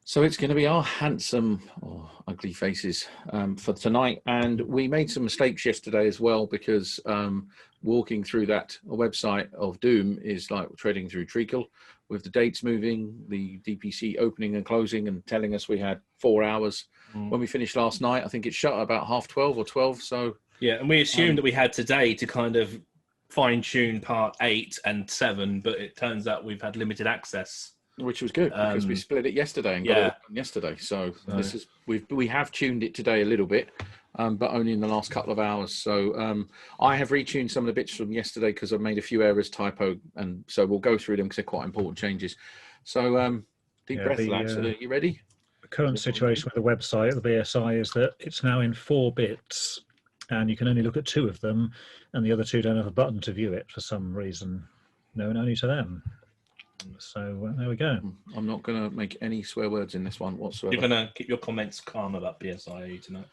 So it's going to be our handsome or ugly faces for tonight. And we made some mistakes yesterday as well, because walking through that website of doom is like treading through treacle, with the dates moving, the DPC opening and closing and telling us we had 4 hours. When we finished last night, I think it shut at about 12:30 or 12. So yeah, and we assumed that we had today to kind of fine tune part 8 and 7, but it turns out we've had limited access. Which was good, because we split it yesterday and got it done yesterday. So this is we have tuned it today a little bit, but only in the last couple of hours. So I have retuned some of the bits from yesterday because I've made a few errors, typo, and so we'll go through them because they're quite important changes. So deep breath, lads. Are you ready? The current situation with the website, the BSI, is that it's now in 4 bits, and you can only look at 2 of them, and the other 2 don't have a button to view it for some reason, known only to them. So there we go. I'm not going to make any swear words in this one whatsoever. You're going to keep your comments calm about BSIE tonight.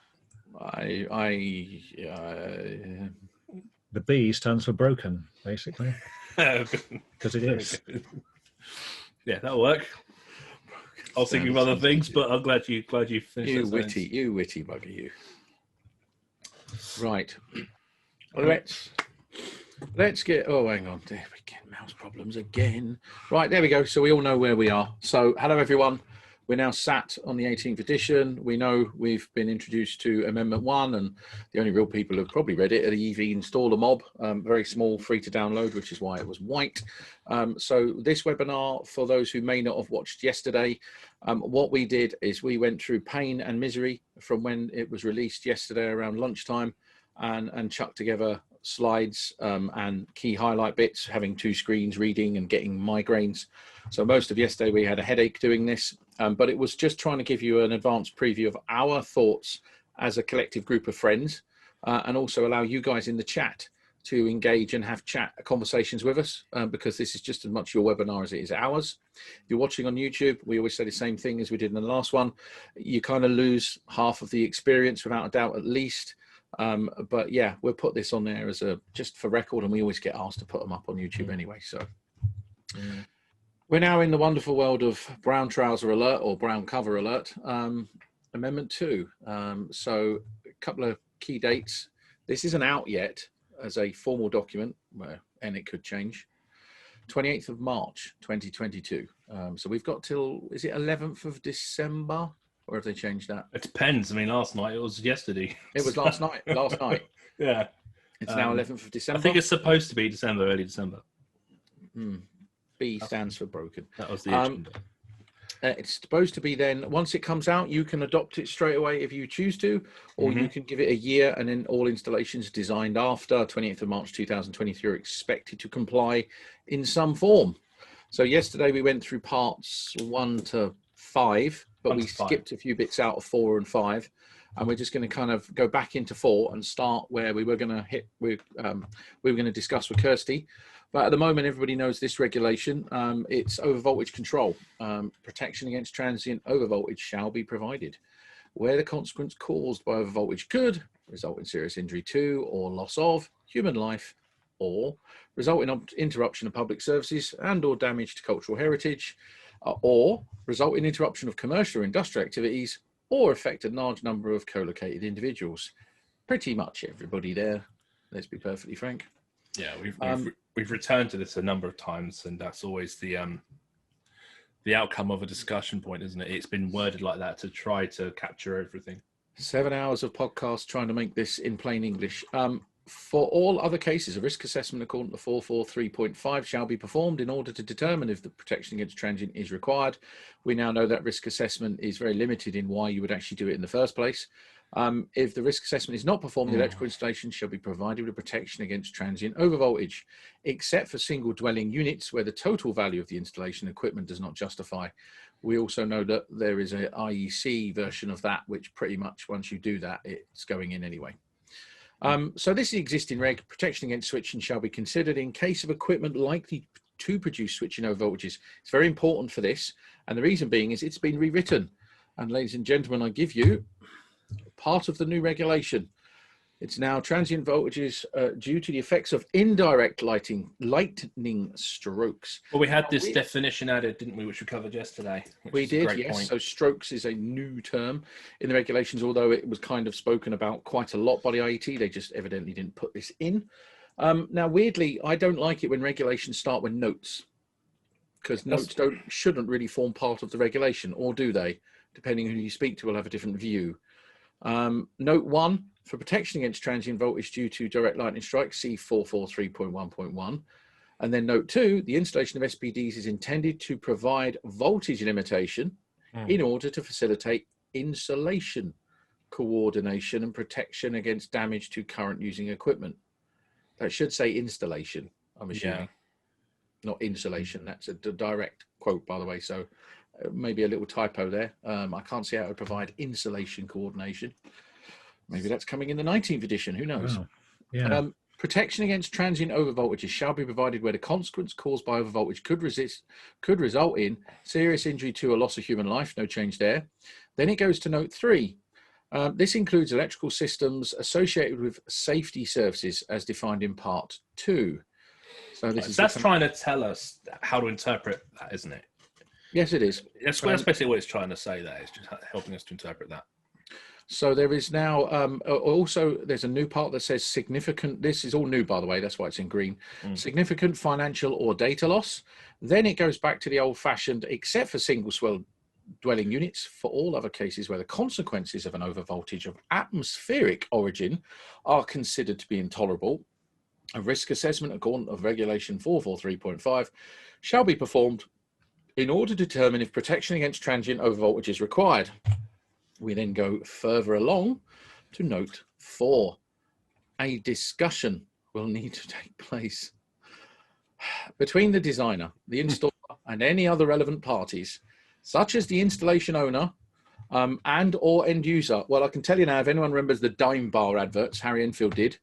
The B stands for broken, basically, because it is. Yeah, that'll work. I was thinking of other things, but I'm glad you finished. You witty bugger, you. Right. Let's get. Oh, hang on. There we go. Mouse problems again. Right, there we go. So we all know where we are. So hello, everyone. We're now sat on the 18th edition. We know we've been introduced to Amendment 1, and the only real people who've probably read it are the EV installer mob. Very small, free to download, which is why it was white. So this webinar, for those who may not have watched yesterday, what we did is we went through pain and misery from when it was released yesterday around lunchtime, and chucked together slides and key highlight bits, having 2 screens, reading and getting migraines. So most of yesterday we had a headache doing this, but it was just trying to give you an advanced preview of our thoughts as a collective group of friends, and also allow you guys in the chat to engage and have conversations with us, because this is just as much your webinar as it is ours. If you're watching on YouTube, we always say the same thing as we did in the last one. You kind of lose half of the experience, without a doubt, at least. But yeah, we'll put this on there as just for record, and we always get asked to put them up on YouTube anyway. So we're now in the wonderful world of brown trouser alert, or brown cover alert, Amendment 2. So a couple of key dates. This isn't out yet as a formal document, and it could change. 28th of March 2022. So we've got till, is it 11th of December? Or have they changed that? It depends. I mean, last night, it was yesterday. It was last night. Yeah. It's now 11th of December. I think it's supposed to be December, early December. B stands for broken. That was the agenda. It's supposed to be then, once it comes out, you can adopt it straight away if you choose to, or you can give it a year, and then all installations designed after 28th of March 2023 are expected to comply in some form. So yesterday we went through parts 1 to 5, but we skipped a few bits out of 4 and 5, and we're just going to kind of go back into 4 and start where we were going to hit. We were going to discuss with Kirsty, but at the moment everybody knows this regulation. It's overvoltage control. Protection against transient overvoltage shall be provided where the consequence caused by overvoltage could result in serious injury to or loss of human life, or result in interruption of public services and or damage to cultural heritage, or result in interruption of commercial or industrial activities, or affect a large number of co-located individuals. Pretty much everybody there, let's be perfectly frank. Yeah, we've returned to this a number of times, and that's always the outcome of a discussion point, isn't it? It's been worded like that to try to capture everything. 7 hours of podcast trying to make this in plain English. For all other cases, a risk assessment according to 443.5 shall be performed in order to determine if the protection against transient is required. We now know that risk assessment is very limited in why you would actually do it in the first place. If the risk assessment is not performed, the electrical installation shall be provided with protection against transient overvoltage, except for single dwelling units where the total value of the installation equipment does not justify. We also know that there is an IEC version of that, which pretty much once you do that, it's going in anyway. So this is the existing reg. Protection against switching shall be considered in case of equipment likely to produce switching over voltages. It's very important for this, and the reason being is it's been rewritten. And ladies and gentlemen, I give you part of the new regulation. It's now transient voltages due to the effects of indirect lightning strokes. Well, we had this definition added, didn't we, which we covered yesterday? We did, yes. Point. So strokes is a new term in the regulations, although it was kind of spoken about quite a lot by the IET. They just evidently didn't put this in. Now, weirdly, I don't like it when regulations start with notes, because notes shouldn't really form part of the regulation, or do they? Depending on who you speak to will have a different view. Note 1, for protection against transient voltage due to direct lightning strikes, see 443.1.1. And then note 2, the installation of SPDs is intended to provide voltage limitation in order to facilitate insulation coordination and protection against damage to current using equipment. That should say installation, I'm assuming, not insulation. That's a direct quote, by the way, so maybe a little typo there. I can't see how to provide insulation coordination. Maybe that's coming in the 19th edition. Who knows? Wow. Yeah. Protection against transient overvoltages shall be provided where the consequence caused by overvoltage could result in serious injury to or loss of human life. No change there. Then it goes to note 3. This includes electrical systems associated with safety services as defined in part 2. So that's trying to tell us how to interpret that, isn't it? Yes, it is. That's basically what it's trying to say there. It's just helping us to interpret that. So there is now also, there's a new part that says significant, this is all new, by the way, that's why it's in green, significant financial or data loss. Then it goes back to the old fashioned, except for single swell dwelling units, for all other cases where the consequences of an overvoltage of atmospheric origin are considered to be intolerable, a risk assessment according to regulation 443.5 shall be performed in order to determine if protection against transient overvoltage is required. We then go further along to note 4. A discussion will need to take place between the designer, the installer, and any other relevant parties, such as the installation owner and or end user. Well, I can tell you now, if anyone remembers the Dime Bar adverts Harry Enfield did,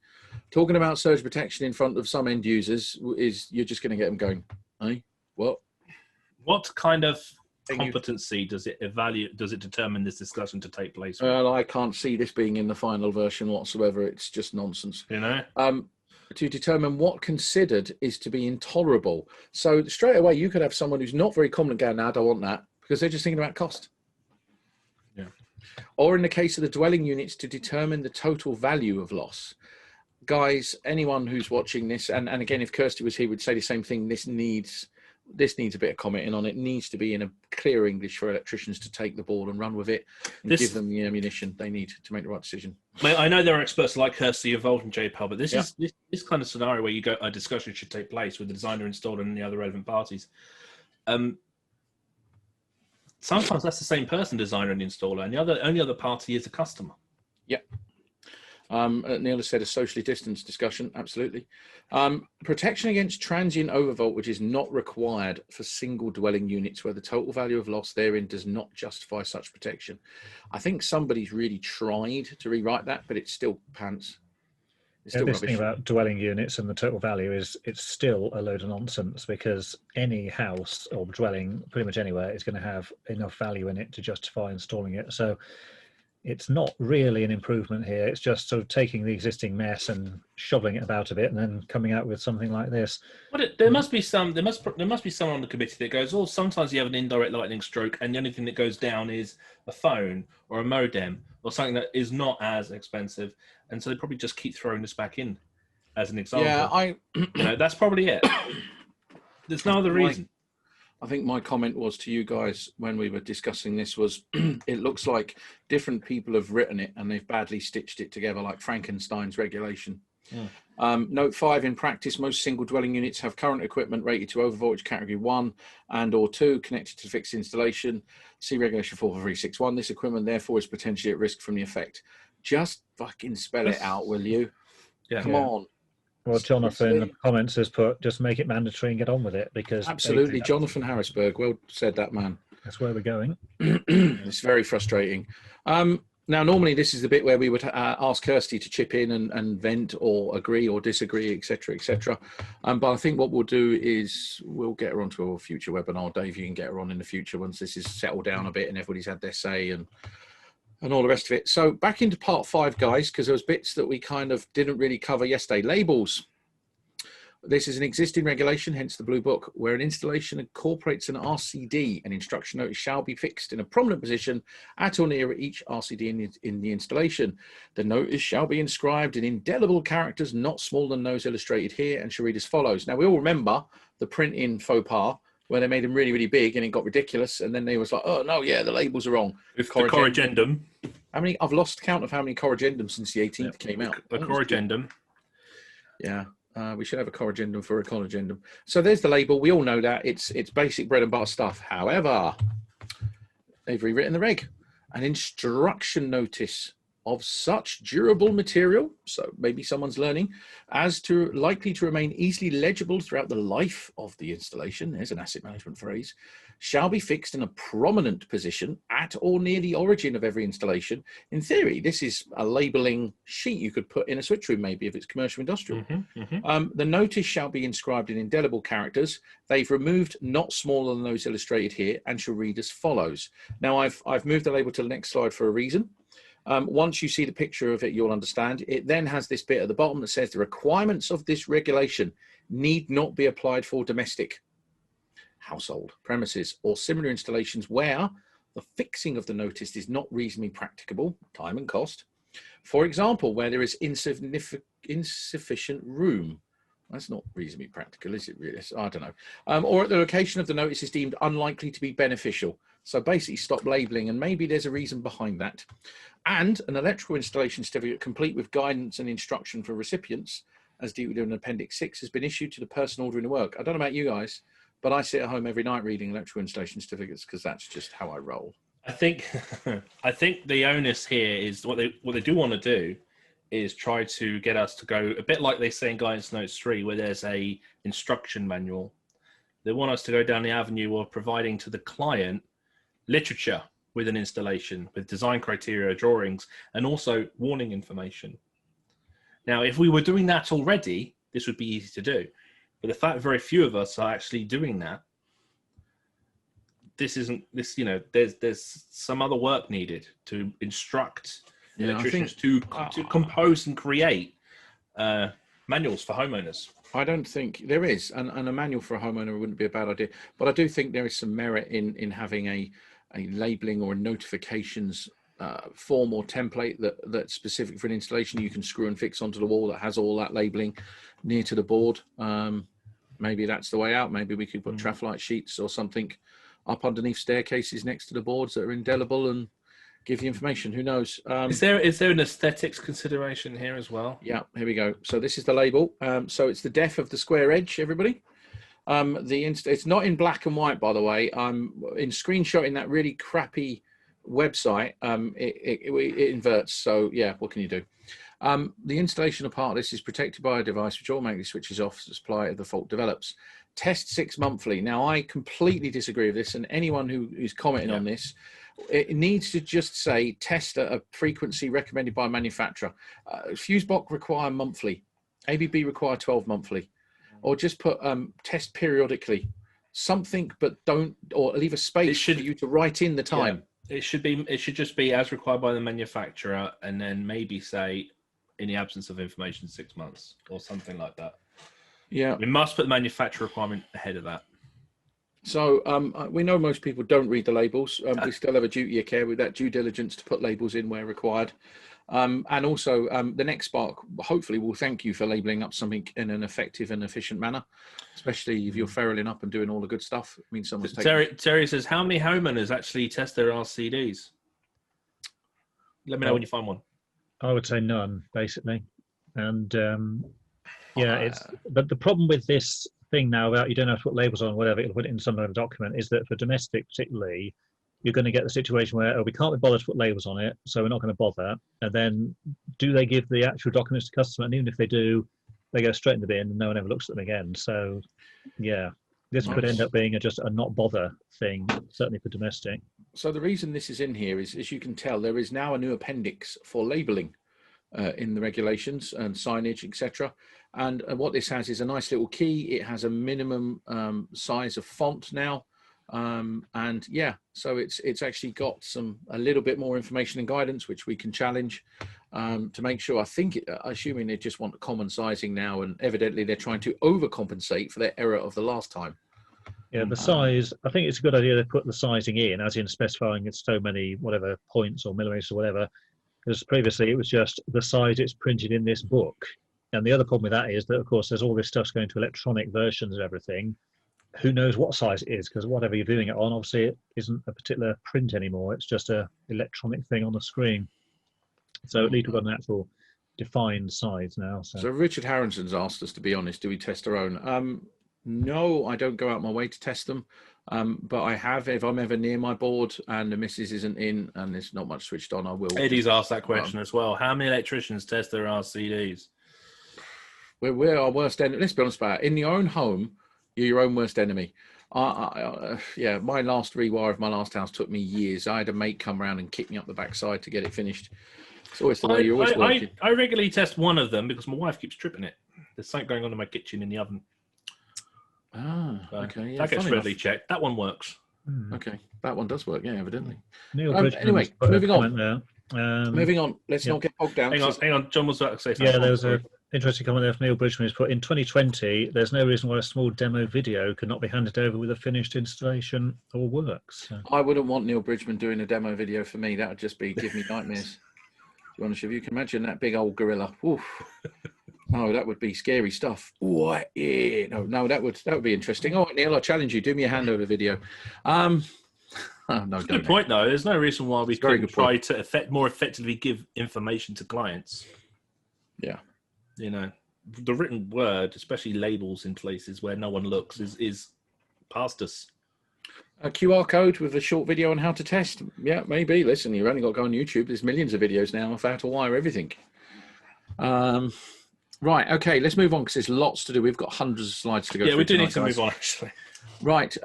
talking about surge protection in front of some end users is you're just going to get them going, hey, what? What kind of competency does it evaluate? Does it determine this discussion to take place? Well, I can't see this being in the final version whatsoever. It's just nonsense. You know, to determine what considered is to be intolerable. So straight away, you could have someone who's not very competent going, "No, I don't want that," because they're just thinking about cost. Yeah. Or in the case of the dwelling units, to determine the total value of loss. Guys, anyone who's watching this, and again, if Kirsty was here, would say the same thing. This needs a bit of commenting on. It needs to be in a clear English for electricians to take the ball and run with it and give them the ammunition they need to make the right decision. I know there are experts like Kirsty involved in JPAL, but this is this kind of scenario where a discussion should take place with the designer, installer, and the other relevant parties. Sometimes that's the same person, designer and installer, and the only other party is a customer. Yeah. Neil has said a socially distanced discussion. Absolutely. Protection against transient overvoltage is not required for single dwelling units where the total value of loss therein does not justify such protection. I think somebody's really tried to rewrite that, but it's still pants. It's still this thing about dwelling units and the total value is it's still a load of nonsense, because any house or dwelling pretty much anywhere is going to have enough value in it to justify installing it. So it's not really an improvement here. It's just sort of taking the existing mess and shoveling it about a bit, and then coming out with something like this. Well, there must be someone on the committee that goes, "Oh, sometimes you have an indirect lightning stroke, and the only thing that goes down is a phone or a modem or something that is not as expensive," and so they probably just keep throwing this back in as an example. Yeah, that's probably it. There's no other reason. I think my comment was to you guys when we were discussing this was, it looks like different people have written it and they've badly stitched it together like Frankenstein's regulation. Yeah. Note 5, in practice, most single dwelling units have current equipment rated to overvoltage category 1 and or 2 connected to fixed installation. See regulation 44361. This equipment therefore is potentially at risk from the effect. Just fucking spell it out, will you? Yeah. Come on. Well, Jonathan in the comments has put, just make it mandatory and get on with it, because absolutely, Jonathan Harrisburg, well said, that man. That's where we're going. It's very frustrating. Now, normally this is the bit where we would ask Kirsty to chip in and vent or agree or disagree, etc., etc. But I think what we'll do is we'll get her onto a future webinar. Dave, you can get her on in the future once this is settled down a bit and everybody's had their say and and all the rest of it. So back into part 5, guys, because there was bits that we kind of didn't really cover yesterday. Labels. This is an existing regulation, hence the blue book, where an installation incorporates an RCD. An instruction notice shall be fixed in a prominent position at or near each RCD in the installation. The notice shall be inscribed in indelible characters not smaller than those illustrated here and shall read as follows. Now, we all remember the printing faux pas where they made them really, really big and it got ridiculous. And then they was like, oh, no, yeah, the labels are wrong. It's the corrigendum. I've lost count of how many corrigendums since the 18th came out. The corrigendum. Yeah. We should have a corrigendum for a corrigendum. So there's the label. We all know that. It's basic bread and butter stuff. However, they've rewritten the reg. An instruction notice of such durable material, so maybe someone's learning, as to likely to remain easily legible throughout the life of the installation, there's an asset management phrase, shall be fixed in a prominent position at or near the origin of every installation. In theory, this is a labeling sheet you could put in a switch room, maybe if it's commercial industrial. The notice shall be inscribed in indelible characters. They've removed not smaller than those illustrated here and shall read as follows. Now, I've moved the label to the next slide for a reason. Once you see the picture of it, you'll understand. It then has this bit at the bottom that says the requirements of this regulation need not be applied for domestic, household, premises, or similar installations where the fixing of the notice is not reasonably practicable, time and cost. For example, where there is insufficient room. That's not reasonably practical, is it really? I don't know. Or at the location of the notice is deemed unlikely to be beneficial. So basically stop labeling, and maybe there's a reason behind that. And an electrical installation certificate complete with guidance and instruction for recipients, as detailed in Appendix 6, has been issued to the person ordering the work. I don't know about you guys, but I sit at home every night reading electrical installation certificates because that's just how I roll. I think the onus here is what they do want to do is try to get us to go a bit like they say in Guidance Notes 3, where there's a instruction manual. They want us to go down the avenue of providing to the client literature with an installation, with design criteria, drawings, and also warning information. Now, if we were doing that already, this would be easy to do. But the fact very few of us are actually doing that, there's some other work needed to instruct electricians to compose and create manuals for homeowners. I don't think there is, and a manual for a homeowner wouldn't be a bad idea. But I do think there is some merit in having a labeling or a notifications form or template that's specific for an installation you can screw and fix onto the wall that has all that labeling near to the board. Maybe that's the way out. Maybe we could put traflight sheets or something up underneath staircases next to the boards that are indelible and give the information. Who knows? Is there an aesthetics consideration here as well? Yeah, here we go. So this is the label. So it's the depth of the square edge, everybody. It's not in black and white, by the way. I'm in screenshotting that really crappy website. It inverts. So yeah, what can you do? The installation of part of this is protected by a device which automatically switches off as supply of the fault develops. Test 6 monthly. Now, I completely disagree with this, and anyone who's commenting on this, it needs to just say test at a frequency recommended by manufacturer. Fusebox require monthly. ABB require 12 monthly. Or just put test periodically. Something, but don't, or leave a space for you to write in the time. Yeah. It should just be as required by the manufacturer, and then maybe say in the absence of information 6 months or something like that. Yeah, we must put the manufacturer requirement ahead of that. So we know most people don't read the labels. We still have a duty of care with that due diligence to put labels in where required. And also the next spark hopefully will thank you for labeling up something in an effective and efficient manner, especially if you're ferruling up and doing all the good stuff. It means someone's taking... Terry says, how many homeowners actually test their RCDs? Let me know when you find one. I would say none, basically. And but the problem with this thing now about you don't have to put labels on whatever, it'll put it in some kind of document, is that for domestic particularly, you're going to get the situation where we can't be bothered to put labels on it, so we're not going to bother. And then do they give the actual documents to customer? And even if they do, they go straight in the bin and no one ever looks at them again. So yeah, this could end up being just a not bother thing, certainly for domestic. So the reason this is in here is, as you can tell, there is now a new appendix for labeling in the regulations and signage, etc. And what this has is a nice little key. It has a minimum size of font now. And yeah, so it's actually got a little bit more information and guidance which we can challenge to make sure. I think assuming they just want common sizing now, and evidently they're trying to overcompensate for their error of the last time. Yeah, the size, I think it's a good idea to put the sizing in, as in specifying it's so many whatever points or millimeters or whatever, because previously it was just the size it's printed in this book. And the other problem with that is that, of course, there's all this stuff going to electronic versions of everything. Who knows what size it is, because whatever you're doing it on, obviously it isn't a particular print anymore. It's just a electronic thing on the screen. So at least we've got an actual defined size now. So Richard Harrison's asked us, to be honest, do we test our own? No, I don't go out my way to test them. But I have, if I'm ever near my board and the missus isn't in and there's not much switched on, I will. Eddie's asked that question as well. How many electricians test their RCDs? We're our worst enemy. Let's be honest about it. In your own home, you're your own worst enemy. Yeah, my last rewire of my last house took me years. I had a mate come around and kick me up the backside to get it finished. It's always the way you're always working. I regularly test one of them because my wife keeps tripping it. There's something going on in my kitchen in the oven. Okay. Yeah, that gets readily checked. That one works. Okay, that one does work. Yeah, evidently. Anyway, moving on. Moving on. Let's not get bogged down. Hang on. John was about to say something. Yeah, there was an interesting comment there from Neil Bridgman. He's put, in 2020, there's no reason why a small demo video could not be handed over with a finished installation or works. So. I wouldn't want Neil Bridgman doing a demo video for me. That would just give me nightmares. To be honest with you, you can imagine that big old gorilla. Oof. Oh, that would be scary stuff. Oh, yeah. No, that would be interesting. All right, Neil, I challenge you. Do me a handover video. No, good point, though. There's no reason why we couldn't try to more effectively give information to clients. Yeah. You know, the written word, especially labels in places where no one looks, is past us. A QR code with a short video on how to test. Yeah, maybe. Listen, you've only got to go on YouTube. There's millions of videos now of how to wire everything. Right, okay, let's move on because there's lots to do. We've got hundreds of slides to go through. Yeah, we do tonight, need to guys. move on, actually. Right,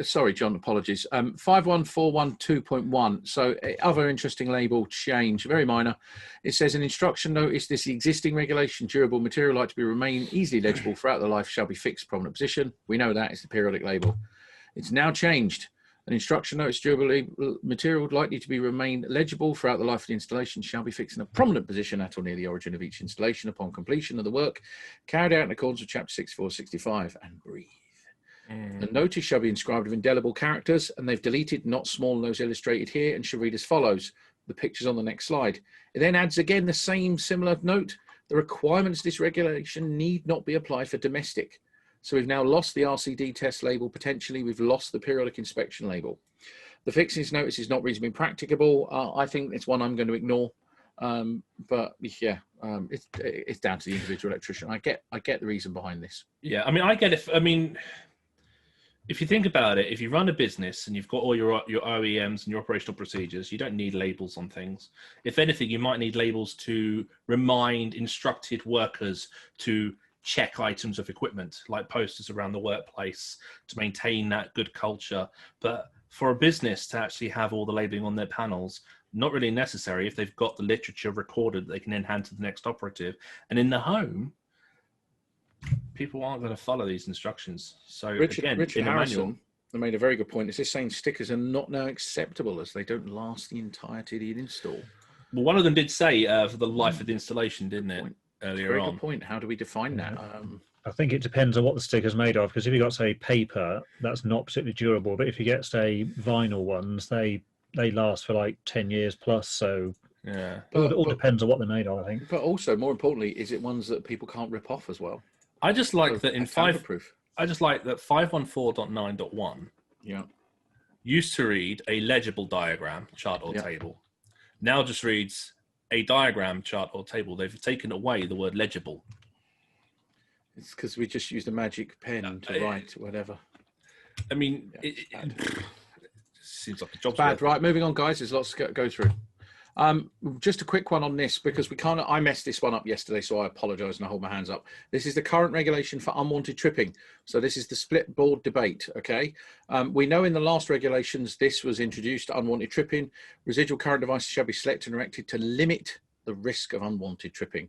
sorry, John, apologies. 51412.1. So other interesting label change, very minor. It says an instruction notice, this existing regulation, durable material like to be remain easily legible throughout the life shall be fixed prominent position. We know that is the periodic label. It's now changed. An instruction notice, durable material likely to be remain legible throughout the life of the installation shall be fixed in a prominent position at or near the origin of each installation upon completion of the work carried out in accordance with chapter 6465 and breathe. The notice shall be inscribed with indelible characters, and they've deleted not small those illustrated here, and shall read as follows. The pictures on the next slide. It then adds again the same similar note. The requirements of this regulation need not be applied for domestic. So we've now lost the RCD test label. Potentially, we've lost the periodic inspection label. The fixings notice is not reasonably practicable. I think it's one I'm going to ignore. But yeah, it's down to the individual electrician. I get the reason behind this. Yeah, I mean, I get it. I mean, if you think about it, if you run a business and you've got all your OEMs and your operational procedures, you don't need labels on things. If anything, you might need labels to remind instructed workers to check items of equipment, like posters around the workplace, to maintain that good culture. But for a business to actually have all the labeling on their panels, not really necessary if they've got the literature recorded that they can then hand to the next operative. And in the home, people aren't going to follow these instructions. So Richard again, Harrison made a very good point. Is this saying stickers are not now acceptable as they don't last the entirety of the install? Well, one of them did say for the life of the installation, didn't it? Earlier very on. Good point. How do we define that? I think it depends on what the sticker's made of, because if you got, say, paper, that's not particularly durable. But if you get, say, vinyl ones, they last for like 10 years plus. So yeah, it all depends on what they're made of, I think. But also, more importantly, is it ones that people can't rip off as well? I just like that in proof. I just like that 514.9.1 used to read a legible diagram, chart or table. Now just reads a diagram, chart or table. They've taken away the word legible. It's because we just used a magic pen to write whatever. I mean, it seems like a job. Bad. Right, moving on, guys. There's lots to go through. Just a quick one on this, because I messed this one up yesterday, so I apologize and I hold my hands up. This is the current regulation for unwanted tripping. So this is the split board debate, okay? We know in the last regulations, this was introduced, unwanted tripping. Residual current devices shall be selected and erected to limit the risk of unwanted tripping.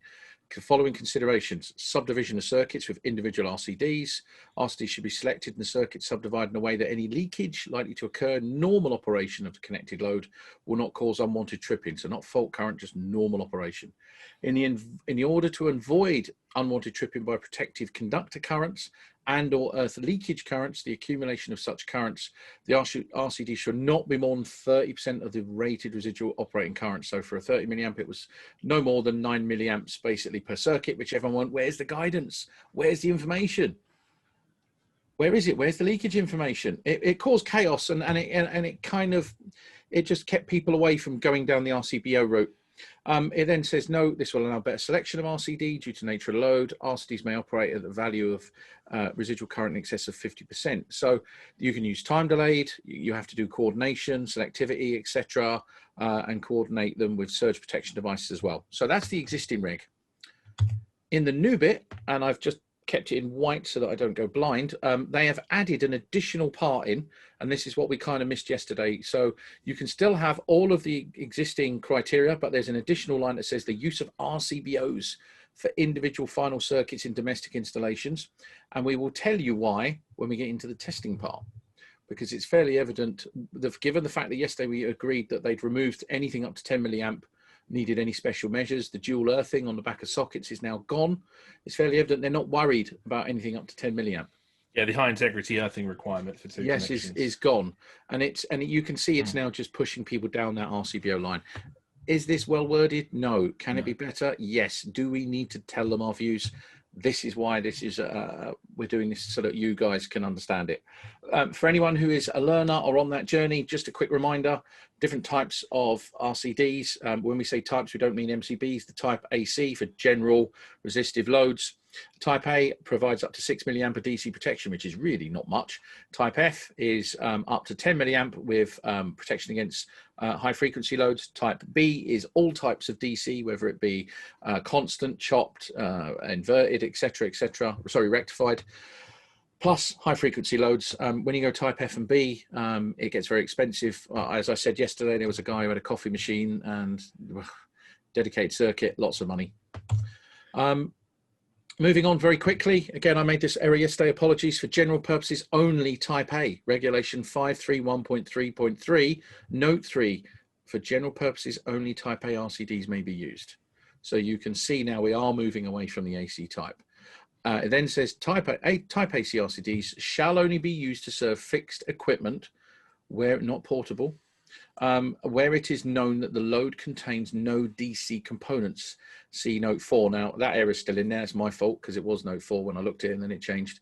Following considerations: subdivision of circuits with individual RCDs. RCDs should be selected and the circuit subdivided in a way that any leakage likely to occur, normal operation of the connected load, will not cause unwanted tripping. So not fault current, just normal operation. In the order to avoid unwanted tripping by protective conductor currents and or earth leakage currents, the accumulation of such currents, the RCD should not be more than 30% of the rated residual operating current. So for a 30 milliamp, it was no more than 9 milliamps basically per circuit, which everyone went, where's the guidance? Where's the information? Where is it? Where's the leakage information? It caused chaos and it kind of, it just kept people away from going down the RCBO route. It then says, no, this will allow better selection of RCD due to nature of load. RCDs may operate at the value of residual current in excess of 50%. So you can use time delayed, you have to do coordination, selectivity, etc., and coordinate them with surge protection devices as well. So that's the existing rig. In the new bit, and I've just kept it in white so that I don't go blind, they have added an additional part in, and this is what we kind of missed yesterday. So you can still have all of the existing criteria, but there's an additional line that says the use of RCBOs for individual final circuits in domestic installations. And we will tell you why when we get into the testing part, because it's fairly evident that given the fact that yesterday we agreed that they'd removed anything up to 10 milliamp needed any special measures. The dual earthing on the back of sockets is now gone. It's fairly evident they're not worried about anything up to 10 milliamp. Yeah, the high integrity earthing requirement for two yes connections is gone, and you can see it's now just pushing people down that RCBO line. Is this well worded? No. Can it be better? Yes. Do we need to tell them our views? This is why this is we're doing this so that you guys can understand it. For anyone who is a learner or on that journey, just a quick reminder, different types of RCDs. When we say types, we don't mean MCBs. The type AC for general resistive loads. Type A provides up to 6 milliamp of DC protection, which is really not much. Type F is up to 10 milliamp with protection against high frequency loads. Type B is all types of DC, whether it be constant, chopped, inverted, etc., rectified, plus high frequency loads. When you go type F and B, it gets very expensive. As I said yesterday, there was a guy who had a coffee machine and dedicated circuit, lots of money. Moving on very quickly, again, I made this error yesterday, apologies. For general purposes only type A, regulation 531.3.3, note 3, for general purposes only type A RCDs may be used. So you can see now we are moving away from the AC type. It then says type AC RCDs shall only be used to serve fixed equipment, where not portable, where it is known that the load contains no DC components. See note 4. Now that error is still in there. It's my fault because it was note 4 when I looked at it and then it changed.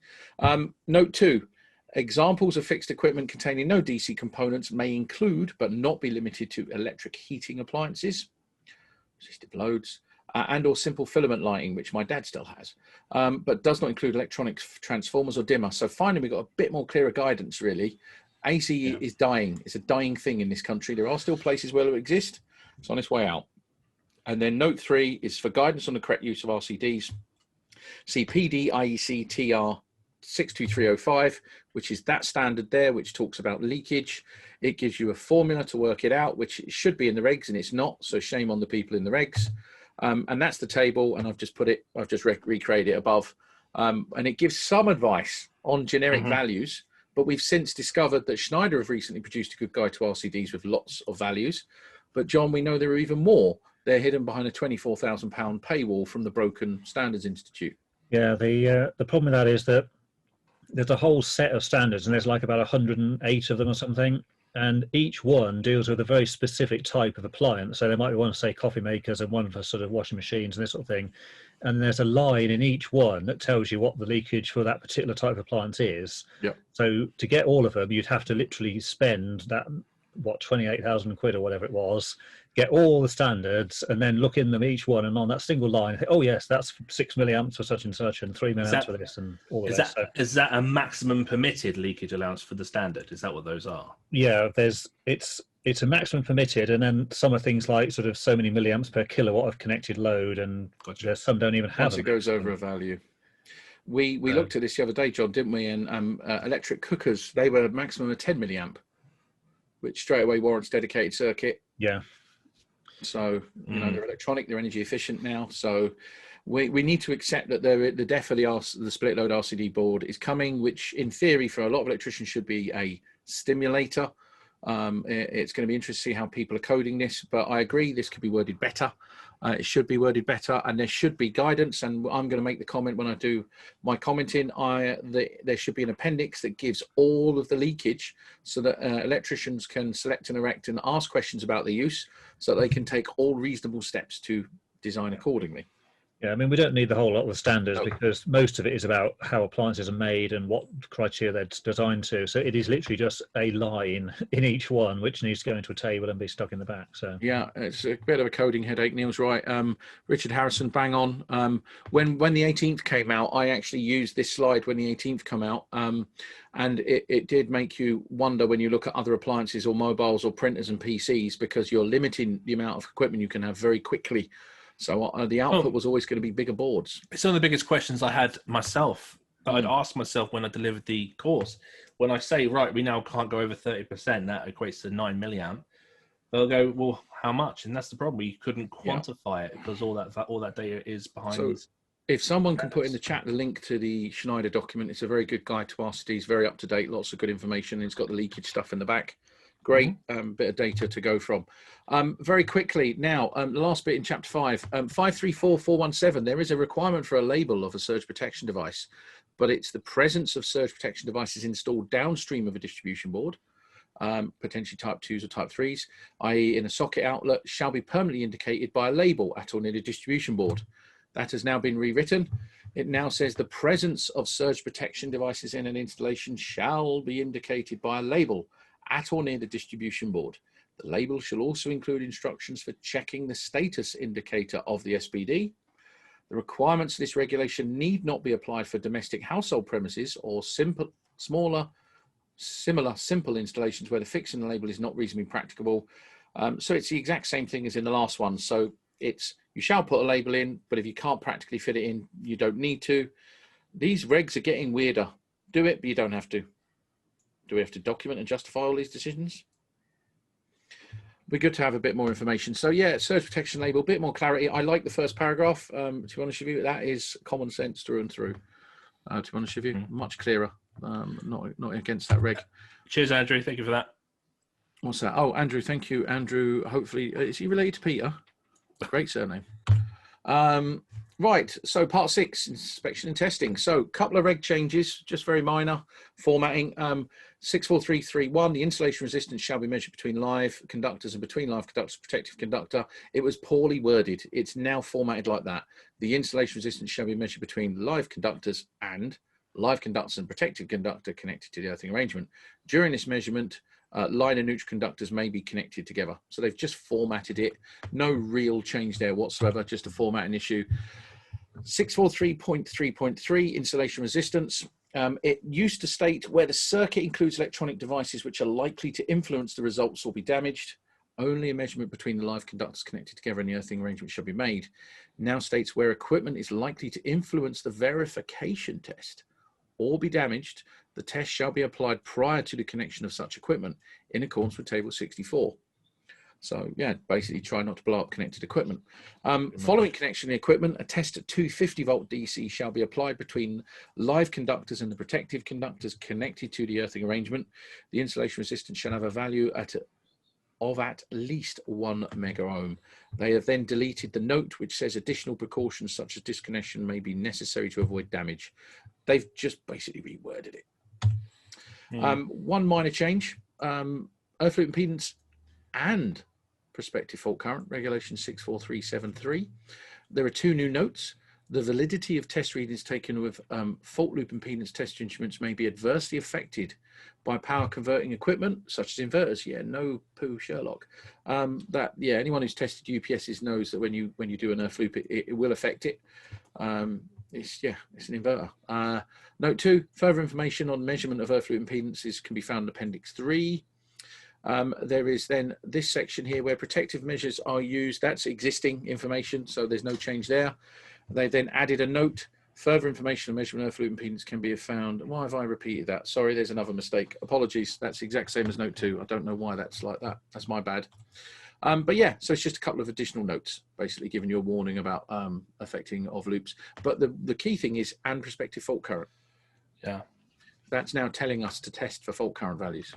Note 2. Examples of fixed equipment containing no DC components may include, but not be limited to, electric heating appliances, resistive loads, and or simple filament lighting, which my dad still has, but does not include electronic transformers or dimmer. So finally, we got a bit more clearer guidance, really. AC is dying. It's a dying thing in this country. There are still places where it exists. It's on its way out. And then note 3 is for guidance on the correct use of RCDs. See PD IEC TR 62305, which is that standard there, which talks about leakage. It gives you a formula to work it out, which should be in the regs, and it's not. So shame on the people in the regs. And that's the table, and I've just put it, I've just recreated it above. And it gives some advice on generic values, but we've since discovered that Schneider have recently produced a good guide to RCDs with lots of values. But John, we know there are even more. They're hidden behind a £24,000 paywall from the Broken Standards Institute. Yeah, the problem with that is that there's a whole set of standards, and there's like about 108 of them or something, and each one deals with a very specific type of appliance. So there might be one for, say, coffee makers and one for sort of washing machines and this sort of thing. And there's a line in each one that tells you what the leakage for that particular type of appliance is. Yep. So to get all of them, you'd have to literally spend that, what, 28,000 quid or whatever it was, get all the standards and then look in them each one, and on that single line, oh yes, that's 6 milliamps for such and such and 3 milliamps for this and all of that. Is that a maximum permitted leakage allowance for the standard? Is that what those are? Yeah, it's a maximum permitted, and then some are things like sort of so many milliamps per kilowatt of connected load, and some don't even have. Once it goes over a value. We looked at this the other day, John, didn't we? And electric cookers, they were a maximum of 10 milliamp, which straight away warrants dedicated circuit. Yeah. So, you know, they're electronic, they're energy efficient now. So we need to accept that the DEF of the split load RCD board is coming, which in theory for a lot of electricians should be a stimulator. It's going to be interesting to see how people are coding this, but I agree this could be worded better. It should be worded better, and there should be guidance. And I'm going to make the comment when I do my commenting. There should be an appendix that gives all of the leakage, so that electricians can select and erect and ask questions about the use, so that they can take all reasonable steps to design accordingly. Yeah, I mean, we don't need the whole lot of the standards, No. because most of it is about how appliances are made and what criteria they're designed to. So it is literally just a line in each one, which needs to go into a table and be stuck in the back. So yeah, it's a bit of a coding headache. Neil's right. Richard Harrison, bang on. When the 18th came out, I actually used this slide when the 18th come out, and it did make you wonder when you look at other appliances or mobiles or printers and PCs, because you're limiting the amount of equipment you can have very quickly. So the output was always going to be bigger boards. It's one of the biggest questions I had myself, that I'd asked myself when I delivered the course. When I say, right, we now can't go over 30%, that equates to 9 milliamp. They'll go, well, how much? And that's the problem. You couldn't quantify it, because all that data is behind these. If someone can put in the chat the link to the Schneider document, it's a very good guide to RCDs, very up to date, lots of good information. It's got the leakage stuff in the back. Great bit of data to go from. Very quickly now, the last bit in chapter 5, 534417, there is a requirement for a label of a surge protection device, but it's the presence of surge protection devices installed downstream of a distribution board, potentially type 2s or type 3s, i.e. in a socket outlet, shall be permanently indicated by a label at or near the distribution board. That has now been rewritten. It now says the presence of surge protection devices in an installation shall be indicated by a label at or near the distribution board. The label shall also include instructions for checking the status indicator of the SPD. The requirements of this regulation need not be applied for domestic household premises or similar simple installations where the fixing the label is not reasonably practicable. So it's the exact same thing as in the last one. So it's, you shall put a label in, but if you can't practically fit it in, you don't need to. These regs are getting weirder. Do it, but you don't have to. Do we have to document and justify all these decisions? Be good to have a bit more information. So yeah, surge protection label, a bit more clarity. I like the first paragraph. To be honest with you, that is common sense through and through. To be honest with you, much clearer. Not against that reg. Cheers, Andrew. Thank you for that. What's that? Oh, Andrew, thank you. Andrew, hopefully, is he related to Peter? Great surname. Right, so part 6, inspection and testing. So a couple of reg changes, just very minor formatting. 64331, the insulation resistance shall be measured between live conductors and between live conductors, protective conductor. It was poorly worded. It's now formatted like that. The insulation resistance shall be measured between live conductors and protective conductor connected to the earthing arrangement. During this measurement, line and neutral conductors may be connected together. So they've just formatted it. No real change there whatsoever, just a formatting issue. 643.3.3, insulation resistance. It used to state where the circuit includes electronic devices which are likely to influence the results or be damaged, only a measurement between the live conductors connected together and the earthing arrangement shall be made. Now states where equipment is likely to influence the verification test or be damaged, the test shall be applied prior to the connection of such equipment in accordance with table 64. So yeah, basically try not to blow up connected equipment. Following connection of the equipment, a test at 250 volt DC shall be applied between live conductors and the protective conductors connected to the earthing arrangement. The insulation resistance shall have a value of at least 1 mega ohm. They have then deleted the note which says additional precautions such as disconnection may be necessary to avoid damage. They've just basically reworded it. One minor change, earth loop impedance and prospective fault current, regulation 64373. There are 2 new notes. The validity of test readings taken with fault loop impedance test instruments may be adversely affected by power converting equipment, such as inverters. Yeah, no poo Sherlock. Anyone who's tested UPSs knows that when you do an earth loop, it will affect it. It's an inverter. Note 2, further information on measurement of earth loop impedances can be found in Appendix 3. There is then this section here where protective measures are used. That's existing information, so there's no change there. They then added a note. Further information on measurement of earth loop impedance can be found. Why have I repeated that? Sorry, there's another mistake. Apologies. That's the exact same as note 2. I don't know why that's like that. That's my bad. But yeah, so it's just a couple of additional notes, basically giving you a warning about affecting of loops. But the key thing is and prospective fault current. Yeah. That's now telling us to test for fault current values.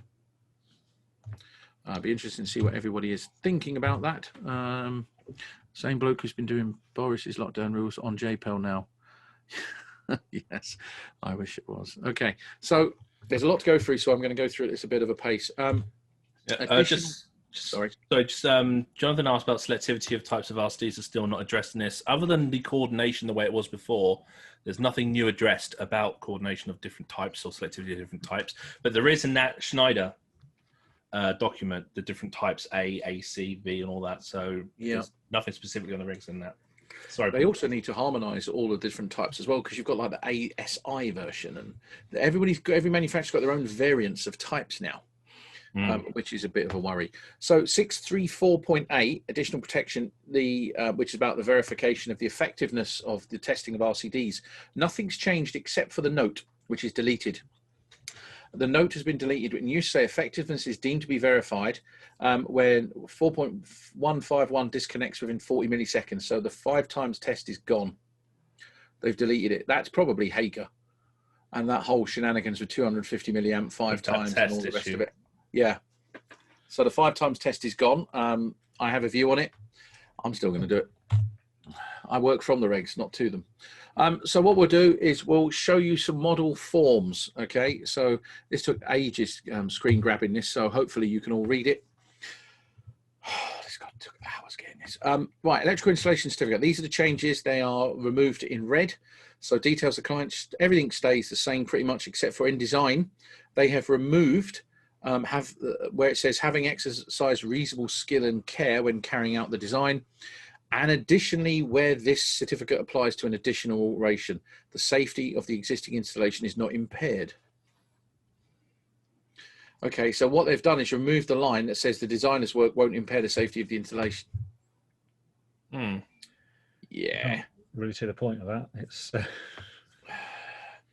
Be interesting to see what everybody is thinking about that. Same bloke who's been doing Boris's lockdown rules on JPEL now. Yes, I wish it was. Okay, so there's a lot to go through, so I'm going to go through it at a bit of a pace. Sorry. So Jonathan asked about selectivity of types of RCDs are still not addressed in this. Other than the coordination the way it was before, there's nothing new addressed about coordination of different types or selectivity of different types. But there is in that Schneider document the different types A, C, B, and all that. So there's nothing specifically on the rigs in that. Sorry. They also need to harmonise all the different types as well, because you've got like the ASI version, and every manufacturer's got their own variants of types now. Which is a bit of a worry. So 634.8 additional protection, which is about the verification of the effectiveness of the testing of RCDs. Nothing's changed except for the note, which is deleted. The note has been deleted when you say effectiveness is deemed to be verified when 4.151 disconnects within 40 milliseconds. So the 5 times test is gone. They've deleted it. That's probably Hager and that whole shenanigans with 250 milliamp 5 times and all the rest of it. Yeah. So the 5 times test is gone. I have a view on it. I'm still going to do it. I work from the regs, not to them. So what we'll do is we'll show you some model forms. Okay. So this took ages screen grabbing this. So hopefully you can all read it. This took hours getting this. Right. Electrical installation certificate. These are the changes. They are removed in red. So details of clients, everything stays the same pretty much except for in design. They have removed where it says having exercised reasonable skill and care when carrying out the design, and additionally where this certificate applies to an additional alteration, the safety of the existing installation is not impaired. Okay, so what they've done is remove the line that says the designer's work won't impair the safety of the installation. Yeah, really to the point of that. It's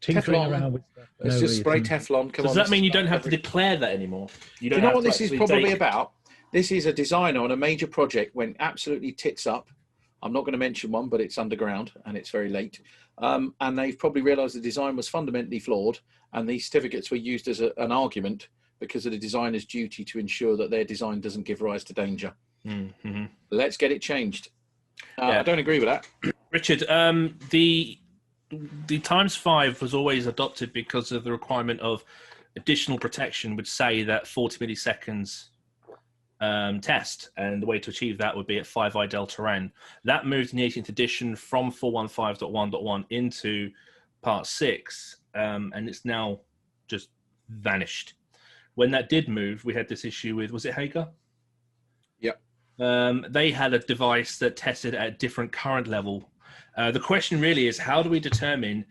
tinkering around with stuff. Let's just spray Teflon. Does that mean you don't have to declare that anymore? You know what this is probably about? This is a designer on a major project went absolutely tits up. I'm not going to mention one, but it's underground and it's very late. And they've probably realised the design was fundamentally flawed, and these certificates were used as an argument because of the designer's duty to ensure that their design doesn't give rise to danger. Mm-hmm. Let's get it changed. I don't agree with that. Richard, the times 5 was always adopted because of the requirement of additional protection would say that 40 milliseconds test, and the way to achieve that would be at 5i delta n. That moved in the 18th edition from 415.1.1 into part 6, and it's now just vanished. When that did move, we had this issue with, was it Hager? Yep. They had a device that tested at a different current level. The question really is, how do we determine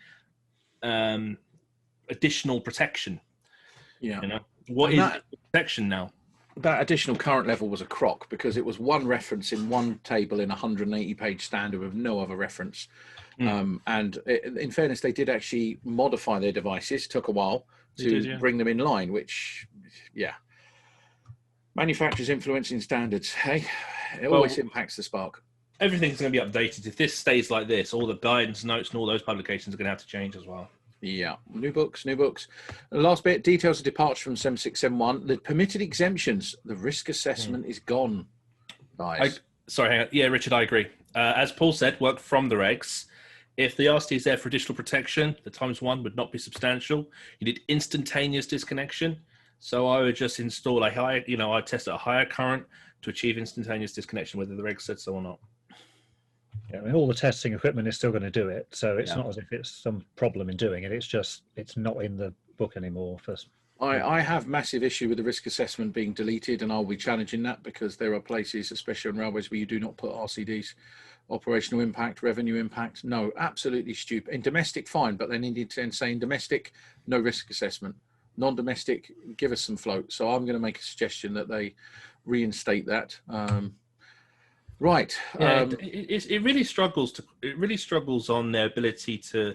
additional protection? Yeah. You know, what is protection now? That additional current level was a crock because it was one reference in one table in a 180-page standard with no other reference. And in fairness, they did actually modify their devices. It took a while to bring them in line, which, manufacturers influencing standards. Hey, it always impacts the spark. Everything's going to be updated. If this stays like this, all the guidance notes and all those publications are going to have to change as well. Yeah, new books. The last bit, details of departure from 7671. The permitted exemptions, the risk assessment is gone, guys. Hang on. Yeah, Richard, I agree. As Paul said, work from the regs. If the RCD is there for additional protection, the ×1 would not be substantial. You need instantaneous disconnection. So I would just install a higher, I'd test at a higher current to achieve instantaneous disconnection, whether the regs said so or not. Yeah, I mean, all the testing equipment is still going to do it, so it's not as if it's some problem in doing it. It's just it's not in the book anymore. I have massive issue with the risk assessment being deleted, and I'll be challenging that because there are places, especially on railways, where you do not put RCDs, operational impact, revenue impact. No, absolutely stupid. In domestic, fine, but they needed to say in domestic, no risk assessment. Non-domestic, give us some float. So I'm going to make a suggestion that they reinstate that. Right. Yeah, it really struggles to. It really struggles on their ability to.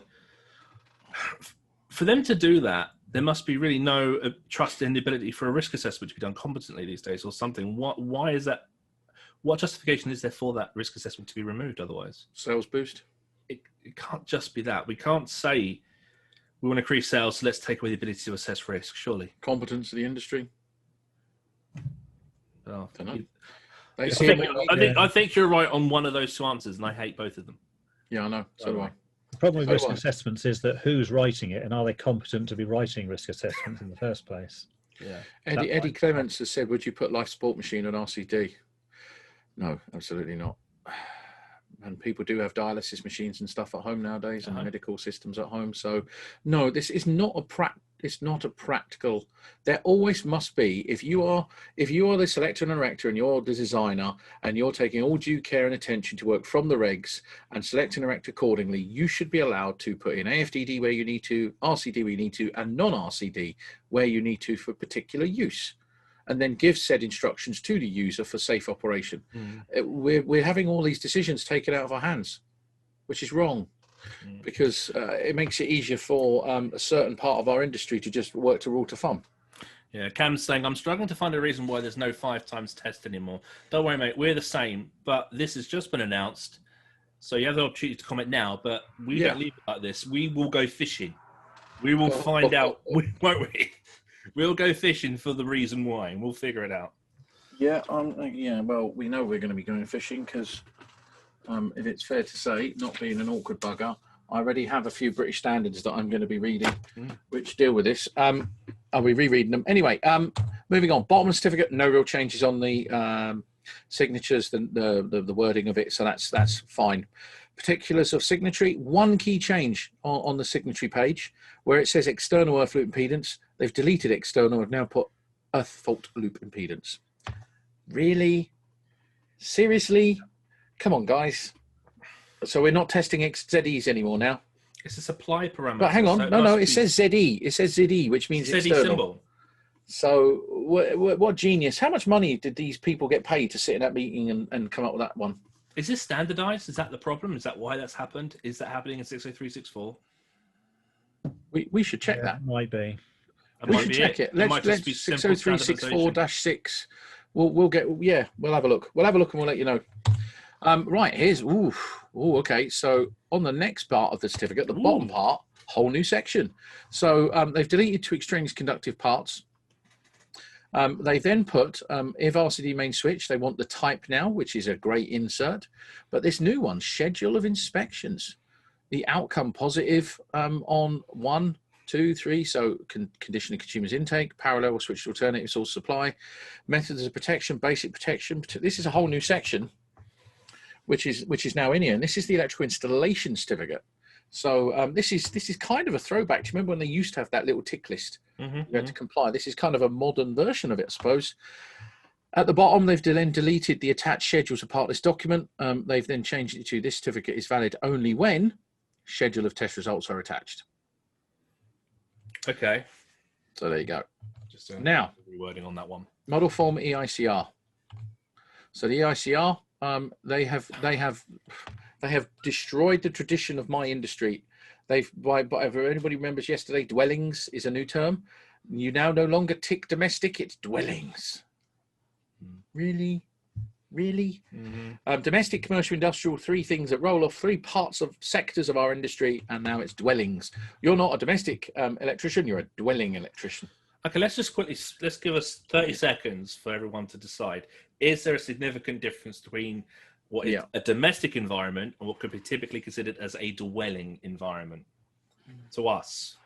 For them to do that, there must be really no trust in the ability for a risk assessment to be done competently these days, or something. Why is that? what justification is there for that risk assessment to be removed otherwise? Sales boost. It can't just be that. We can't say we want to increase sales, so let's take away the ability to assess risk, surely. Competence of the industry. Oh, Don't know. I think you're right on one of those two answers, and I hate both of them. Yeah, I know. So do I. The problem with risk assessments is that who's writing it, and are they competent to be writing risk assessments in the first place? Yeah. Eddie Clements has said, would you put life support machine on RCD? No, absolutely not. And people do have dialysis machines and stuff at home nowadays, and medical systems at home. So, no, this is not it's not a practical. There always must be, if you are the selector and erector and you're the designer and you're taking all due care and attention to work from the regs and select and erect accordingly, you should be allowed to put in AFDD where you need to, RCD where you need to, and non-RCD where you need to for particular use, and then give said instructions to the user for safe operation. We're having all these decisions taken out of our hands, which is wrong. Because it makes it easier for a certain part of our industry to just work to rule to thumb. Yeah, Cam's saying, I'm struggling to find a reason why there's no 5 times test anymore. Don't worry, mate, we're the same, but this has just been announced. So you have the opportunity to comment now, but we don't leave it like this. We will go fishing. We will find out, won't we? We'll go fishing for the reason why, and we'll figure it out. Yeah, well, we know we're going to be going fishing because... if it's fair to say, not being an awkward bugger, I already have a few British standards that I'm going to be reading, which deal with this. I'll be rereading them. Anyway, moving on. Bottom of the certificate, no real changes on the signatures, the wording of it, so that's fine. Particulars of signatory, one key change on the signatory page, where it says external earth loop impedance. They've deleted external and now put earth fault loop impedance. Really? Seriously? Come on, guys. So we're not testing ZEs anymore now. It's a supply parameter. But hang on, so it says ZE. It says ZE, which means ZE external. symbol. So what genius? How much money did these people get paid to sit in that meeting and come up with that one? Is this standardized? Is that the problem? Is that why that's happened? Is that happening in 60364? We should check that. Might be. We should check it. Let's 60364-6. We'll have a look. We'll have a look and we'll let you know. Right, here's okay. So on the next part of the certificate, the bottom part, whole new section. So they've deleted 2 extraneous conductive parts. They then put if RCD main switch, they want the type now, which is a great insert. But this new one, schedule of inspections, the outcome positive on 1, 2, 3. So condition of consumer's intake, parallel or switch to alternative source supply, methods of protection, basic protection. This is a whole new section, which is now in here, and this is the electrical installation certificate. So this is kind of a throwback. Do you remember when they used to have that little tick list? You had to comply. This is kind of a modern version of it, I suppose. At the bottom, they've then deleted the attached schedules as part of this document. They've then changed it to this certificate is valid only when schedule of test results are attached. Okay. So there you go. Just now rewording on that one. Model form EICR. So the EICR. They have destroyed the tradition of my industry. If anybody remembers yesterday, dwellings is a new term. You now no longer tick domestic, it's dwellings. Really? Domestic, commercial, industrial, 3 things that roll off 3 parts of sectors of our industry, and now it's dwellings. You're not a domestic electrician, you're a dwelling electrician. Okay, let's give us 30 seconds for everyone to decide. Is there a significant difference between what is a domestic environment and what could be typically considered as a dwelling environment to us?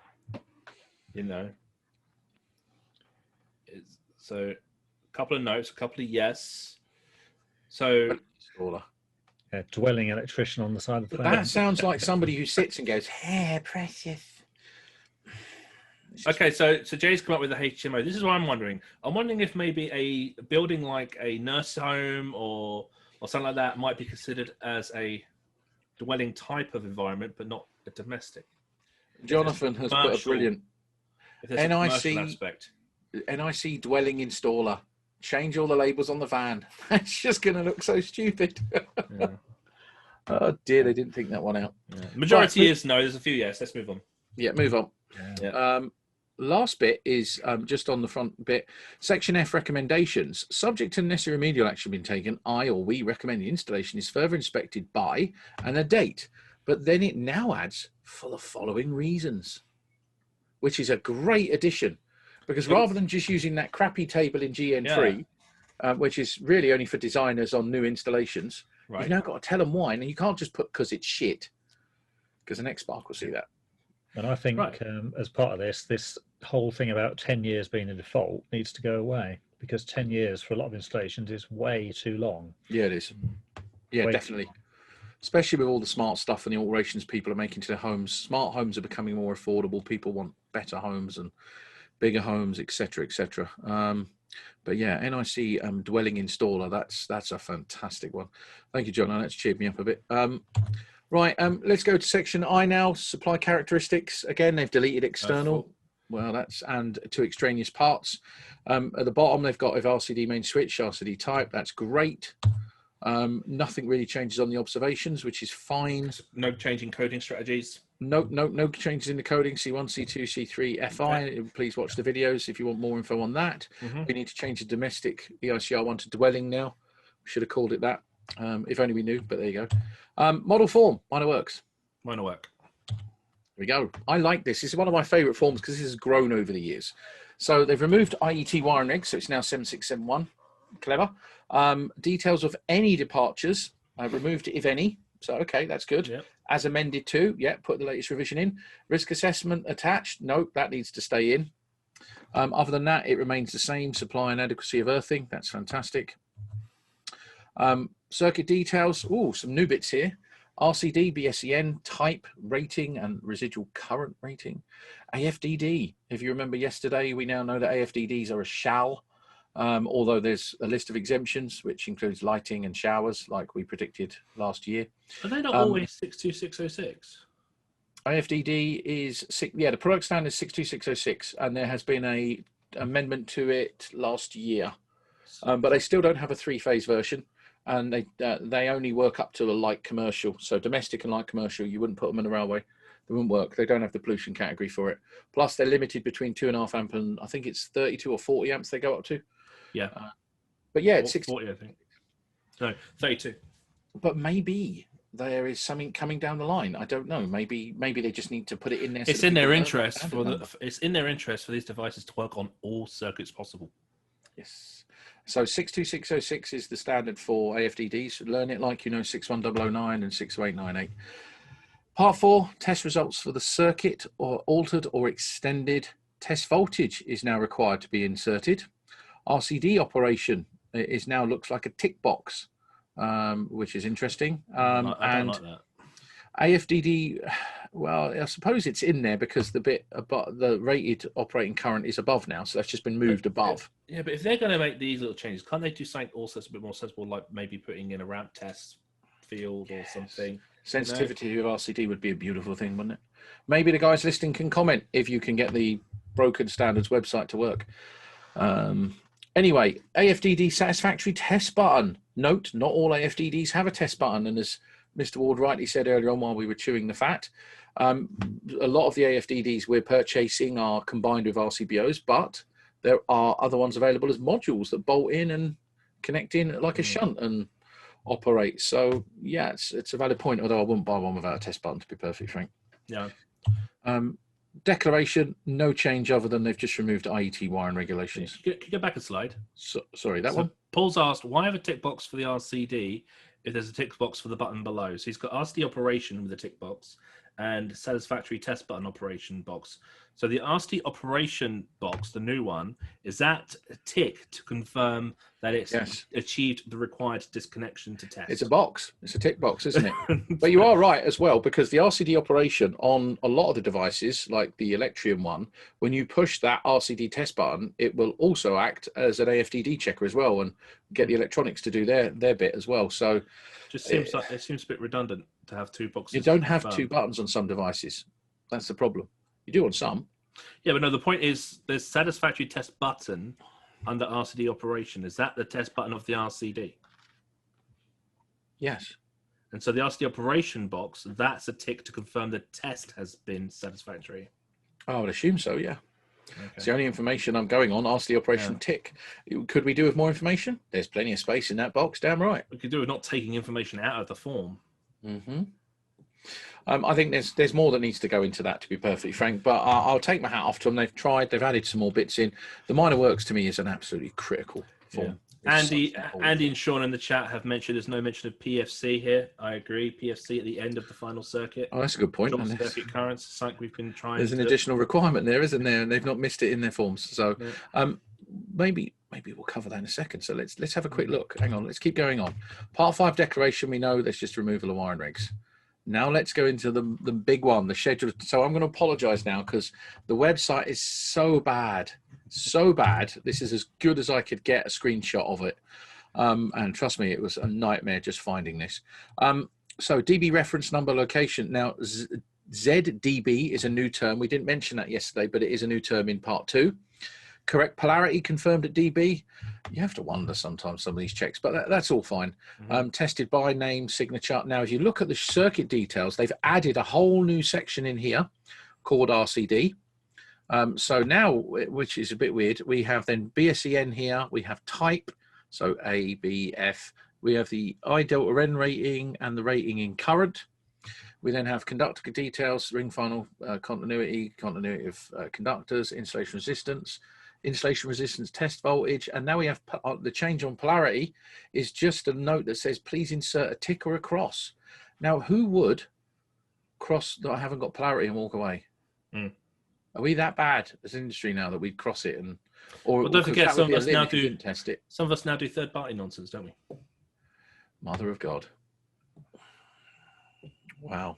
So a couple of notes, a couple of yes. So dwelling electrician on the side of the that sounds like somebody who sits and goes, "Hey, precious." Okay, so Jay's come up with the HMO. This is what I'm wondering. I'm wondering if maybe a building like a nurse home or something like that might be considered as a dwelling type of environment, but not a domestic. Jonathan has put a brilliant NIC dwelling installer. Change all the labels on the van. It's just going to look so stupid. Yeah. Oh dear, they didn't think that one out. Yeah. Majority is no. There's a few yes. Let's move on. Yeah, move on. Yeah. last bit is just on the front bit. Section F, recommendations. Subject to necessary remedial action being taken, I or we recommend the installation is further inspected by and a date. But then it now adds for the following reasons, which is a great addition. Because rather than just using that crappy table in GN3, which is really only for designers on new installations, you've now got to tell them why. And you can't just put because it's shit, because the next Spark will see that. And I think as part of this whole thing about 10 years being the default needs to go away, because 10 years for a lot of installations is way too long. Yeah, it is. Yeah, way definitely. Especially with all the smart stuff and the alterations people are making to their homes. Smart homes are becoming more affordable. People want better homes and bigger homes, etc., etc. But yeah, NIC dwelling installer, that's a fantastic one. Thank you, John. That's cheered me up a bit. Right, let's go to section I now. Supply characteristics. Again, they've deleted external. Well, that's and to extraneous parts. At the bottom, they've got if RCD main switch, RCD type. That's great. Nothing really changes on the observations, which is fine. No change in coding strategies. No changes in the coding. C1, C2, C3, FI. Okay. Please watch the videos if you want more info on that. We need to change the domestic EICR1 to dwelling now. We should have called it that. If only we knew, but there you go. Model form, minor works. Minor work. There we go. I like this. This is one of my favorite forms because this has grown over the years. So they've removed IET wiring regs, so it's now 7671. Clever. Details of any departures, removed if any. So, okay, that's good. Yep. As amended to, put the latest revision in. Risk assessment attached. Nope, that needs to stay in. Other than that, it remains the same. Supply and adequacy of earthing. That's fantastic. Circuit details. Oh, some new bits here. RCD, BSEN, type, rating, and residual current rating. AFDD. If you remember yesterday, we now know that AFDDs are a shall. Although there's a list of exemptions, which includes lighting and showers, like we predicted last year. Are they not always 62606? AFDD is, the product standard is 62606, and there has been a amendment to it last year. But they still don't have a three-phase version, and they only work up to a light commercial. So domestic and light commercial, you wouldn't put them in the railway. They wouldn't work. They don't have the pollution category for it. Plus, they're limited between 2.5 amp and I think it's 32 or 40 amps they go up to. Yeah. But yeah, it's 60. 40, I think. No, 32. But maybe there is something coming down the line. I don't know. Maybe they just need to put it in there. It's in their interest it's in their interest for these devices to work on all circuits possible. Yes. So 62606 is the standard for AFDDs. Learn it like you know 61009 and 60898. Part 4, test results for the circuit or altered or extended. Test voltage is now required to be inserted. RCD operation is now looks like a tick box, which is interesting. I don't like that. AFDD, well, I suppose it's in there because the bit about the rated operating current is above now, so that's just been moved above. Yeah, but if they're going to make these little changes, can't they do something also that's a bit more sensible, like maybe putting in a ramp test field or something? Sensitivity of RCD would be a beautiful thing, wouldn't it? Maybe the guys listening can comment if you can get the broken standards website to work. Anyway, AFDD satisfactory test button. Note, not all AFDDs have a test button, and as Mr. Ward rightly said earlier on while we were chewing the fat, a lot of the AFDDs we're purchasing are combined with RCBOs, but there are other ones available as modules that bolt in and connect in like a shunt and operate. So yeah, it's a valid point, although I wouldn't buy one without a test button, to be perfectly frank. Yeah. Declaration, no change other than they've just removed IET wiring regulations. Can you go back a slide? Sorry, that one? Paul's asked, why have a tick box for the RCD if there's a tick box for the button below? So he's got RCD operation with a tick box and satisfactory test button operation box. So the RCD operation box, the new one, is that a tick to confirm that it's achieved the required disconnection to test? It's a box. It's a tick box, isn't it? But you are right as well, because the RCD operation on a lot of the devices, like the Electrium one, when you push that RCD test button, it will also act as an AFDD checker as well and get the electronics to do their bit as well. So just seems like it seems a bit redundant to have two boxes. You don't have two buttons on some devices. That's the problem. You do on some. Yeah, but no, the point is there's satisfactory test button under RCD operation. Is that the test button of the RCD? Yes. And so the RCD operation box, that's a tick to confirm the test has been satisfactory. I would assume so, yeah. It's the only information I'm going on. Ask the operation tick. Could we do with more information? There's plenty of space in that box. Damn right. We could do with not taking information out of the form. Mm-hmm. I think there's more that needs to go into that, to be perfectly frank. But I'll take my hat off to them. They've tried. They've added some more bits in. The minor works to me is an absolutely critical form. Andy and Sean in the chat have mentioned there's no mention of PFC here. I agree. PFC at the end of the final circuit. Oh, that's a good point. Short circuit currents. It's like we've been trying. There's an additional requirement there, isn't there? And they've not missed it in their forms. So maybe we'll cover that in a second. So let's have a quick look. Hang on. Let's keep going on. Part 5 declaration. We know there's just removal of wiring regs. Now let's go into the big one, the schedule. So I'm going to apologize now because the website is so bad. So bad. This is as good as I could get a screenshot of it. And trust me, it was a nightmare just finding this. So DB reference number location. Now, ZDB is a new term. We didn't mention that yesterday, but it is a new term in part 2. Correct polarity confirmed at DB. You have to wonder sometimes some of these checks, but that's all fine. Tested by name, signature. Now, if you look at the circuit details, they've added a whole new section in here called RCD. So now, which is a bit weird, we have then BSEN here. We have type, so A, B, F. We have the I delta N rating and the rating in current. We then have conductor details, ring final continuity of conductors, insulation resistance test voltage, and now we have the change on polarity is just a note that says please insert a tick or a cross. Now, who would cross that I haven't got polarity and walk away? Are we that bad as an industry now that we'd cross it or don't forget, some of us now do test it. Some of us now do third-party nonsense, don't we? Mother of God! Wow.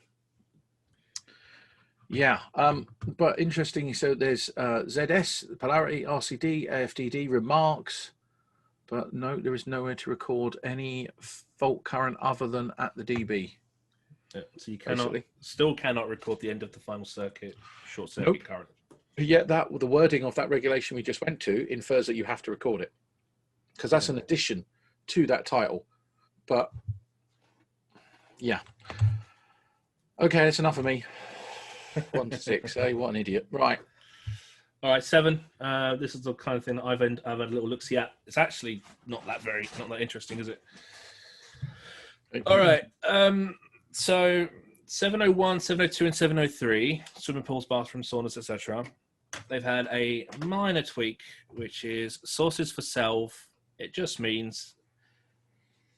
Yeah, but interesting. So there's ZS, polarity, RCD, AFDD, remarks, but no, there is nowhere to record any fault current other than at the DB. Yeah, so you still cannot record the end of the final circuit short circuit Nope. current. Yet the wording of that regulation we just went to infers that you have to record it because that's an addition to that title. But yeah, okay, that's enough of me. 1 to 6. Hey, what an idiot! Right. All right, 7. This is the kind of thing that I've had a little look-see at. It's actually not that interesting, is it? All right. So 701, 702, and 703, swimming pools, bathrooms, saunas, etc. They've had a minor tweak, which is sources for self. It just means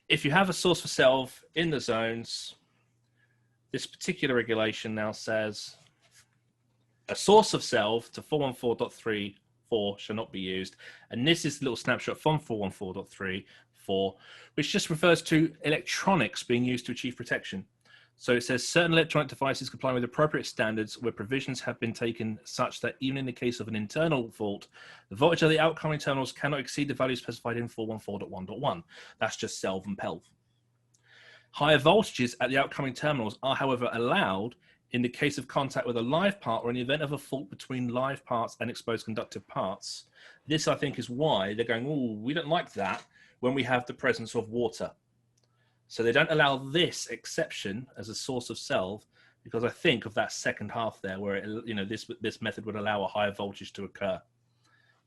if you have a source for self in the zones, this particular regulation now says a source of self to 414.3.4 shall not be used. And this is the little snapshot from 414.3.4, which just refers to electronics being used to achieve protection. So it says certain electronic devices comply with appropriate standards where provisions have been taken such that even in the case of an internal fault, the voltage of the outcoming terminals cannot exceed the value specified in 414.1.1. That's just SELV and PELV. Higher voltages at the outcoming terminals are, however, allowed in the case of contact with a live part or in the event of a fault between live parts and exposed conductive parts. This, I think, is why they're going, oh, we don't like that when we have the presence of water. So they don't allow this exception as a source of SELV because I think of that second half there where this method would allow a higher voltage to occur.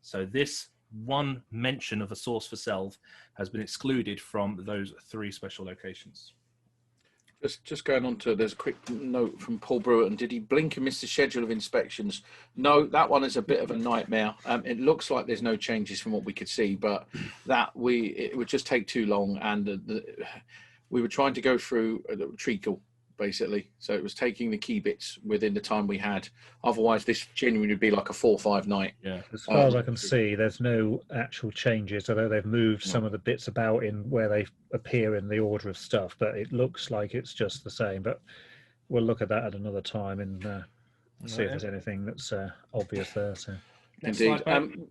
So this one mention of a source for SELV has been excluded from those 3 special locations. Just going on to, there's a quick note from Paul Brewerton. Did he blink and miss the schedule of inspections? No, that one is a bit of a nightmare. It looks like there's no changes from what we could see, but it would just take too long, and we were trying to go through treacle basically, so it was taking the key bits within the time we had. Otherwise, this genuinely would be like a 4 or 5 night. Yeah, as far as I can see, there's no actual changes, although they've moved some of the bits about in where they appear in the order of stuff, but it looks like it's just the same. But we'll look at that at another time and see if there's anything that's obvious there. So. Indeed.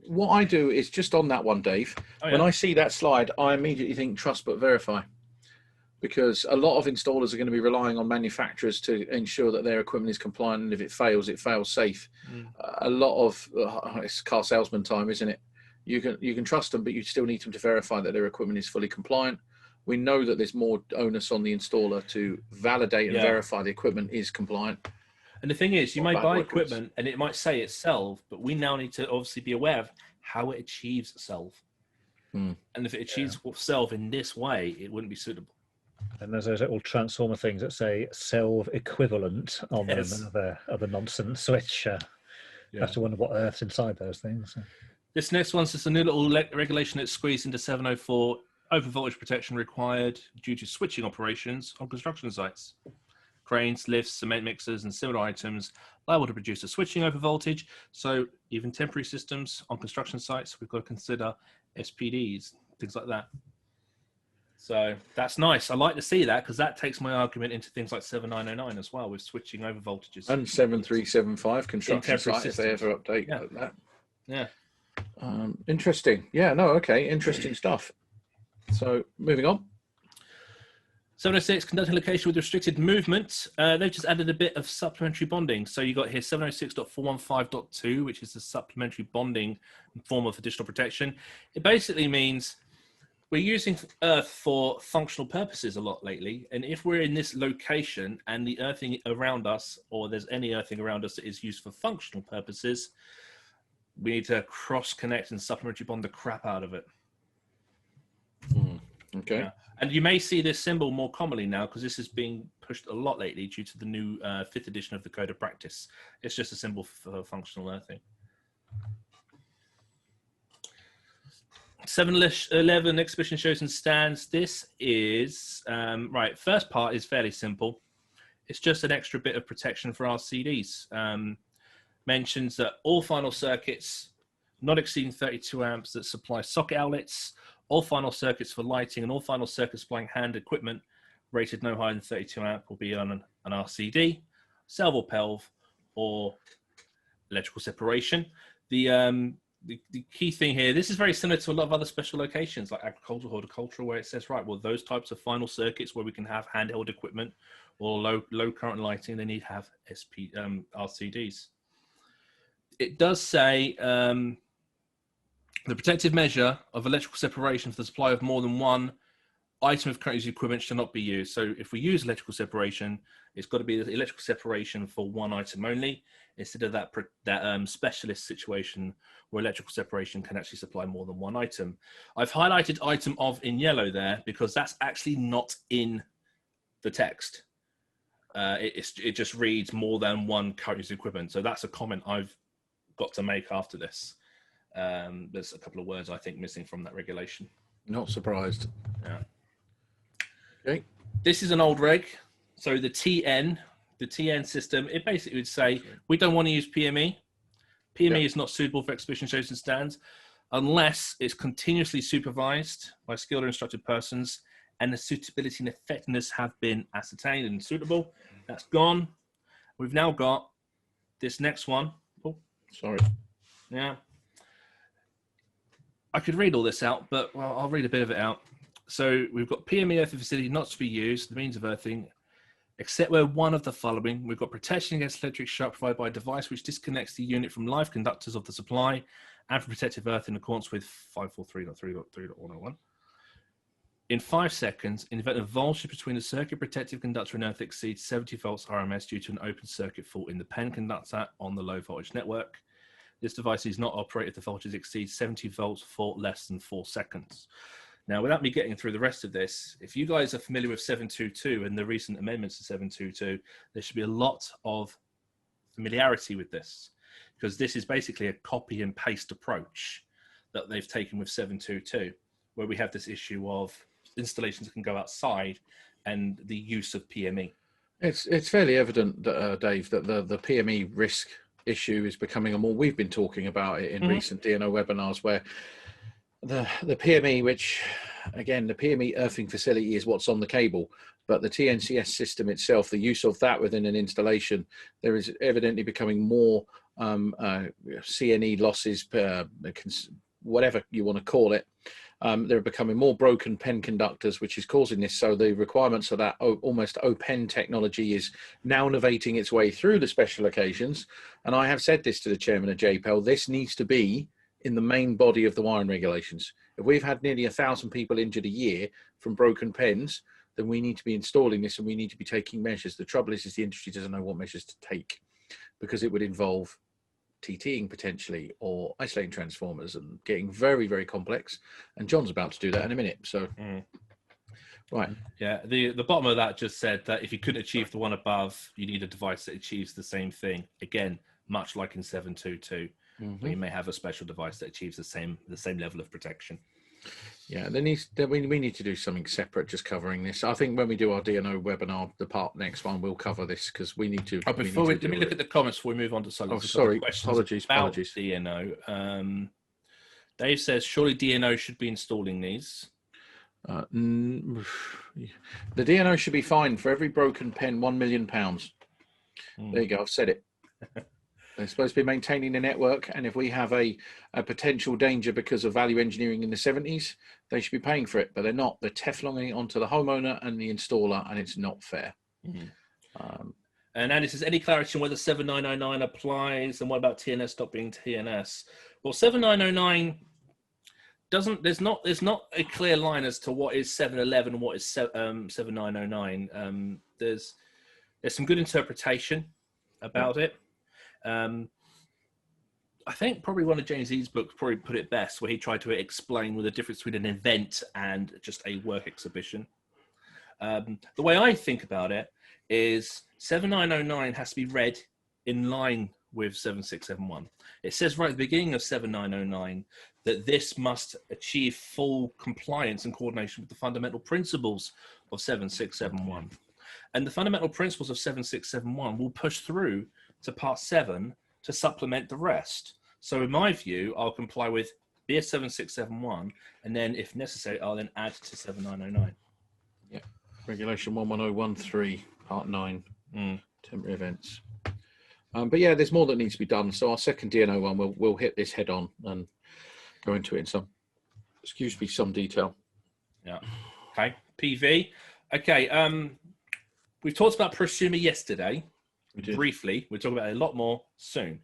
What I do is just on that one, Dave, when I see that slide, I immediately think trust but verify. Because a lot of installers are going to be relying on manufacturers to ensure that their equipment is compliant, and if it fails safe. A lot of it's car salesman time, isn't it? You can trust them, but you still need them to verify that their equipment is fully compliant. We know that there's more onus on the installer to validate and verify the equipment is compliant. And the thing is, you Not may bad buy workers. equipment and it might say it's SELV, but we now need to obviously be aware of how it achieves SELV. And if it achieves SELV in this way, it wouldn't be suitable. And there's those little transformer things that say SELV equivalent on them, Yes. and other nonsense, which you have to wonder what earth's inside those things. This next one's just a new little regulation that's squeezed into 704. Open voltage protection required due to switching operations on construction sites. Cranes, lifts, cement mixers, and similar items liable to produce a switching over voltage. So even temporary systems on construction sites, we've got to consider SPDs, things like that. So that's nice. I like to see that because that takes my argument into things like 7909 as well with switching over voltages. And 7375 construction sites, if they ever update that. Yeah. Interesting. Yeah, no, okay. Interesting stuff. So moving on. 706, conducting location with restricted movement. They've just added a bit of supplementary bonding. So you got here 706.415.2, which is the supplementary bonding form of additional protection. It basically means we're using Earth for functional purposes a lot lately. And if we're in this location and the earthing around us, or there's any earthing around us that is used for functional purposes, we need to cross-connect and supplementary bond the crap out of it. Okay. Yeah. And you may see this symbol more commonly now because this is being pushed a lot lately due to the new 5th edition of the Code of Practice. It's just a symbol for functional earthing. 711 exhibition shows and stands. This is, right, first part is fairly simple. It's just an extra bit of protection for our CDs. Mentions that all final circuits not exceeding 32 amps that supply socket outlets, all final circuits for lighting, and all final circuits supplying hand equipment rated no higher than 32 amp will be on an RCD, SELV or PELV, or electrical separation. The key thing here, this is very similar to a lot of other special locations like agricultural, horticultural, where it says, right, well, those types of final circuits where we can have handheld equipment or low current lighting, they need to have RCDs. It does say the protective measure of electrical separation for the supply of more than one item of current use equipment shall not be used. So if we use electrical separation, it's got to be the electrical separation for one item only, instead of that specialist situation where electrical separation can actually supply more than one item. I've highlighted item of in yellow there because that's actually not in the text. It just reads more than one current use equipment. So that's a comment I've got to make after this. There's a couple of words I think missing from that regulation. Not surprised. Yeah. Okay. This is an old reg. So the TN system, it basically would say we don't want to use PME. PME is not suitable for exhibition shows and stands unless it's continuously supervised by skilled or instructed persons and the suitability and effectiveness have been ascertained and suitable. That's gone. We've now got this next one. Oh, sorry. Yeah. I could read all this out, but well, I'll read a bit of it out. So we've got PME earthing facility not to be used, the means of earthing, except where one of the following. We've got protection against electric shock provided by a device which disconnects the unit from live conductors of the supply and for protective earth in accordance with 543.3.3.101. In 5 seconds, in the event of voltage between the circuit protective conductor and earth exceeds 70 volts RMS due to an open circuit fault in the PEN conductor on the low voltage network. This device is not operated if the voltage exceeds 70 volts for less than 4 seconds. Now, without me getting through the rest of this, if you guys are familiar with 722 and the recent amendments to 722, there should be a lot of familiarity with this, because this is basically a copy and paste approach that they've taken with 722, where we have this issue of installations that can go outside and the use of PME. It's fairly evident, Dave, that the PME risk issue is becoming a more, we've been talking about it in recent DNO webinars, where the PME, which again, the PME earthing facility is what's on the cable, but the TNCS system itself, the use of that within an installation, there is evidently becoming more CNE losses, whatever you want to call it. There are becoming more broken PEN conductors, which is causing this. So the requirements of that almost OPEN technology is now innovating its way through the special occasions. And I have said this to the chairman of JPEL, this needs to be in the main body of the wiring regulations. If we've had nearly 1,000 people injured a year from broken pens, then we need to be installing this and we need to be taking measures. The trouble is the industry doesn't know what measures to take. because it would involve TTing potentially or isolating transformers and getting very, very complex. And John's about to do that in a minute. So, right. Yeah, the bottom of that just said that if you couldn't achieve the one above, you need a device that achieves the same thing. Again, much like in 722, where you may have a special device that achieves the same level of protection. Yeah, we need to do something separate just covering this. I think when we do our DNO webinar, the next one will cover this because we need to. Let me look at the comments before we move on to Solid. Oh, sorry. Apologies. DNO. Dave says, surely DNO should be installing these. The DNO should be fined for every broken pen £1 million. There you go. I've said it. They're supposed to be maintaining the network, and if we have a potential danger because of value engineering in the 70s, they should be paying for it, but they're not. They're Tefloning onto the homeowner and the installer, and it's not fair. And Andy says, any clarity on whether 7909 applies, and what about TNS stop being TNS? Well, 7909 there's not a clear line as to what is 711 and what is 7909. There's some good interpretation about it. I think probably one of James E's books probably put it best, where he tried to explain the difference between an event and just a work exhibition. The way I think about it is 7909 has to be read in line with 7671. It says right at the beginning of 7909 that this must achieve full compliance and coordination with the fundamental principles of 7671. And the fundamental principles of 7671 will push through to part 7 to supplement the rest. So in my view, I'll comply with BS 7671, and then if necessary, I'll then add to 7909. Yeah. Regulation 11013, part 9, temporary events. But yeah, there's more that needs to be done. So our second DNO one, we'll hit this head on and go into it in some detail. Yeah. Okay. PV. Okay. We've talked about prosumer yesterday. Briefly. We'll talk about it a lot more soon.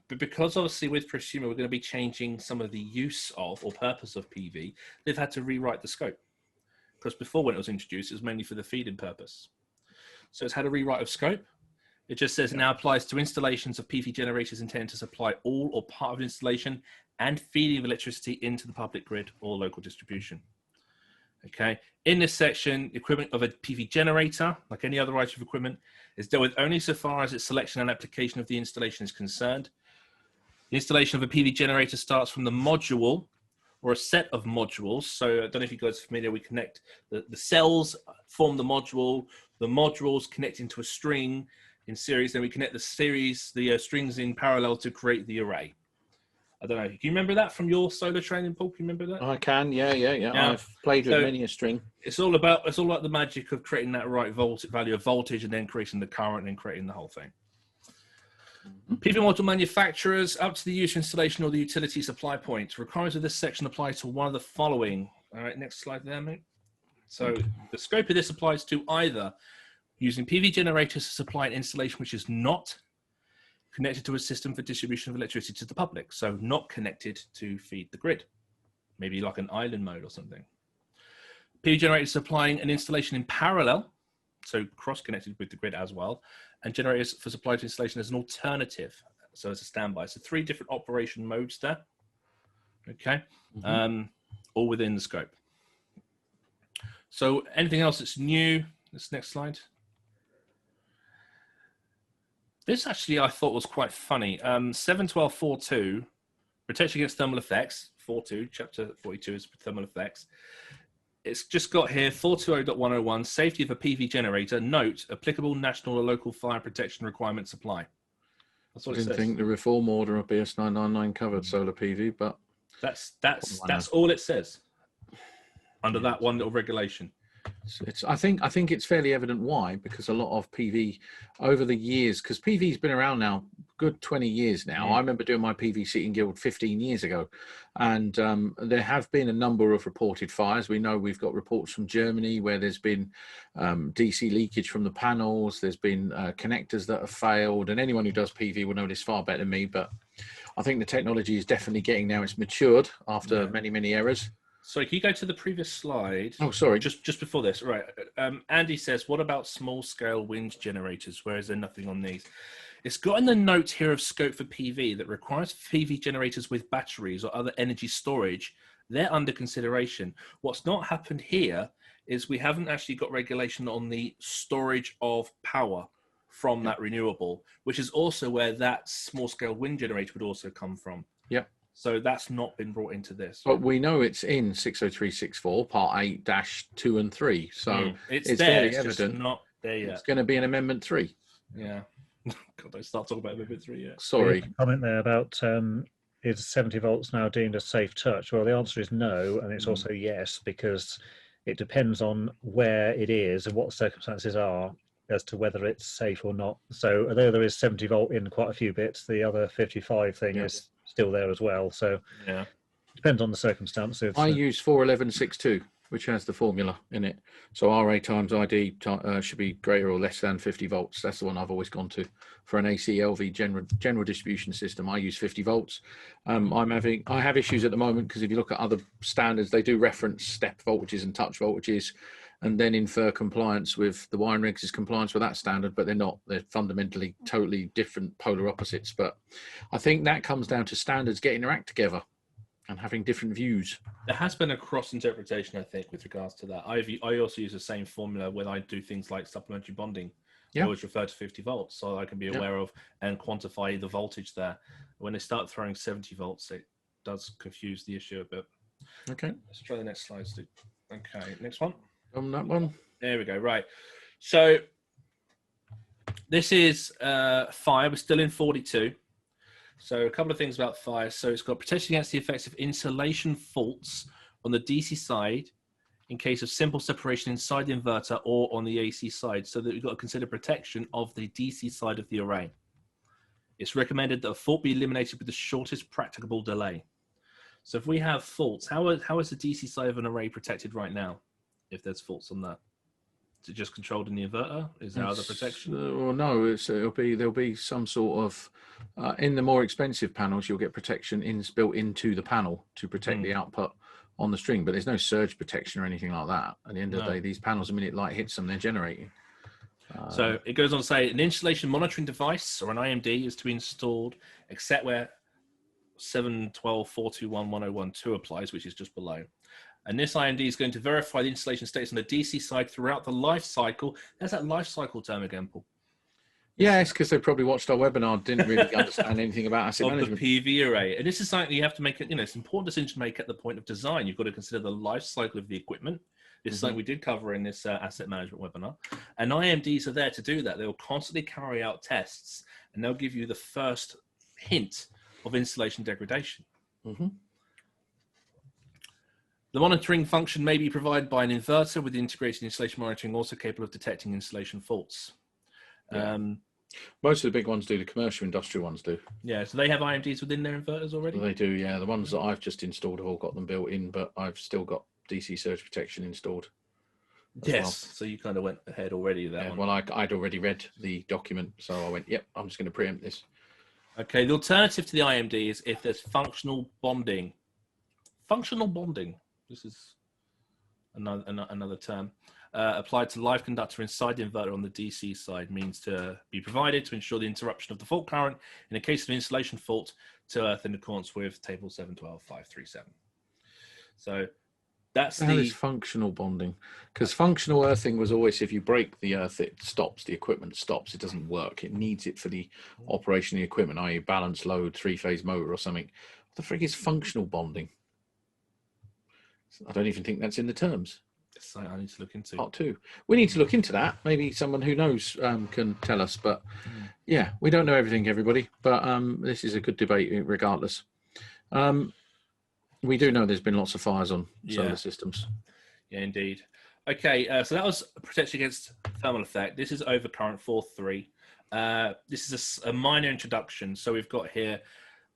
But because obviously with prosumer, we're going to be changing some of the use of or purpose of PV, they've had to rewrite the scope. Because before when it was introduced, it was mainly for the feed-in purpose. So it's had a rewrite of scope. It just says it now applies to installations of PV generators intended to supply all or part of an installation and feeding of electricity into the public grid or local distribution. Okay. In this section, equipment of a PV generator, like any other item of equipment, is dealt with only so far as its selection and application of the installation is concerned. The installation of a PV generator starts from the module or a set of modules. So I don't know if you guys are familiar, we connect the cells, form the modules connect into a string in series, then we connect the strings in parallel to create the array. I don't know. Can you remember that from your solar training, Paul? Can you remember that? I can, yeah. I've played with many a string. It's all about the magic of creating that right value of voltage and then creating the current and then creating the whole thing. PV module manufacturers, up to the user installation or the utility supply point. Requirements of this section apply to one of the following. All right, next slide there, mate. So the scope of this applies to either using PV generators to supply an installation which is not connected to a system for distribution of electricity to the public, so not connected to feed the grid, maybe like an island mode or something. PV generators supplying an installation in parallel, so cross-connected with the grid as well, and generators for supply to installation as an alternative, so as a standby. So 3 different operation modes there, okay, all within the scope. So anything else that's new? This next slide. This actually I thought was quite funny. 712.4.2, protection against thermal effects. 4.2, chapter 42 is thermal effects. It's just got here 420.101, safety of a PV generator. Note, applicable national or local fire protection requirements apply. That's what I didn't think the reform order of BS 999 covered solar PV, but that's all it says under that one little regulation. I think it's fairly evident why, because a lot of PV over the years, because PV's been around now good 20 years now. I remember doing my PV seating guild 15 years ago, and there have been a number of reported fires. We know we've got reports from Germany where there's been DC leakage from the panels. There's been connectors that have failed, and anyone who does PV will know this far better than me, but I think the technology is definitely getting now. It's matured after many errors. Sorry, can you go to the previous slide? Oh, sorry. Just before this, right. Andy says, what about small-scale wind generators? Where is there nothing on these? It's got in the note here of scope for PV that requires PV generators with batteries or other energy storage. They're under consideration. What's not happened here is we haven't actually got regulation on the storage of power from that renewable, which is also where that small scale wind generator would also come from. Yep. So that's not been brought into this. But we know it's in 60364 part 8-2 and 3. So it's it's there, fairly it's just evident not there yet. it's going to be an amendment 3. Yeah. God, don't start talking about amendment 3 yet. Sorry. Comment there about is 70 volts now deemed a safe touch? Well, the answer is no, and it's also yes, because it depends on where it is and what the circumstances are as to whether it's safe or not. So although there is 70 volt in quite a few bits, the other 55 thing is still there as well. So yeah, it depends on the circumstances. I use 41162, which has the formula in it. So RA times ID should be greater or less than 50 volts. That's the one I've always gone to for an AC LV general distribution system. I use 50 volts. I have issues at the moment because if you look at other standards, they do reference step voltages and touch voltages, and then infer compliance with the wiring regs is compliance with that standard, but they're not. They're fundamentally totally different polar opposites. But I think that comes down to standards getting their act together and having different views. There has been a cross interpretation, I think, with regards to that. I also use the same formula when I do things like supplementary bonding. I always refer to 50 volts, so I can be aware of and quantify the voltage there. When they start throwing 70 volts, it does confuse the issue a bit. Okay. Let's try the next slide, Steve. Okay, next one. On that one. There we go. Right. So this is fire. We're still in 42. So a couple of things about fire. So it's got protection against the effects of insulation faults on the DC side in case of simple separation inside the inverter or on the AC side, so that we've got to consider protection of the DC side of the array. It's recommended that a fault be eliminated with the shortest practicable delay. So if we have faults, how is the DC side of an array protected right now if there's faults on that? Is it just controlled in the inverter? Is there other protection? Well, no, there'll be some sort of in the more expensive panels you'll get protection built into the panel to protect the output on the string, but there's no surge protection or anything like that. At the end of the day, these panels, the minute light hits them, they're generating. So it goes on to say an installation monitoring device or an IMD is to be installed except where 7.12.421.1012 applies, which is just below. And this IMD is going to verify the installation status on the DC side throughout the life cycle. There's that life cycle term again, Paul. Yeah, it's because they probably watched our webinar, didn't really understand anything about asset management. The PV array. And this is something you have to make, it's an important decision to make at the point of design. You've got to consider the life cycle of the equipment. This is something we did cover in this asset management webinar. And IMDs are there to do that. They will constantly carry out tests, and they'll give you the first hint of installation degradation. The monitoring function may be provided by an inverter with integrated installation monitoring, also capable of detecting installation faults. Most of the big ones do, the commercial industrial ones do. Yeah, so they have IMDs within their inverters already? They do, yeah. The ones that I've just installed have all got them built in, but I've still got DC surge protection installed. Yes, so you kind of went ahead already with that one. Well, I'd already read the document, so I went, yep, I'm just going to preempt this. Okay, the alternative to the IMD is if there's functional bonding. Functional bonding. This is another term. Applied to live conductor inside the inverter on the DC side means to be provided to ensure the interruption of the fault current in a case of installation fault to earth in accordance with table 7.12.537. So that's the functional bonding, because functional earthing was always if you break the earth, it stops, the equipment stops, it doesn't work. It needs it for the operation of the equipment, i.e. balance load, 3-phase motor or something. What the frick is functional bonding? I don't even think that's in the terms. I need to look into. Part 2. We need to look into that. Maybe someone who knows can tell us. But yeah, we don't know everything, everybody. But this is a good debate regardless. We do know there's been lots of fires on solar systems. Yeah, indeed. Okay, so that was protection against thermal effect. This is overcurrent 4.3. This is a minor introduction. So we've got here,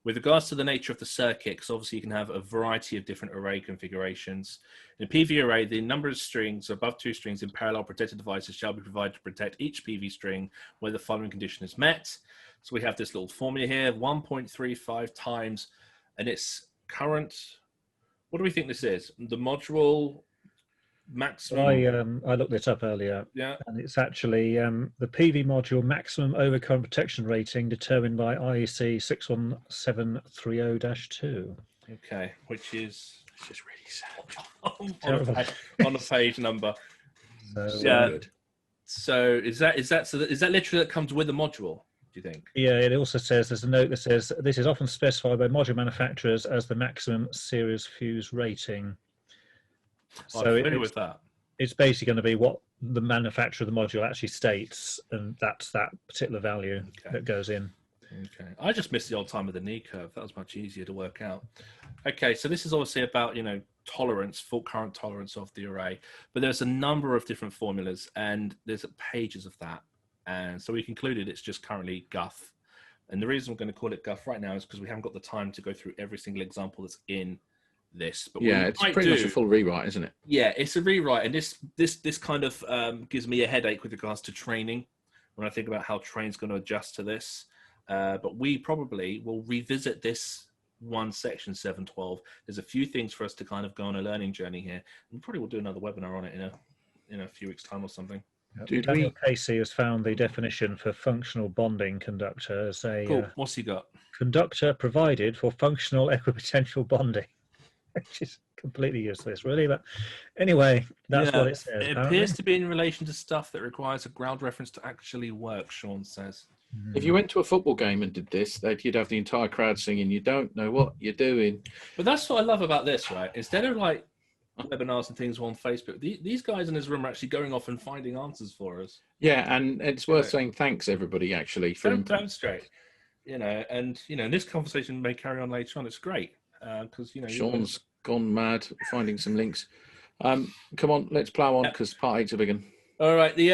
with regards to the nature of the circuit, because obviously you can have a variety of different array configurations. In a PV array, the number of strings above 2 strings in parallel protected devices shall be provided to protect each PV string where the following condition is met. So we have this little formula here, 1.35 times, and it's current. What do we think this is? The module maximum. I looked this up earlier. Yeah. And it's actually the PV module maximum overcurrent protection rating determined by IEC 61730-2. Okay, which is It's just really sad. on a page number. So, Good. So is that literally that comes with the module? Do you think? Yeah, it also says there's a note that says this is often specified by module manufacturers as the maximum series fuse rating. I'm familiar with that. It's basically going to be what the manufacturer of the module actually states, and that's that particular value that goes in. Okay, I just missed the old time of the knee curve. That was much easier to work out. Okay, so this is obviously about tolerance, full current tolerance of the array, but there's a number of different formulas, and there's pages of that. And so we concluded it's just currently Guff. And the reason we're going to call it Guff right now is because we haven't got the time to go through every single example that's in this. But yeah, it's pretty much a full rewrite, isn't it? Yeah, it's a rewrite. And this kind of gives me a headache with regards to training when I think about how train's going to adjust to this. But we probably will revisit this one section 712. There's a few things for us to kind of go on a learning journey here. And probably we'll do another webinar on it in a few weeks' time or something. Daniel Casey has found the definition for functional bonding conductor as a cool. What's he got? Conductor provided for functional equipotential bonding, which is completely useless, really. But anyway, that's what it says. It appears to be in relation to stuff that requires a ground reference to actually work, Sean says. If you went to a football game and did this, you'd have the entire crowd singing, "You don't know what you're doing." But that's what I love about this, right? Instead of like webinars and things on Facebook, these guys in this room are actually going off and finding answers for us. Yeah, and it's worth saying thanks everybody actually for demonstrate. And this conversation may carry on later on. It's great because Sean's gone mad finding some links. Come on, let's plow on because part 8's a big one. All right. The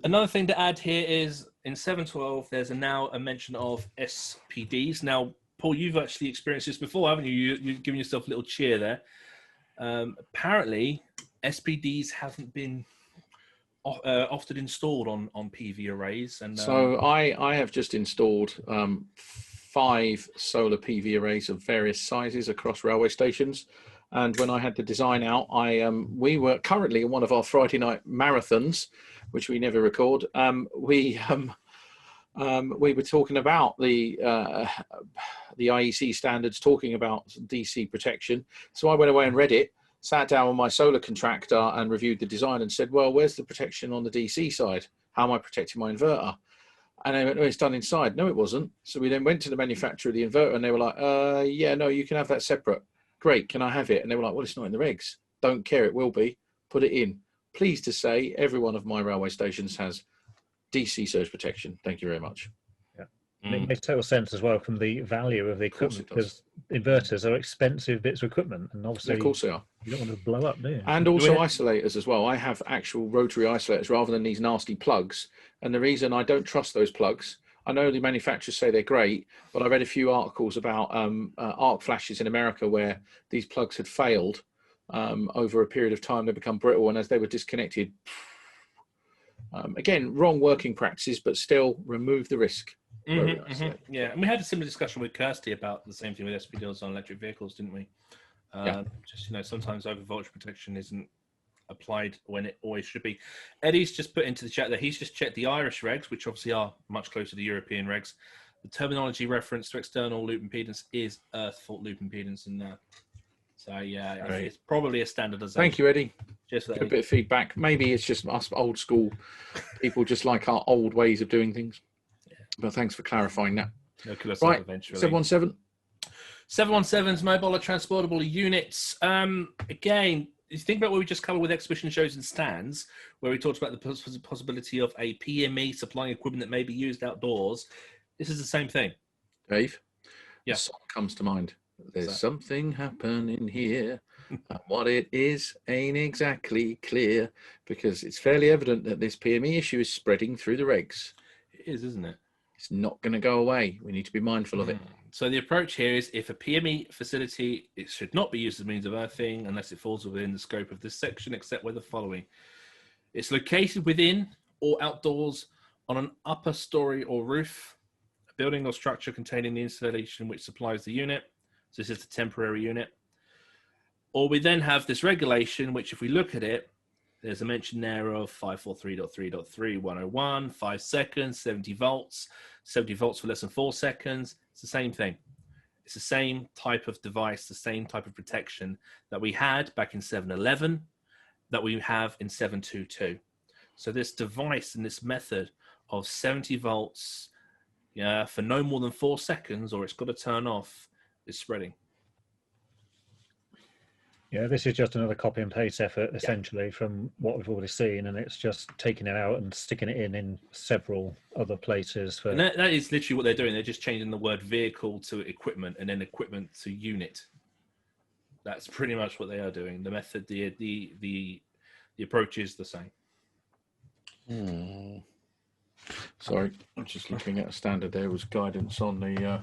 another thing to add here is in 712 there's now a mention of SPDs. Now, Paul, you've actually experienced this before, haven't you? You've given yourself a little cheer there. Apparently, SPDs haven't been often installed on PV arrays, and so I have just installed 5 solar PV arrays of various sizes across railway stations. And when I had the design out, we were currently in one of our Friday night marathons, which we never record. We were talking about the IEC standards, talking about DC protection. So I went away and read it, sat down with my solar contractor and reviewed the design and said, well, where's the protection on the DC side? How am I protecting my inverter? And they went, no, it's done inside. No, it wasn't. So we then went to the manufacturer of the inverter and they were like, yeah, no, you can have that separate. Great, can I have it? And they were like, well, it's not in the regs. Don't care, it will be. Put it in. Pleased to say every one of my railway stations has DC surge protection. Thank you very much. Yeah. It makes total sense as well from the value of the equipment, because inverters are expensive bits of equipment, and obviously, of course they are. You don't want to blow up, do you? And also isolators as well. I have actual rotary isolators rather than these nasty plugs. And the reason I don't trust those plugs, I know the manufacturers say they're great, but I read a few articles about arc flashes in America where these plugs had failed over a period of time. They become brittle, and as they were disconnected, again, wrong working practices, but still remove the risk. Yeah, and we had a similar discussion with Kirsty about the same thing with SPDs on electric vehicles, didn't we? Just sometimes over voltage protection isn't applied when it always should be. Eddie's just put into the chat that he's just checked the Irish regs, which obviously are much closer to the European regs. The terminology reference to external loop impedance is earth fault loop impedance, and so yeah, it's probably a standardization. Thank you, Eddie. Just for a bit of feedback. Maybe it's just us old school people just like our old ways of doing things. But thanks for clarifying that. Right, 717. 717's mobile or transportable units. Again, you think about what we just covered with exhibition shows and stands, where we talked about the possibility of a PME supplying equipment that may be used outdoors. This is the same thing. Dave? Yeah. A song comes to mind. There's something happening here. And what it is ain't exactly clear, because it's fairly evident that this PME issue is spreading through the regs. It is, isn't it? It's not going to go away. We need to be mindful of it. So the approach here is, if a PME facility, it should not be used as a means of earthing unless it falls within the scope of this section, except where the following. It's located within or outdoors on an upper story or roof, a building or structure containing the installation which supplies the unit. So this is the temporary unit. Or we then have this regulation, which if we look at it, There's a mention there of 543.3.3, 101, 5 seconds, 70 volts for less than 4 seconds. It's the same thing. It's the same type of device, the same type of protection that we had back in 711 that we have in 722. So this device and this method of 70 volts for no more than 4 seconds, or it's got to turn off, is spreading. Yeah, this is just another copy and paste effort, essentially, from what we've already seen, and it's just taking it out and sticking it in several other places. And that is literally what they're doing. They're just changing the word vehicle to equipment, and then equipment to unit. That's pretty much what they are doing. The method, the approach is the same. Sorry, I'm just looking at a standard. There was guidance on the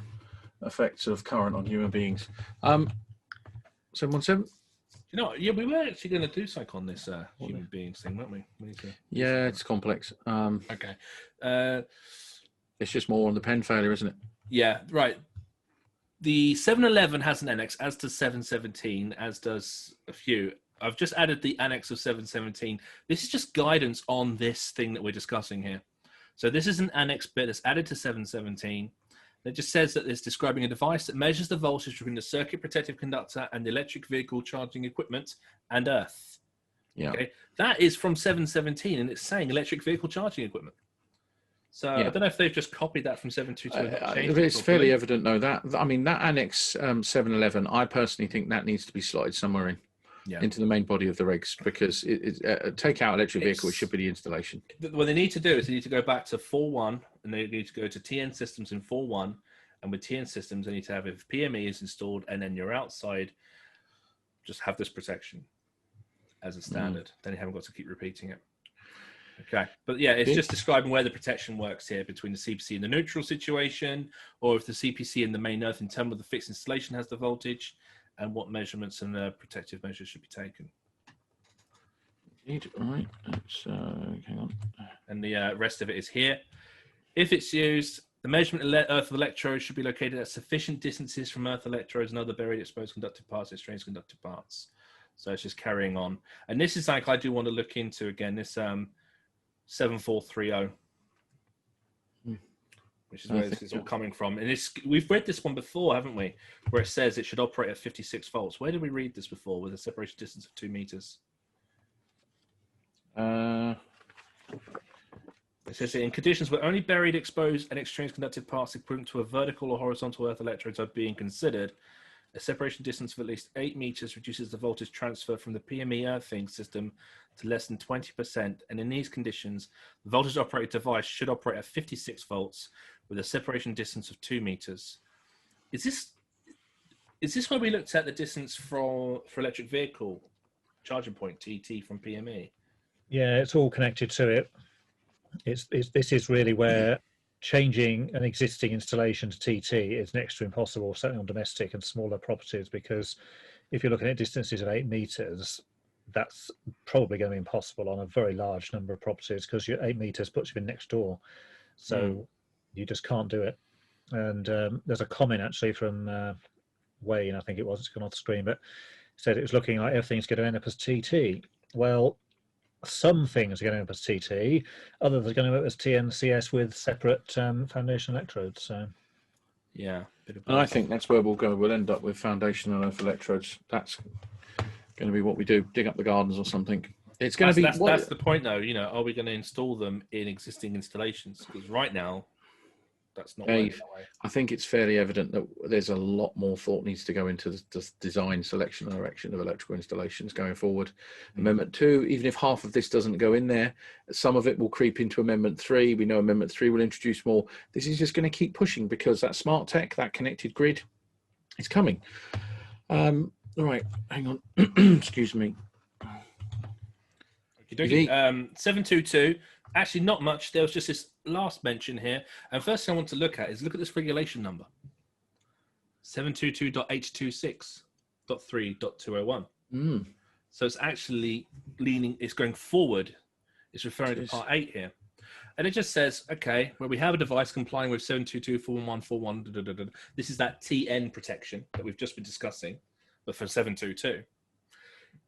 effects of current on human beings. 717. You know, yeah, we were actually going to do something on this human beings thing, weren't we? Yeah, it's complex. Okay. It's just more on the pen failure, isn't it? Yeah, right. The 711 has an annex, as does 717, as does a few. I've just added the annex of 717. This is just guidance on this thing that we're discussing here. So this is an annex bit that's added to 717. It just says that it's describing a device that measures the voltage between the circuit protective conductor and the electric vehicle charging equipment and earth. Yeah. Okay. That is from 717, and it's saying electric vehicle charging equipment. So I don't know if they've just copied that from 722. It's fairly evident, though, that, I mean, that annex 711, I personally think that needs to be slotted somewhere into the main body of the regs, because take out electric vehicle, it should be the installation. What they need to do is they need to go back to 4.1, and they need to go to TN systems in 4.1, and with TN systems they need to have, if PME is installed and then you're outside, just have this protection as a standard. Then you haven't got to keep repeating it. Okay, but yeah, it's just describing where the protection works here between the CPC and the neutral situation, or if the CPC and the main earth in terms of the fixed installation has the voltage, and what measurements and protective measures should be taken. All right, let's hang on. And the rest of it is here. If it's used, the measurement of earth electrodes should be located at sufficient distances from earth electrodes and other buried exposed conductive parts, extraneous conductive parts. So it's just carrying on. And this is like I do want to look into again, this 7430. Which is where this is all coming from. And we've read this one before, haven't we? Where it says it should operate at 56 volts. Where did we read this before with a separation distance of 2 meters? It says in conditions where only buried, exposed, and extraneous conductive parts equivalent to a vertical or horizontal earth electrodes are being considered, a separation distance of at least 8 meters reduces the voltage transfer from the PME earthing system to less than 20%. And in these conditions, the voltage operated device should operate at 56 volts with a separation distance of 2 meters. Is this where we looked at the distance for electric vehicle charging point, TT, from PME? Yeah, it's all connected to it. This is really where changing an existing installation to TT is next to impossible, certainly on domestic and smaller properties, because if you're looking at distances of 8 meters, that's probably going to be impossible on a very large number of properties, because your 8 meters puts you in next door. So you just can't do it. And there's a comment actually from Wayne, I think it was, it's gone off the screen, but said it was looking like everything's going to end up as TT. Well, some things are going to end up as TT, others are going to end up as TNCS with separate foundation electrodes. So, yeah, and I think that's where we'll go. We'll end up with foundational earth electrodes. That's going to be what we do. Dig up the gardens or something. It's going to be. That's the point, though. You know, are we going to install them in existing installations? Because right now, that's not. Dave, I think it's fairly evident that there's a lot more thought needs to go into the design, selection, and erection of electrical installations going forward. Amendment 2, even if half of this doesn't go in there, some of it will creep into Amendment 3. We know Amendment 3 will introduce more. This is just going to keep pushing, because that smart tech, that connected grid, is coming. All right, hang on. Excuse me. 722. Actually, not much. There was just this last mention here. And first thing I want to look at is look at this regulation number. 722.826.3.201. So it's actually it's going forward. It's referring to part 8 here. And it just says, okay, where we have a device complying with 722.41141, this is that TN protection that we've just been discussing, but for 722.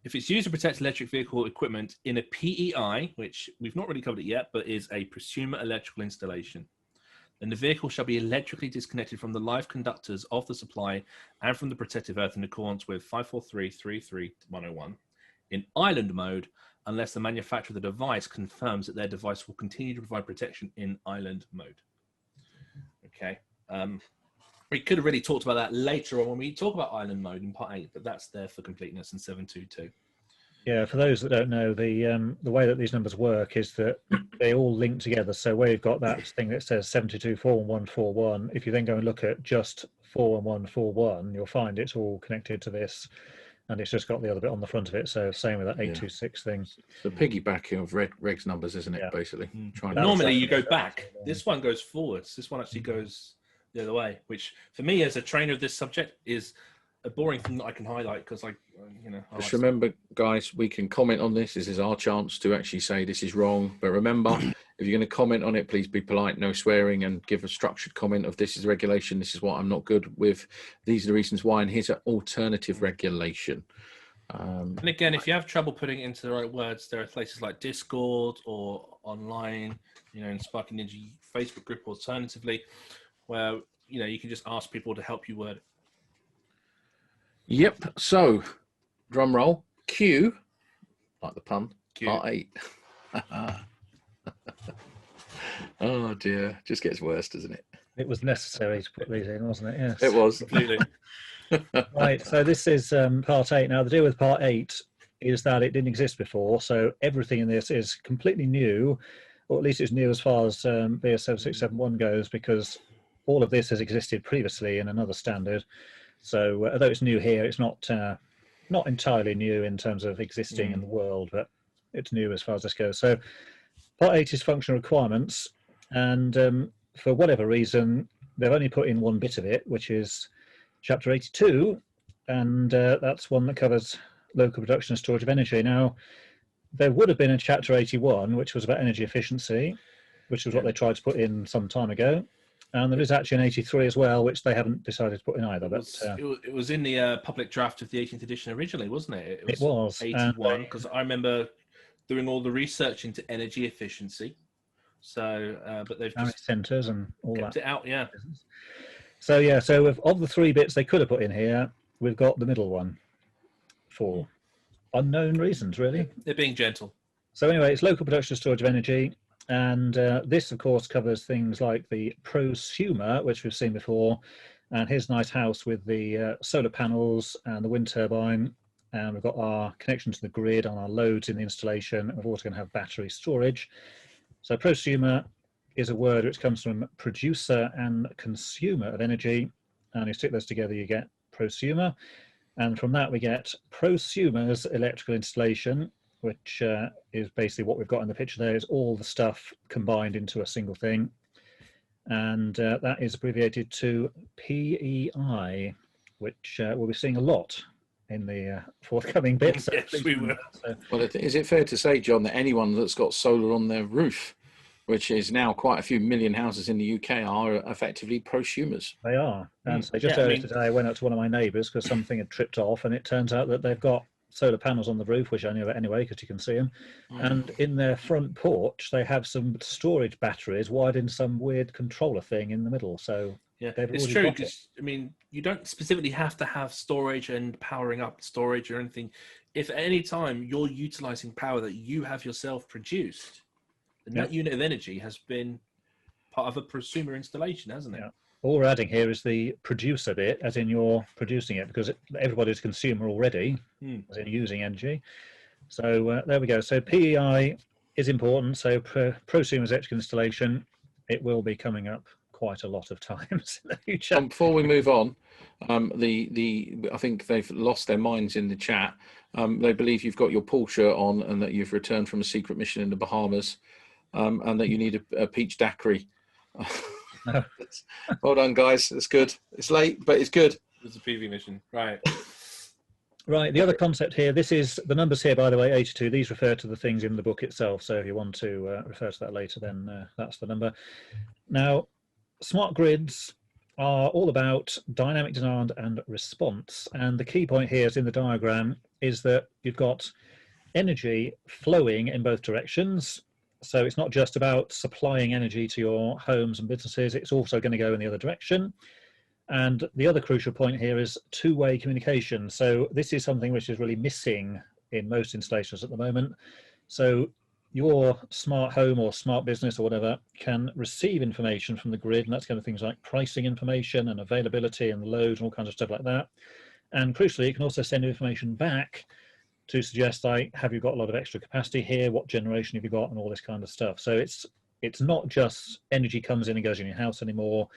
If it's used to protect electric vehicle equipment in a PEI, which we've not really covered it yet, but is a prosumer electrical installation, then the vehicle shall be electrically disconnected from the live conductors of the supply and from the protective earth in accordance with 543.33101 in island mode, unless the manufacturer of the device confirms that their device will continue to provide protection in island mode. Okay. We could have really talked about that later on when we talk about island mode in part 8, but that's there for completeness in 722. Yeah, for those that don't know, the way that these numbers work is that they all link together. So where you've got that thing that says 72.41141, if you then go and look at just 41141, you'll find it's all connected to this, and it's just got the other bit on the front of it. So same with that 826 thing. The piggybacking of Reg's numbers, isn't it? Yeah. Basically. Normally you go back. This one goes forwards. This one actually goes the other way, which for me as a trainer of this subject is a boring thing that I can highlight because just remember, guys, we can comment on this. This is our chance to actually say this is wrong. But remember, if you're going to comment on it, please be polite, no swearing, and give a structured comment of this is regulation. This is what I'm not good with. These are the reasons why, and here's an alternative regulation. And again, if you have trouble putting it into the right words, there are places like Discord or online, in Sparking Ninja Facebook group alternatively, where you can just ask people to help you word it. Yep. So, drum roll. Q, like the pun. Q. Part 8. Oh dear, just gets worse, doesn't it? It was necessary to put these in, wasn't it? Yes. It was. Completely. Right. So this is part 8. Now the deal with part 8 is that it didn't exist before, so everything in this is completely new, or at least it's new as far as BS 7671 goes, because all of this has existed previously in another standard. So although it's new here, it's not entirely new in terms of existing in the world, but it's new as far as this goes. So part 8 is functional requirements, and for whatever reason, they've only put in one bit of it, which is chapter 82, and that's one that covers local production and storage of energy. Now, there would have been a chapter 81, which was about energy efficiency, which was what they tried to put in some time ago. And there is actually an 83 as well, which they haven't decided to put in either. It was in the public draft of the 18th edition originally, wasn't it? It was 81, because I remember doing all the research into energy efficiency. So, but they've just centres and all kept that. It out, yeah. So yeah, so of the 3 bits they could have put in here, we've got the middle one for unknown reasons, really. They're being gentle. So anyway, it's local production and storage of energy. And this, of course, covers things like the prosumer, which we've seen before. And here's a nice house with the solar panels and the wind turbine. And we've got our connection to the grid on our loads in the installation. We're also going to have battery storage. So prosumer is a word which comes from producer and consumer of energy. And you stick those together, you get prosumer. And from that, we get prosumer's electrical installation, which is basically what we've got in the picture there, is all the stuff combined into a single thing. And that is abbreviated to PEI, which we'll be seeing a lot in the forthcoming bits. Yes, we will. Well, is it fair to say, John, that anyone that's got solar on their roof, which is now quite a few million houses in the UK, are effectively prosumers? They are. And so just earlier today, I went out to one of my neighbours because something had tripped off, and it turns out that they've got solar panels on the roof, which I knew about anyway because you can see them, and in their front porch they have some storage batteries wired in some weird controller thing in the middle. So yeah, it's true, because I mean, you don't specifically have to have storage and powering up storage or anything. If at any time you're utilizing power that you have yourself produced, then that unit of energy has been part of a prosumer installation, hasn't it? All we're adding here is the producer bit, as in you're producing it, because everybody's a consumer already, as in using energy. So there we go. So PEI is important. So prosumer's electrical installation, it will be coming up quite a lot of times in the future. Before we move on, I think they've lost their minds in the chat. They believe you've got your Porsche on and that you've returned from a secret mission in the Bahamas, and that you need a peach daiquiri. No. Well done, guys. It's good. It's late, but it's good. It's a PV mission, right? Right. The other concept here. This is the numbers here, by the way. 82. These refer to the things in the book itself. So if you want to refer to that later, then that's the number. Now, smart grids are all about dynamic demand and response. And the key point here is in the diagram is that you've got energy flowing in both directions. So it's not just about supplying energy to your homes and businesses, it's also going to go in the other direction. And the other crucial point here is two-way communication. So this is something which is really missing in most installations at the moment. So your smart home or smart business or whatever can receive information from the grid, and that's kind of things like pricing information and availability and load and all kinds of stuff like that. And crucially, it can also send information back to suggest, like, have you got a lot of extra capacity here? What generation have you got? And all this kind of stuff. So it's not just energy comes in and goes in your house anymore.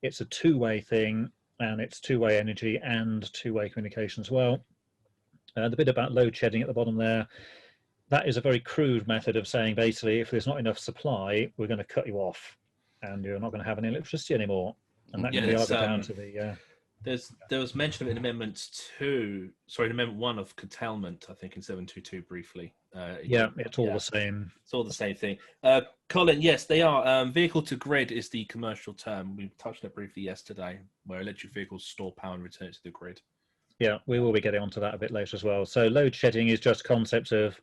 It's a two-way thing, and it's two-way energy and two-way communication as well. The bit about load shedding at the bottom there, that is a very crude method of saying, basically, if there's not enough supply, we're going to cut you off and you're not going to have any electricity anymore. And that can be either down to the... There was mention of it in Amendment 1 of curtailment, I think, in 722 briefly. It's all the same. It's all the same thing. Colin, yes, they are. Vehicle to grid is the commercial term. We touched on it briefly yesterday, where electric vehicles store power and return it to the grid. Yeah, we will be getting onto that a bit later as well. So load shedding is just a concept of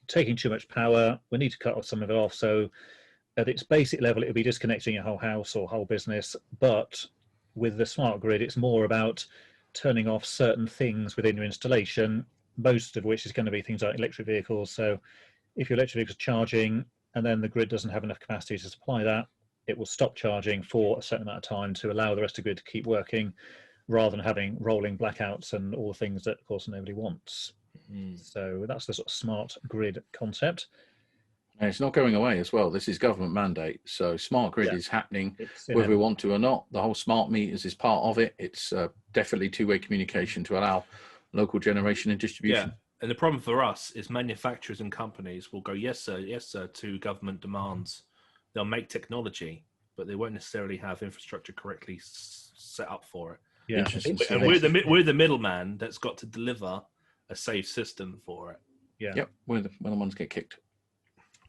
taking too much power. We need to cut some of it off. So at its basic level, it would be disconnecting your whole house or whole business. But with the smart grid, it's more about turning off certain things within your installation, most of which is going to be things like electric vehicles. So if your electric vehicle is charging and then the grid doesn't have enough capacity to supply that, it will stop charging for a certain amount of time to allow the rest of the grid to keep working, rather than having rolling blackouts and all the things that, of course, nobody wants. So that's the sort of smart grid concept. And it's not going away as well. This is government mandate. So smart grid is happening whether we want to or not. The whole smart meters is part of it. It's definitely two-way communication to allow local generation and distribution. Yeah. And the problem for us is manufacturers and companies will go, yes, sir, to government demands. They'll make technology, but they won't necessarily have infrastructure correctly set up for it. Yeah. Interesting. And we're the middleman that's got to deliver a safe system for it. Yeah. Yep. We're the ones get kicked.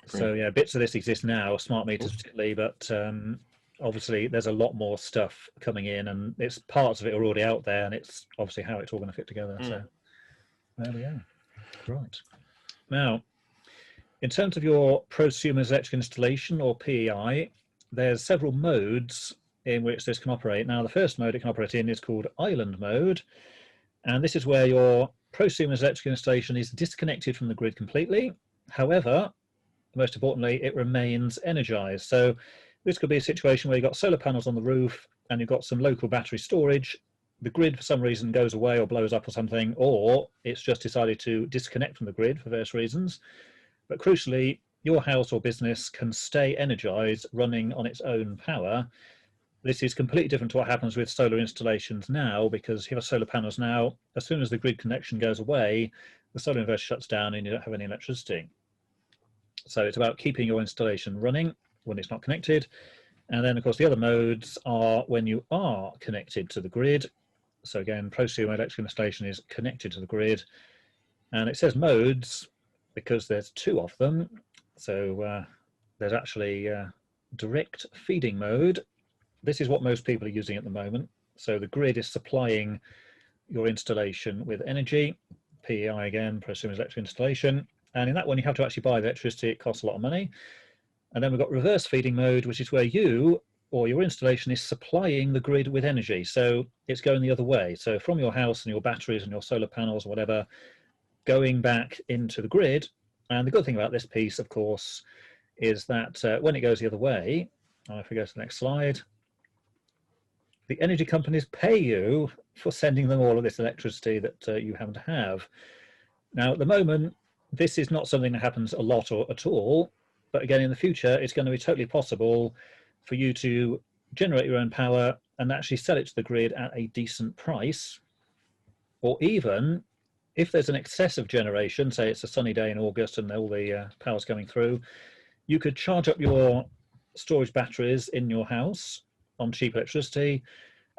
So yeah, bits of this exist now, smart meters particularly, but obviously there's a lot more stuff coming in, and it's parts of it are already out there, and it's obviously how it's all going to fit together. So there we go. Right. Now, in terms of your prosumer's electric installation, or PEI, there's several modes in which this can operate. Now, the first mode it can operate in is called island mode, and this is where your prosumer's electric installation is disconnected from the grid completely. However, most importantly, it remains energized. So this could be a situation where you've got solar panels on the roof and you've got some local battery storage. The grid, for some reason, goes away or blows up or something, or it's just decided to disconnect from the grid for various reasons. But crucially, your house or business can stay energized, running on its own power. This is completely different to what happens with solar installations now, because if you have solar panels now, as soon as the grid connection goes away, the solar inverter shuts down and you don't have any electricity. So it's about keeping your installation running when it's not connected. And then, of course, the other modes are when you are connected to the grid. So again, prosumer electric installation is connected to the grid. And it says modes because there's two of them. So there's actually direct feeding mode. This is what most people are using at the moment. So the grid is supplying your installation with energy. PEI again, prosumer electric installation. And in that one, you have to actually buy the electricity. It costs a lot of money. And then we've got reverse feeding mode, which is where you or your installation is supplying the grid with energy. So it's going the other way. So from your house and your batteries and your solar panels or whatever, going back into the grid. And the good thing about this piece, of course, is that when it goes the other way, if we go to the next slide, the energy companies pay you for sending them all of this electricity that you happen to have. Now, at the moment, this is not something that happens a lot or at all, but again, in the future, it's going to be totally possible for you to generate your own power and actually sell it to the grid at a decent price. Or even if there's an excessive generation, say it's a sunny day in August and all the power's coming through, you could charge up your storage batteries in your house on cheap electricity.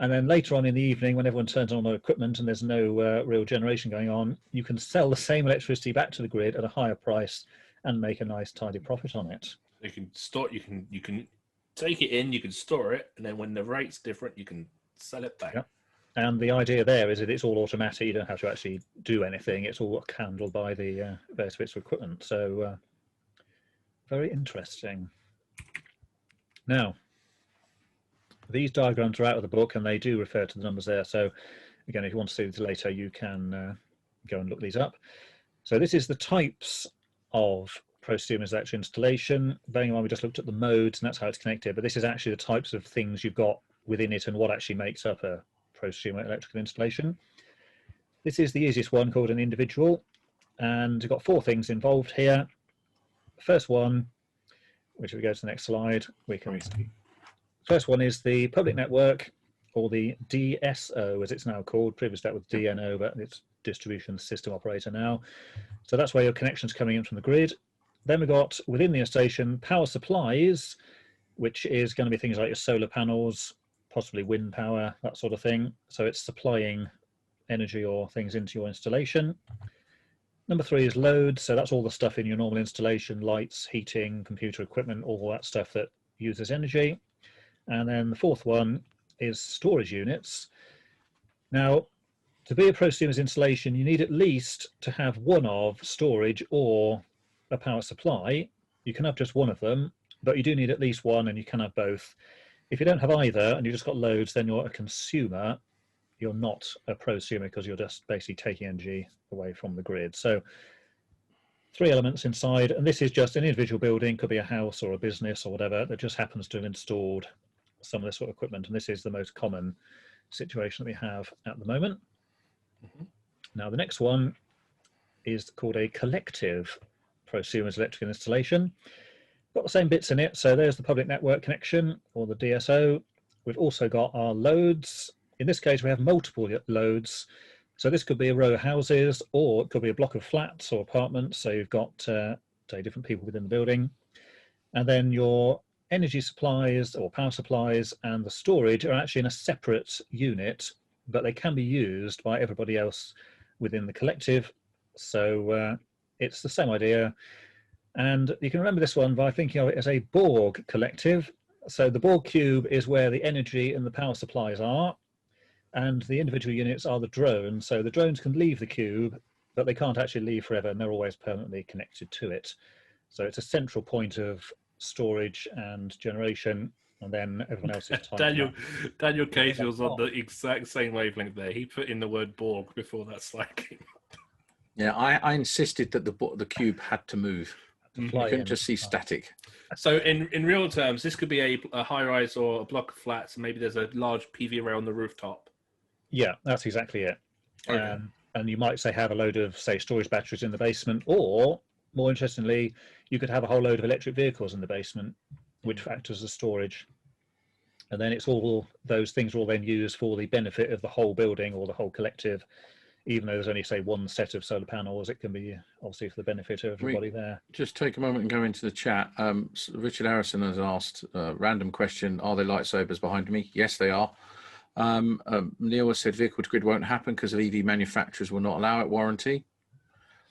And then later on in the evening, when everyone turns on their equipment and there's no real generation going on, you can sell the same electricity back to the grid at a higher price and make a nice tidy profit on it. You can store, you can take it in, you can store it, and then when the rate's different, you can sell it back. Yep. And the idea there is that it's all automatic. You don't have to actually do anything. It's all handled by the various bits of equipment. So very interesting. Now, these diagrams are out of the book and they do refer to the numbers there. So again, if you want to see this later, you can go and look these up. So this is the types of prosumers electric installation. Bearing in mind we just looked at the modes and that's how it's connected, but this is actually the types of things you've got within it and what actually makes up a prosumer electrical installation. This is the easiest one, called an individual, and you've got 4 things involved here. First one, which if we go to the next slide, we can see. First one is the public network, or the DSO as it's now called. Previously that was DNO, but it's distribution system operator now. So that's where your connection's coming in from the grid. Then we've got within the station power supplies, which is going to be things like your solar panels, possibly wind power, that sort of thing. So it's supplying energy or things into your installation. Number 3 is loads. So that's all the stuff in your normal installation, lights, heating, computer equipment, all that stuff that uses energy. And then the 4th one is storage units. Now, to be a prosumer's installation, you need at least to have one of storage or a power supply. You can have just one of them, but you do need at least one, and you can have both. If you don't have either and you've just got loads, then you're a consumer. You're not a prosumer because you're just basically taking energy away from the grid. So 3 elements inside, and this is just an individual building, could be a house or a business or whatever, that just happens to have installed some of this sort of equipment, and this is the most common situation that we have at the moment. Now the next one is called a collective prosumer's electrical installation. Got the same bits in it, so there's the public network connection, or the DSO. We've also got our loads. In this case we have multiple loads, so this could be a row of houses or it could be a block of flats or apartments, so you've got say different people within the building. And then your energy supplies or power supplies and the storage are actually in a separate unit, but they can be used by everybody else within the collective. So it's the same idea. And you can remember this one by thinking of it as a Borg collective. So the Borg cube is where the energy and the power supplies are, and the individual units are the drones. So the drones can leave the cube, but they can't actually leave forever, and they're always permanently connected to it. So it's a central point of storage and generation, and then everyone else is Daniel Casey was on the exact same wavelength there. He put in the word Borg before that slide came up. Yeah, I insisted that the cube had to move. You couldn't just see static. So in real terms, this could be a high-rise or a block of flats, and maybe there's a large PV array on the rooftop. Yeah, that's exactly it. Okay. And you might say have a load of, say, storage batteries in the basement, or more interestingly, you could have a whole load of electric vehicles in the basement, which acts as a storage. And then it's all, those things are all then used for the benefit of the whole building or the whole collective. Even though there's only, say, one set of solar panels, it can be obviously for the benefit of everybody there. Just take a moment and go into the chat. Richard Harrison has asked a random question: are there lightsabers behind me? Yes, they are. Neil has said vehicle to grid won't happen because of EV manufacturers will not allow it. Warranty.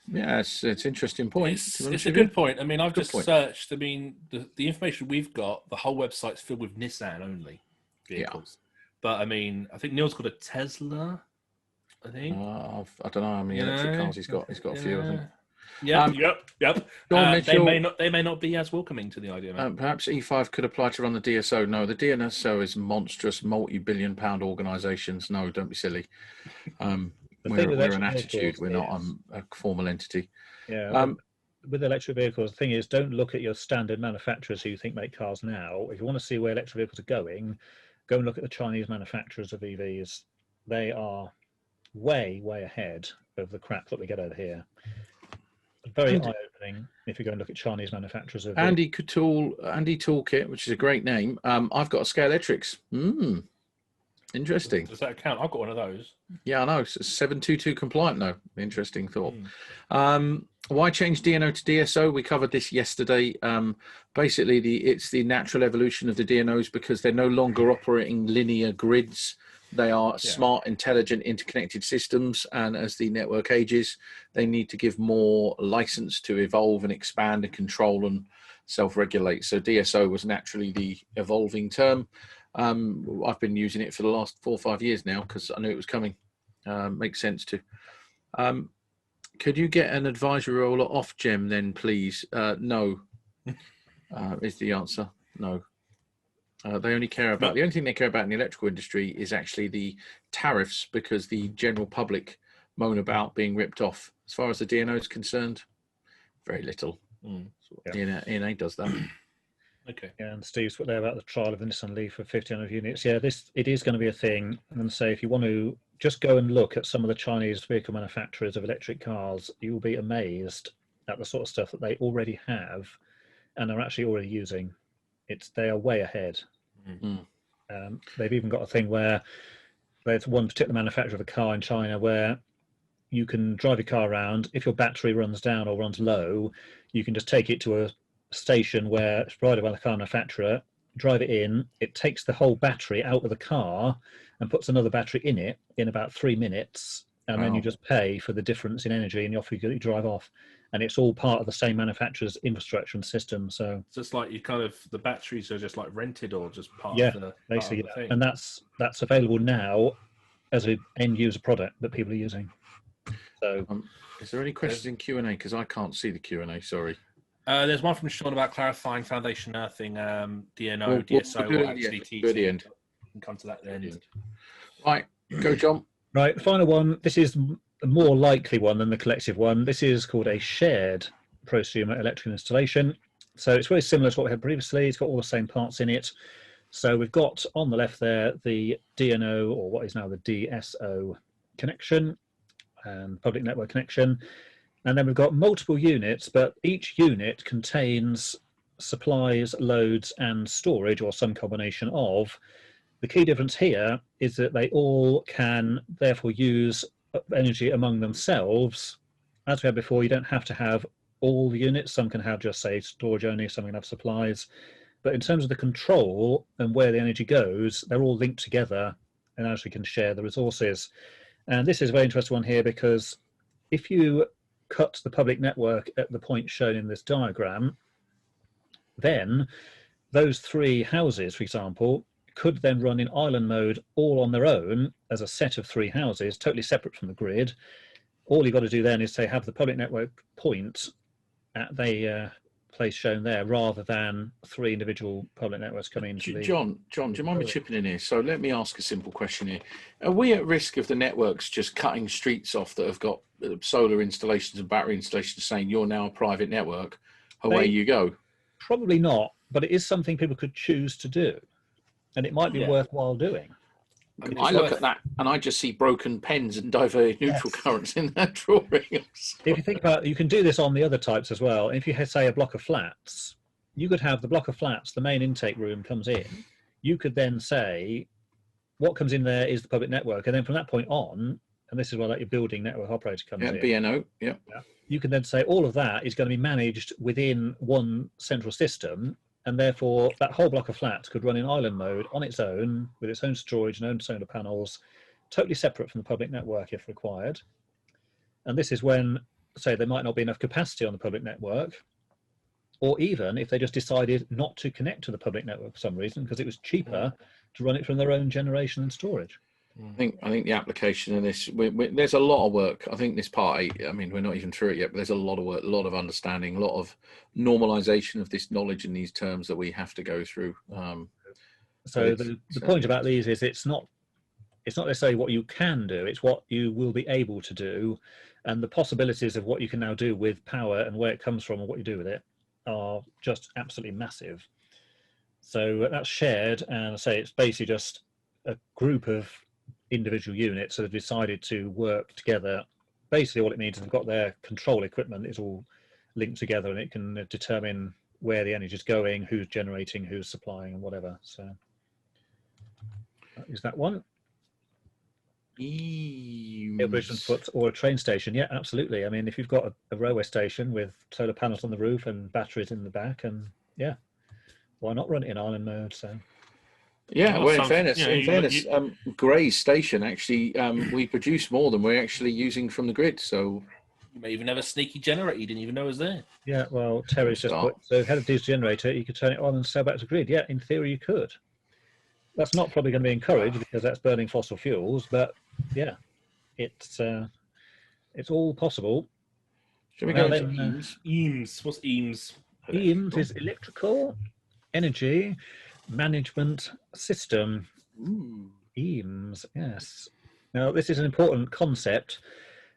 Yeah, it's an interesting point. It's a good point. I mean, I've just searched. I mean, the information we've got, the whole website's filled with Nissan only vehicles. Yeah. But I mean, I think Neil's got a Tesla. I think. I don't know how many electric cars he's got. He's got a few of them. Yep. They may not be as welcoming to the idea. Perhaps E5 could apply to run the DSO. No, the DSO is monstrous, multi-billion-pound organisations. No, don't be silly. We're an attitude. We're not a formal entity. Yeah. With electric vehicles, the thing is, don't look at your standard manufacturers who you think make cars now. If you want to see where electric vehicles are going, go and look at the Chinese manufacturers of EVs. They are way ahead of the crap that we get over here. Very eye-opening if you go and look at Chinese manufacturers of Andy Toolkit, which is a great name. I've got a Scale Electrics. Interesting. Does that count? I've got one of those. Yeah, I know. It's 722 compliant though. Interesting thought. Why change DNO to DSO? We covered this yesterday. Basically, it's the natural evolution of the DNOs because they're no longer operating linear grids. They are smart, intelligent, interconnected systems, and as the network ages, they need to give more license to evolve and expand and control and self-regulate. So DSO was naturally the evolving term. I've been using it for the last 4 or 5 years now because I knew it was coming. Makes sense to. Could you get an advisory role at Ofgem then, please? No, is the answer. No. They only care about, the only thing they care about in the electrical industry is actually the tariffs, because the general public moan about being ripped off. As far as the DNO is concerned, very little. ENA does that. Okay. Yeah, and Steve's put there about the trial of the Nissan Leaf for 1,500 units. Yeah, it is going to be a thing. And so if you want to just go and look at some of the Chinese vehicle manufacturers of electric cars, you will be amazed at the sort of stuff that they already have and are actually already using. They are way ahead. Mm-hmm. They've even got a thing where there's one particular manufacturer of a car in China where you can drive your car around. If your battery runs down or runs low, you can just take it to a station where it's provided by the car manufacturer, drive it in, it takes the whole battery out of the car and puts another battery in it in about 3 minutes, and then you just pay for the difference in energy and off you drive off. And it's all part of the same manufacturer's infrastructure and system. So it's like you kind of, the batteries are just like rented or just part of the basically, part of the thing. And that's available now as an end user product that people are using. So is there any questions in Q&A? Because I can't see the Q&A, sorry. There's one from Sean about clarifying foundation earthing, DNO, DSO, we'll or actually TT. At the end. We can come to that at the end. Right, go John. Right, the final one. This is a more likely one than the collective one. This is called a shared prosumer electrical installation. So it's very similar to what we had previously. It's got all the same parts in it. So we've got on the left there the DNO, or what is now the DSO connection and public network connection. And then we've got multiple units, but each unit contains supplies, loads, and storage, or some combination of. The key difference here is that they all can therefore use energy among themselves. As we had before, you don't have to have all the units. Some can have just, say, storage only, some can have supplies. But in terms of the control and where the energy goes, they're all linked together and actually can share the resources. And this is a very interesting one here, because if you cut the public network at the point shown in this diagram, then those 3 houses, for example, could then run in island mode all on their own as a set of 3 houses, totally separate from the grid. All you've got to do then is say have the public network point at the place shown there, rather than 3 individual public networks coming into the... John, do you mind me chipping in here? So let me ask a simple question here. Are we at risk of the networks just cutting streets off that have got solar installations and battery installations, saying you're now a private network, away you go? Probably not, but it is something people could choose to do, and it might be worthwhile doing. I look at that and I just see broken pens and diverted neutral currents in that drawing. If you think about it, you can do this on the other types as well. If you had, say, a block of flats, you could have the block of flats, the main intake room comes in. You could then say what comes in there is the public network, and then from that point on, and this is where your building network operator comes in. BNO, you can then say all of that is going to be managed within one central system. And therefore, that whole block of flats could run in island mode on its own, with its own storage and own solar panels, totally separate from the public network if required. And this is when, say, there might not be enough capacity on the public network, or even if they just decided not to connect to the public network for some reason, because it was cheaper to run it from their own generation and storage. I think the application of this, there's a lot of work. I think this part 8, I mean, we're not even through it yet, but there's a lot of work, a lot of understanding, a lot of normalization of this knowledge in these terms that we have to go through. So the point about these is it's not necessarily what you can do, it's what you will be able to do, and the possibilities of what you can now do with power and where it comes from and what you do with it are just absolutely massive. So that's shared, and I say it's basically just a group of individual units that have decided to work together. Basically all it means is they've got their control equipment is all linked together, and it can determine where the energy is going, who's generating, who's supplying, and whatever. So is that one? Or a train station? Yeah, absolutely. I mean, if you've got a railway station with solar panels on the roof and batteries in the back, and why not run it in island mode? So well, in fairness, Gray's station actually, we produce more than we're actually using from the grid. So you may even have a sneaky generator you didn't even know was there. Yeah, well, Terry's just put, so had a diesel generator, you could turn it on and sell back to the grid. Yeah, in theory you could. That's not probably going to be encouraged because that's burning fossil fuels, but yeah, it's all possible. Should we go into EAMS? EAMS. What's EAMS? EAMS is Electrical Energy Management System. Ooh. EAMS, yes. Now, this is an important concept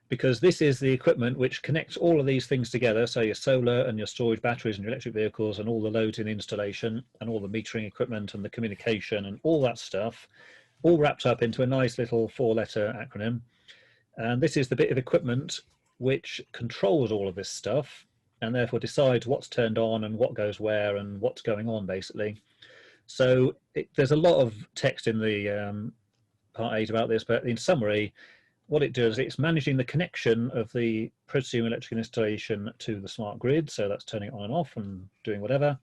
because this is the equipment which connects all of these things together. So your solar and your storage batteries and your electric vehicles and all the loads in the installation and all the metering equipment and the communication and all that stuff, all wrapped up into a nice little 4-letter acronym. And this is the bit of equipment which controls all of this stuff and therefore decides what's turned on and what goes where and what's going on, basically. So there's a lot of text in the Part 8 about this, but in summary, what it does, it's managing the connection of the prosumer electrical installation to the smart grid. So that's turning it on and off and doing whatever.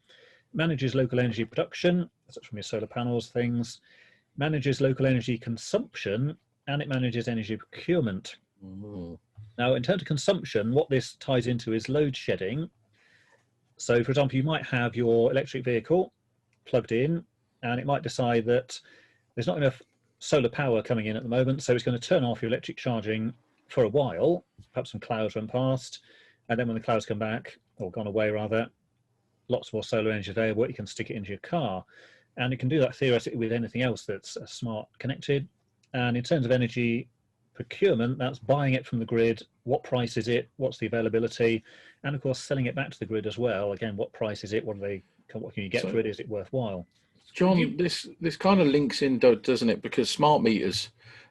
Manages local energy production, such from your solar panels, things. Manages local energy consumption, and it manages energy procurement. Mm. Now, in terms of consumption, what this ties into is load shedding. So, for example, you might have your electric vehicle plugged in, and it might decide that there's not enough solar power coming in at the moment, so it's going to turn off your electric charging for a while. Perhaps some clouds run past, and then when the clouds come back, or gone away rather, lots more solar energy available, you can stick it into your car. And it can do that theoretically with anything else that's smart connected. And in terms of energy procurement, that's buying it from the grid, what price is it, what's the availability, and of course selling it back to the grid as well. Again, what price is it, what can you get for it, is it worthwhile? John, this kind of links in, doesn't it? Because smart meters,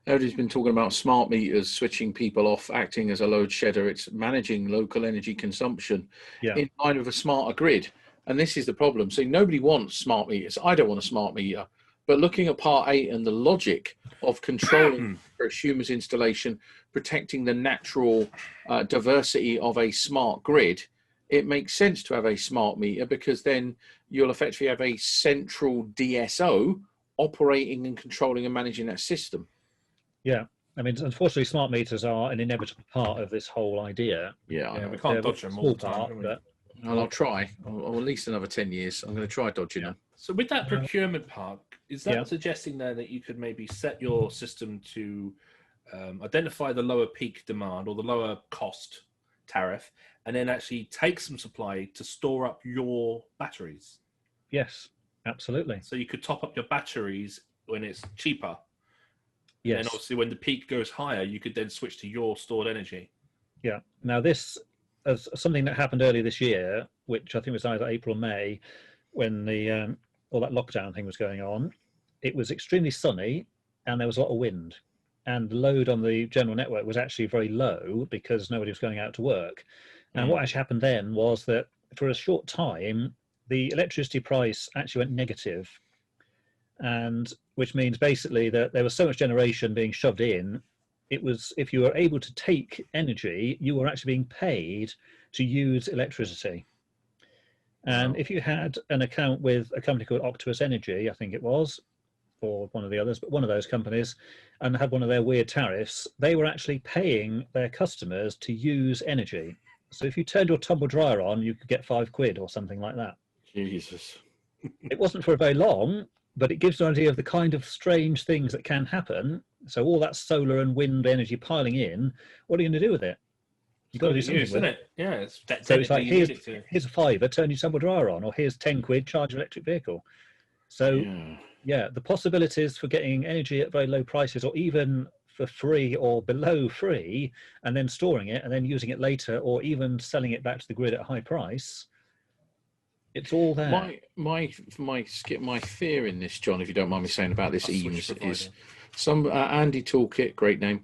everybody's been talking about smart meters switching people off, acting as a load shedder. It's managing local energy consumption in line with a smarter grid. And this is the problem. So nobody wants smart meters. I don't want a smart meter. But looking at Part 8 and the logic of controlling prosumer's installation, protecting the natural diversity of a smart grid, it makes sense to have a smart meter because then you'll effectively have a central DSO operating and controlling and managing that system. Yeah. I mean, unfortunately, smart meters are an inevitable part of this whole idea. Yeah, we can't dodge them all the time. But I'll try, or at least another 10 years. I'm going to try dodging them. So with that procurement part, is that suggesting there that you could maybe set your system to identify the lower peak demand or the lower cost tariff, and then actually take some supply to store up your batteries? Yes, absolutely. So you could top up your batteries when it's cheaper. Yes. And obviously when the peak goes higher, you could then switch to your stored energy. Yeah. Now this is something that happened earlier this year, which I think was either April or May, when the all that lockdown thing was going on. It was extremely sunny and there was a lot of wind. And the load on the general network was actually very low because nobody was going out to work. And what actually happened then was that for a short time, the electricity price actually went negative. And which means basically that there was so much generation being shoved in, it was, if you were able to take energy, you were actually being paid to use electricity. And if you had an account with a company called Octopus Energy, I think it was, or one of the others, but one of those companies, and had one of their weird tariffs, they were actually paying their customers to use energy. So if you turned your tumble dryer on, you could get £5 or something like that. Jesus. It wasn't for very long, but it gives an idea of the kind of strange things that can happen. So all that solar and wind energy piling in, what are you going to do with it? You've got to do something with it. Yeah. So it's like, here's a £5, turn your tumble dryer on, or here's £10, charge your electric vehicle. So yeah, the possibilities for getting energy at very low prices, or even for free or below free, and then storing it and then using it later, or even selling it back to the grid at a high price, it's all there. My fear in this, John, if you don't mind me saying about this EAMS, is some Andy Toolkit, great name,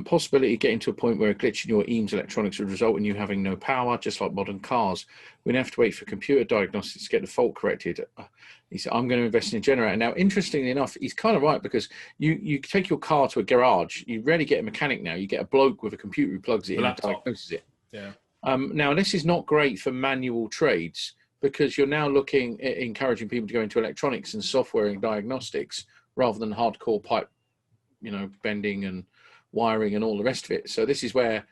possibility of getting to a point where a glitch in your EAMS electronics would result in you having no power, just like modern cars. We'd have to wait for computer diagnostics to get the fault corrected. He said, I'm going to invest in a generator. Now, interestingly enough, he's kind of right, because you take your car to a garage, you rarely get a mechanic now. You get a bloke with a computer who plugs it in and diagnoses it. Yeah. Now, this is not great for manual trades, because you're now looking at encouraging people to go into electronics and software and diagnostics rather than hardcore pipe, bending and wiring and all the rest of it. So this is where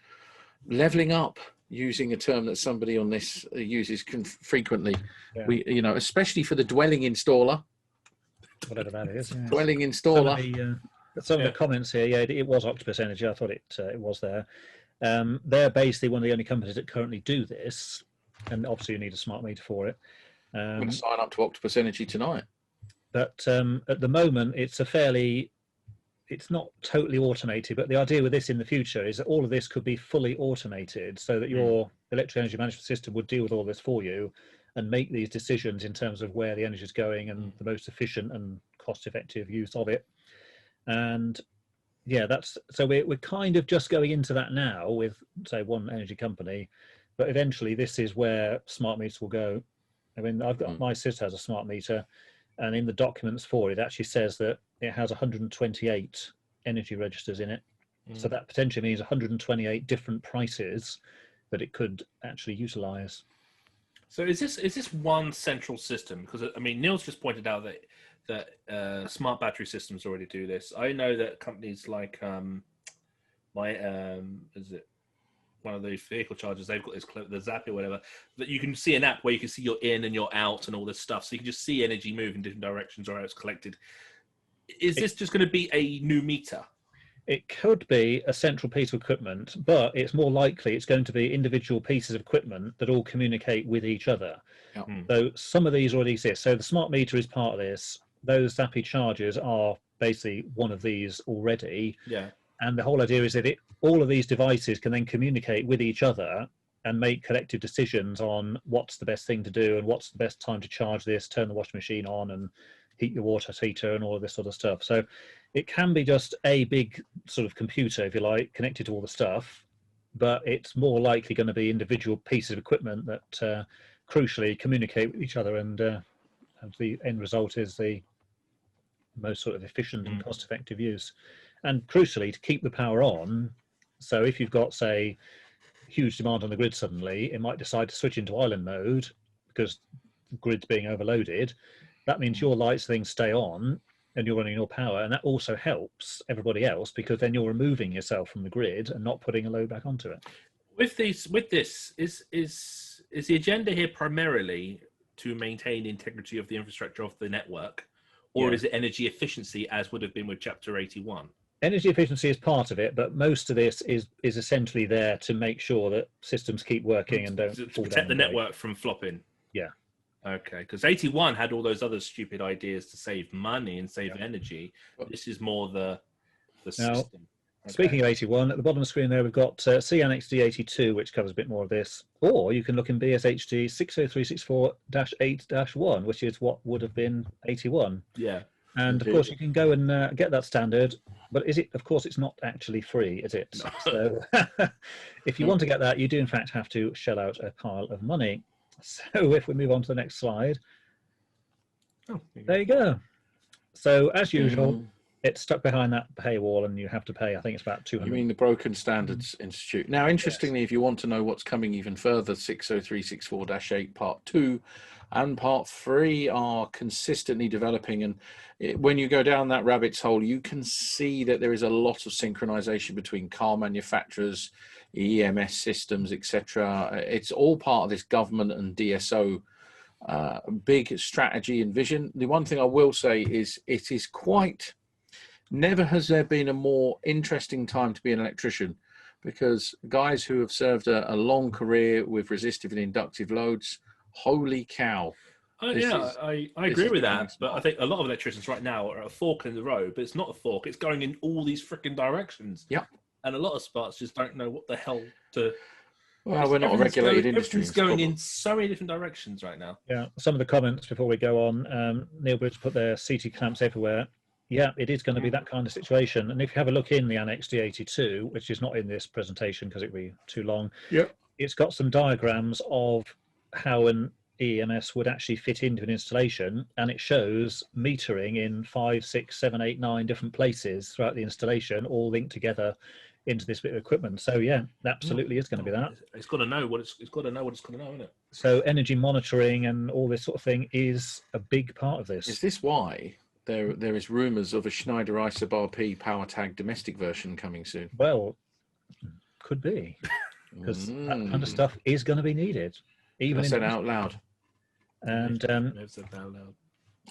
leveling up, using a term that somebody on this uses frequently, we, especially for the dwelling installer, whatever that is. Yes. Dwelling installer. Some of the comments here, yeah, it was Octopus Energy. I thought it was there. They're basically one of the only companies that currently do this, and obviously you need a smart meter for it. I'm going to sign up to Octopus Energy tonight. But at the moment, it's not totally automated, but the idea with this in the future is that all of this could be fully automated so that your electric energy management system would deal with all this for you and make these decisions in terms of where the energy is going and the most efficient and cost-effective use of it. And yeah, so we're kind of just going into that now with, say, one energy company, but eventually this is where smart meters will go. I mean, my sister has a smart meter, and in the documents for it, it actually says that it has 128 energy registers in it. So that potentially means 128 different prices that it could actually utilize. So is this one central system? Because I mean, Neil's just pointed out that smart battery systems already do this. I know that companies like is it one of those vehicle chargers? They've got this the Zappy or whatever, that you can see an app where you can see your in and your out and all this stuff. So you can just see energy move in different directions or how it's collected. Is this just going to be a new meter? It could be a central piece of equipment, but it's more likely it's going to be individual pieces of equipment that all communicate with each other. Yep. So some of these already exist. So the smart meter is part of this. Those Zappy chargers are basically one of these already. Yeah. And the whole idea is that all of these devices can then communicate with each other and make collective decisions on what's the best thing to do and what's the best time to charge this, turn the washing machine on and heat your water heater and all of this sort of stuff. So it can be just a big sort of computer, if you like, connected to all the stuff, but it's more likely going to be individual pieces of equipment that crucially communicate with each other, and the end result is the most sort of efficient and cost-effective use. And crucially, to keep the power on, so if you've got, say, huge demand on the grid suddenly, it might decide to switch into island mode because the grid's being overloaded. That means your lights things stay on and you're running your power, and that also helps everybody else because then you're removing yourself from the grid and not putting a load back onto it. With this, is the agenda here primarily to maintain the integrity of the infrastructure of the network, or is it energy efficiency as would have been with Chapter 81? Energy efficiency is part of it, but most of this is essentially there to make sure that systems keep working and don't to fall protect down the network from flopping. Yeah. Okay, because 81 had all those other stupid ideas to save money and save energy. This is more the system. Okay. Speaking of 81, at the bottom of the screen there, we've got C Annex D82, which covers a bit more of this. Or you can look in BSHD 60364-8-1, which is what would have been 81. Yeah. And of course, you can go and get that standard. But is it? Of course, it's not actually free, is it? No. So if you want to get that, you do in fact have to shell out a pile of money. So if we move on to the next slide, there you go. So as usual, it's stuck behind that paywall, and you have to pay. I think it's about 200. You mean the Broken Standards Institute? Now, interestingly, if you want to know what's coming even further, 60364-8 Part 2 and Part 3 are consistently developing, and when you go down that rabbit's hole, you can see that there is a lot of synchronization between car manufacturers, EMS systems, etc. It's all part of this government and DSO big strategy and vision. The one thing I will say is it is quite, never has there been a more interesting time to be an electrician, because guys who have served a long career with resistive and inductive loads, holy cow. I agree with that, but I think a lot of electricians right now are at a fork in the road, but it's not a fork, it's going in all these freaking directions. Yeah. And a lot of spots just don't know what the hell to... Well, we're not a regulated industry. Everything's going in so many different directions right now. Yeah, some of the comments before we go on, Neil Bridge put their CT clamps everywhere. Yeah, it is going to be that kind of situation. And if you have a look in the Annex D82, which is not in this presentation because it would be too long, it's got some diagrams of how an EMS would actually fit into an installation, and it shows metering in 5, 6, 7, 8, 9 different places throughout the installation, all linked together into this bit of equipment. So yeah, absolutely is going to be that. It's got to know what it's got to know what it's going to know, isn't it? So energy monitoring and all this sort of thing is a big part of this. Is this why there is rumours of a Schneider Isobar P power tag domestic version coming soon? Well, could be, because that kind of stuff is going to be needed. Even I said out loud. And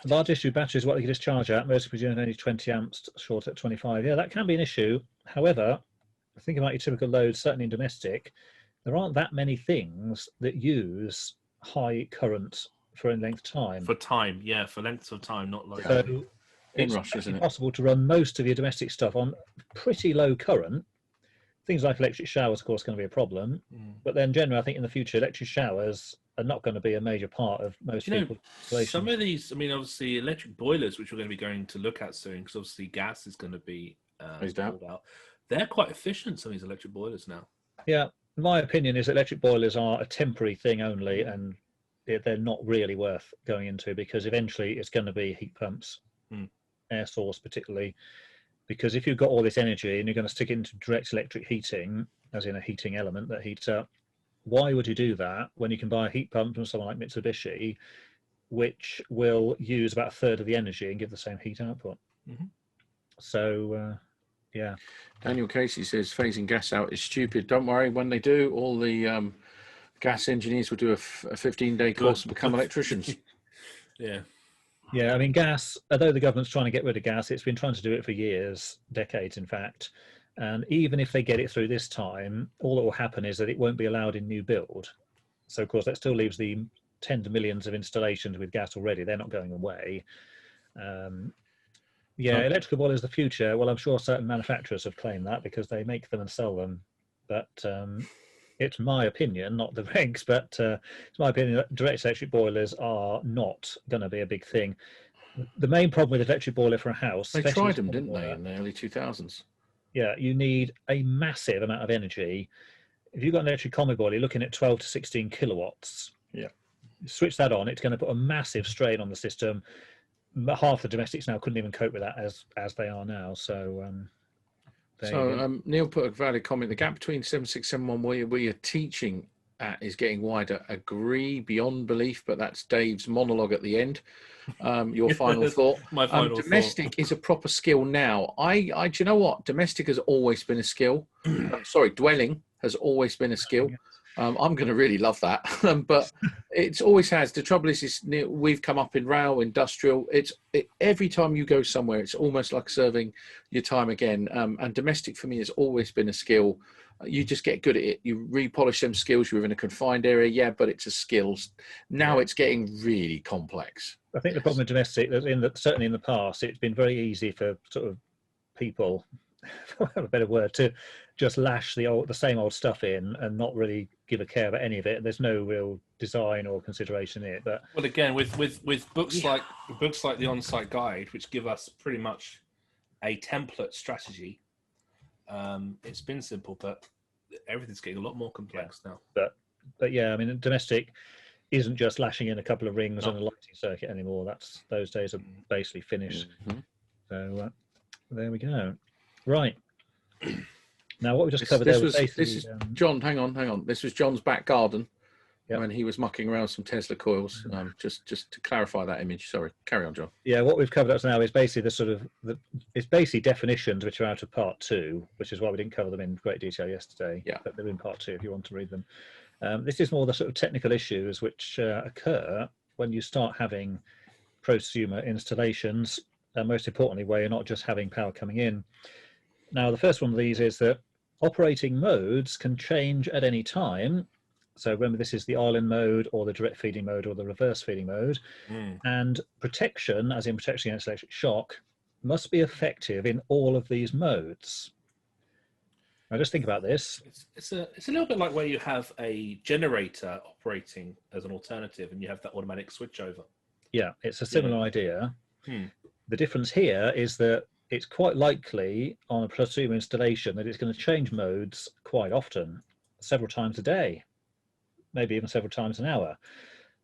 Large issue batteries, what they can discharge at, most people only 20 amps, short at 25. Yeah, that can be an issue. However, think about your typical loads, certainly in domestic, there aren't that many things that use high current for any length of time. For time, yeah, for lengths of time, not like... So it's possible to run most of your domestic stuff on pretty low current. Things like electric showers, of course, are going to be a problem. But then generally, I think in the future, electric showers are not going to be a major part of most people's installations. Some of these, I mean, obviously electric boilers, which we're going to be going to look at soon, because obviously gas is going to be phased out. They're quite efficient, some of these electric boilers now. Yeah, my opinion is electric boilers are a temporary thing only, and they're not really worth going into, because eventually it's going to be heat pumps, air source particularly. Because if you've got all this energy and you're going to stick it into direct electric heating, as in a heating element that heats up, why would you do that when you can buy a heat pump from someone like Mitsubishi, which will use about a third of the energy and give the same heat output? So, yeah. Daniel Casey says phasing gas out is stupid. Don't worry, when they do, all the gas engineers will do a 15-day course and become electricians. Yeah, I mean, gas, although the government's trying to get rid of gas, it's been trying to do it for years, decades, in fact. And even if they get it through this time, all that will happen is that it won't be allowed in new build. So, of course, that still leaves the tens of millions of installations with gas already. They're not going away. Electrical boilers the future. Well, I'm sure certain manufacturers have claimed that because they make them and sell them. But it's my opinion, not the regs, but it's my opinion that direct electric boilers are not going to be a big thing. The main problem with electric boiler for a house... They tried them, didn't they, in the early 2000s? Yeah, you need a massive amount of energy. If you've got an electric combi boiler, you're looking at 12 to 16 kilowatts. Yeah. Switch that on, it's going to put a massive strain on the system. Half the domestics now couldn't even cope with that as they are now. So... Neil put a valid comment. The gap between 7671 where you're teaching at is getting wider. Agree beyond belief, but that's Dave's monologue at the end. Your final thought. My final domestic thought. Is a proper skill now. Do you know what? Domestic has always been a skill. Sorry, dwelling has always been a skill. I'm going to really love that, but it always has. The trouble is we've come up in rail, industrial. Every time you go somewhere, it's almost like serving your time again. And domestic for me has always been a skill. You just get good at it. You repolish them skills. You're in a confined area, but it's a skill. Now it's getting really complex. I think the problem with domestic, certainly in the past, it's been very easy for sort of people, for a better word, to just lash the same old stuff in and not really give a care about any of it. There's no real design or consideration in it. But well, again, with books like the On-Site Guide, which give us pretty much a template strategy, it's been simple, but everything's getting a lot more complex now. But yeah, I mean, domestic isn't just lashing in a couple of rings and a lighting circuit anymore. Those days are basically finished. So there we go. Right. Now, what we just covered this is John. Hang on. This was John's back garden when he was mucking around some Tesla coils. Just to clarify that image. Sorry, carry on, John. Yeah, what we've covered up to now is basically it's basically definitions which are out of part 2, which is why we didn't cover them in great detail yesterday. Yeah, but they're in part 2 if you want to read them. This is more the sort of technical issues which occur when you start having prosumer installations, and most importantly, where you're not just having power coming in. Now, the first one of these is that operating modes can change at any time. So remember, this is the island mode or the direct feeding mode or the reverse feeding mode. And protection, as in protection against electric shock, must be effective in all of these modes. Now, just think about this. It's a little bit like where you have a generator operating as an alternative and you have that automatic switchover. Yeah, it's a similar idea. The difference here is that it's quite likely on a prosumer installation that it's going to change modes quite often, several times a day, maybe even several times an hour.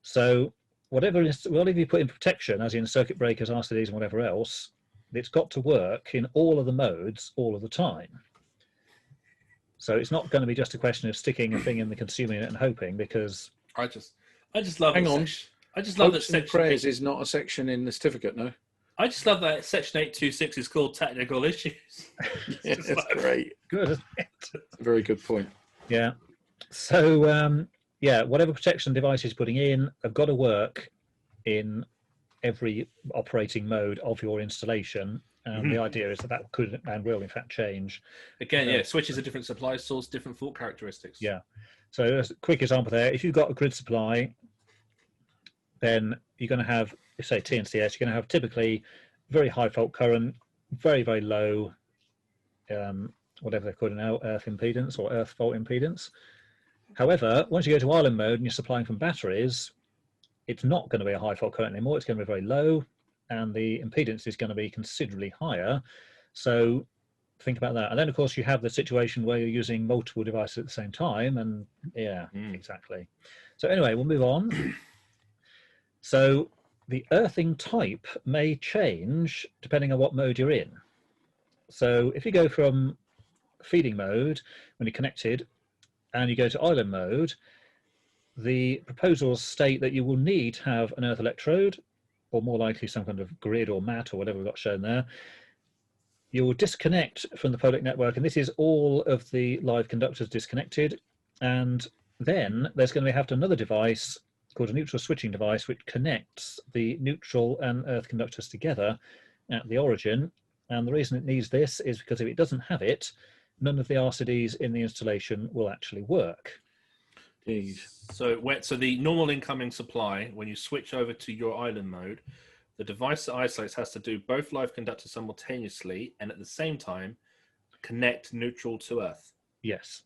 So whatever you put in protection, as in circuit breakers, RCDs and whatever else, it's got to work in all of the modes all of the time. So it's not going to be just a question of sticking a thing in the consumer unit and hoping, because... I just love... Hang on. I just love that section prayers is not a section in the certificate, no? I just love that section 826 is called technical issues. That's great. Good, isn't it? Very good point. Yeah. So, whatever protection device you're putting in have got to work in every operating mode of your installation. And the idea is that could and will in fact change. Again, switches a different supply source, different fault characteristics. Yeah. So a quick example there, if you've got a grid supply, then you're going to have, say TNCS, you're going to have typically very high fault current, very, very low, whatever they're called now, earth impedance or earth fault impedance. However, once you go to island mode and you're supplying from batteries, it's not going to be a high fault current anymore. It's going to be very low, and the impedance is going to be considerably higher. So think about that. And then, of course, you have the situation where you're using multiple devices at the same time. And exactly. So anyway, we'll move on. So the earthing type may change depending on what mode you're in. So if you go from feeding mode when you're connected and you go to island mode, the proposals state that you will need to have an earth electrode, or more likely some kind of grid or mat or whatever we've got shown there. You will disconnect from the Polic network, and this is all of the live conductors disconnected. And then there's going to have another device called a neutral switching device, which connects the neutral and earth conductors together at the origin. And the reason it needs this is because if it doesn't have it, none of the RCDs in the installation will actually work. So the normal incoming supply, when you switch over to your island mode, the device that isolates has to do both live conductors simultaneously and at the same time connect neutral to earth. Yes.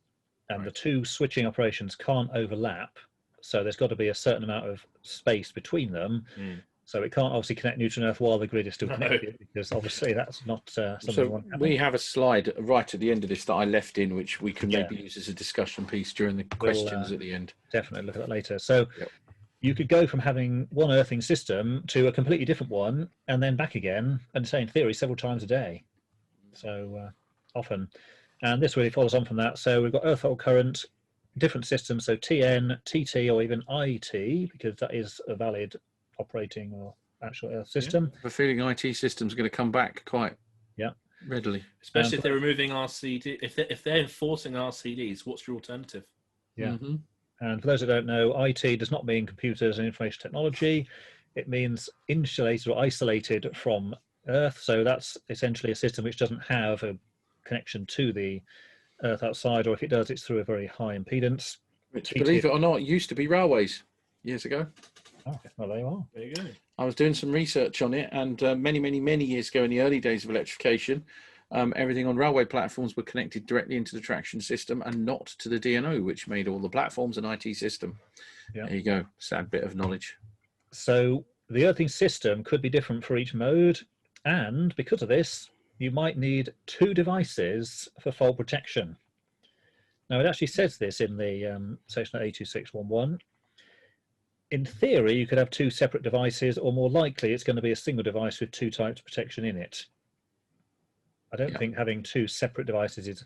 And the two switching operations can't overlap. So there's got to be a certain amount of space between them. So it can't obviously connect neutral and earth while the grid is still connected, because obviously that's not something we want to happen. We have a slide right at the end of this that I left in, which we can maybe use as a discussion piece during the questions at the end. Definitely look at that later. So you could go from having one earthing system to a completely different one and then back again, and say in theory several times a day. So often. And this really follows on from that. So we've got earth fault current, different systems, so TN, TT, or even IT, because that is a valid operating or actual earth system. I have a feeling IT systems are going to come back quite readily. Especially if they're removing RCD, if they're enforcing RCDs, what's your alternative? Yeah. And for those who don't know, IT does not mean computers and information technology. It means insulated or isolated from earth. So that's essentially a system which doesn't have a connection to the earth outside, or if it does, it's through a very high impedance. Which, believe it or not, used to be railways years ago. Oh, well, there you are. There you go. I was doing some research on it, and many years ago, in the early days of electrification, everything on railway platforms were connected directly into the traction system and not to the DNO, which made all the platforms an IT system. There you go. Sad bit of knowledge. So the earthing system could be different for each mode, and because of this, you might need two devices for fault protection. Now, it actually says this in the section 82611. In theory, you could have two separate devices, or more likely, it's going to be a single device with two types of protection in it. I don't think having two separate devices is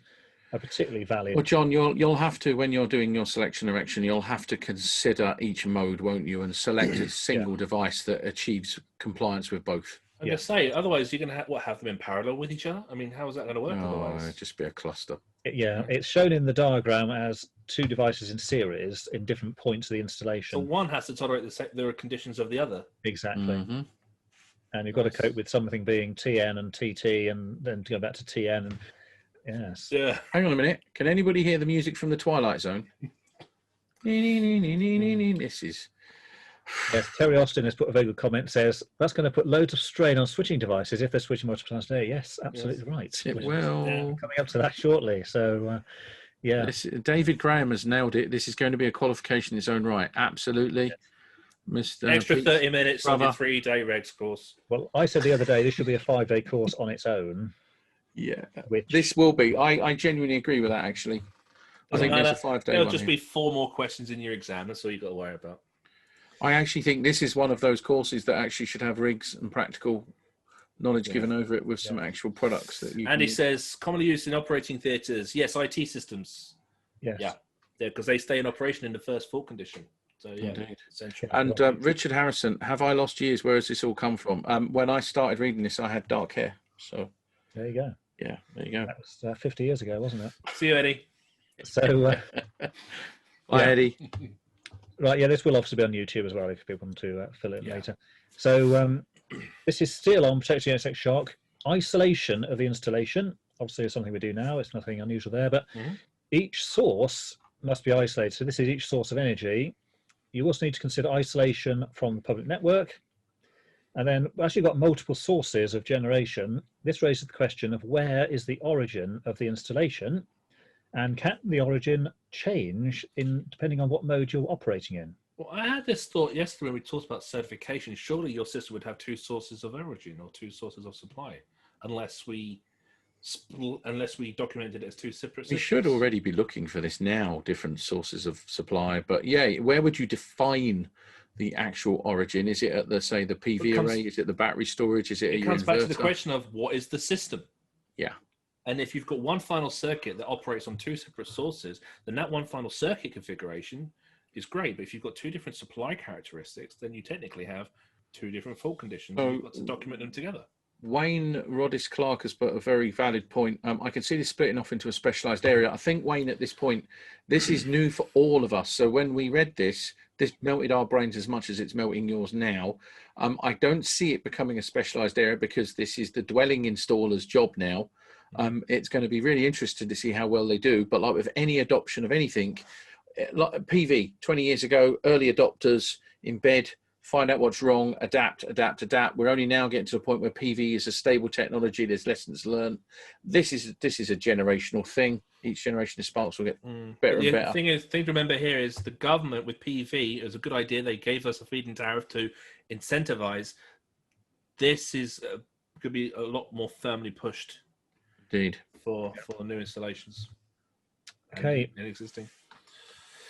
a particularly valid. Well, John, you'll have to, when you're doing your selection erection, you'll have to consider each mode, won't you, and select a single device that achieves compliance with both. I'm going to say, otherwise you're going to have them in parallel with each other. I mean, how is that going to work otherwise? It'd just be a cluster. It's shown in the diagram as two devices in series in different points of the installation. So one has to tolerate the conditions of the other. Exactly. And you've got to cope with something being TN and TT, and then to go back to TN. And yes. Yeah. Hang on a minute. Can anybody hear the music from the Twilight Zone? This is... Yes, Terry Austin has put a very good comment, says, that's going to put loads of strain on switching devices if they're switching multiple times a day. Yes, absolutely right. It will. Coming up to that shortly. So, David Graham has nailed it. This is going to be a qualification in its own right. Absolutely. Mr. Extra Pete, 30 minutes on your 3-day regs course. Well, I said the other day this should be a 5-day course on its own. Yeah, this will be. I genuinely agree with that, actually. I think there's a 5-day There'll one just here. be 4 more questions in your exam. That's all you've got to worry about. I actually think this is one of those courses that actually should have rigs and practical knowledge given over it with some actual products that you Andy can says, commonly used in operating theatres. Yes, IT systems. Yes. Yeah, because they stay in operation in the first fault condition. So, yeah, Indeed. essential. And Richard Harrison, have I lost years? Where has this all come from? When I started reading this, I had dark hair. So there you go. Yeah, there you go. That was 50 years ago, wasn't it? See you, Eddie. So, Hi, Eddie. Right, this will obviously be on YouTube as well if people want to fill it in later. So this is still on protecting against shock. Isolation of the installation, obviously, is something we do now. It's nothing unusual there, but each source must be isolated. So this is each source of energy. You also need to consider isolation from the public network. And then, as you've got multiple sources of generation, this raises the question of where is the origin of the installation, and can the origin change depending on what mode you're operating in? Well, I had this thought yesterday when we talked about certification. Surely your system would have two sources of origin or two sources of supply, unless we documented it as two separate systems. We should already be looking for this now, different sources of supply. But yeah, where would you define the actual origin? Is it at the, say, the PV array? Is it the battery storage? Is it it comes back to the question of what is the system? Yeah. And if you've got one final circuit that operates on two separate sources, then that one final circuit configuration is great. But if you've got two different supply characteristics, then you technically have two different fault conditions. So you've got to document them together. Wayne Roddis Clark has put a very valid point. I can see this splitting off into a specialised area. I think, Wayne, at this point, this is new for all of us. So when we read this melted our brains as much as it's melting yours now. I don't see it becoming a specialised area because this is the dwelling installer's job now. It's going to be really interesting to see how well they do. But like with any adoption of anything, like PV 20 years ago, early adopters in bed, find out what's wrong, adapt. We're only now getting to the point where PV is a stable technology. There's lessons learned. This is a generational thing. Each generation of sparks will get better and better. The thing to remember here is the government with PV, it was a good idea. They gave us a feed-in tariff to incentivize. This is could be a lot more firmly pushed. Indeed. For new installations. Okay. And existing.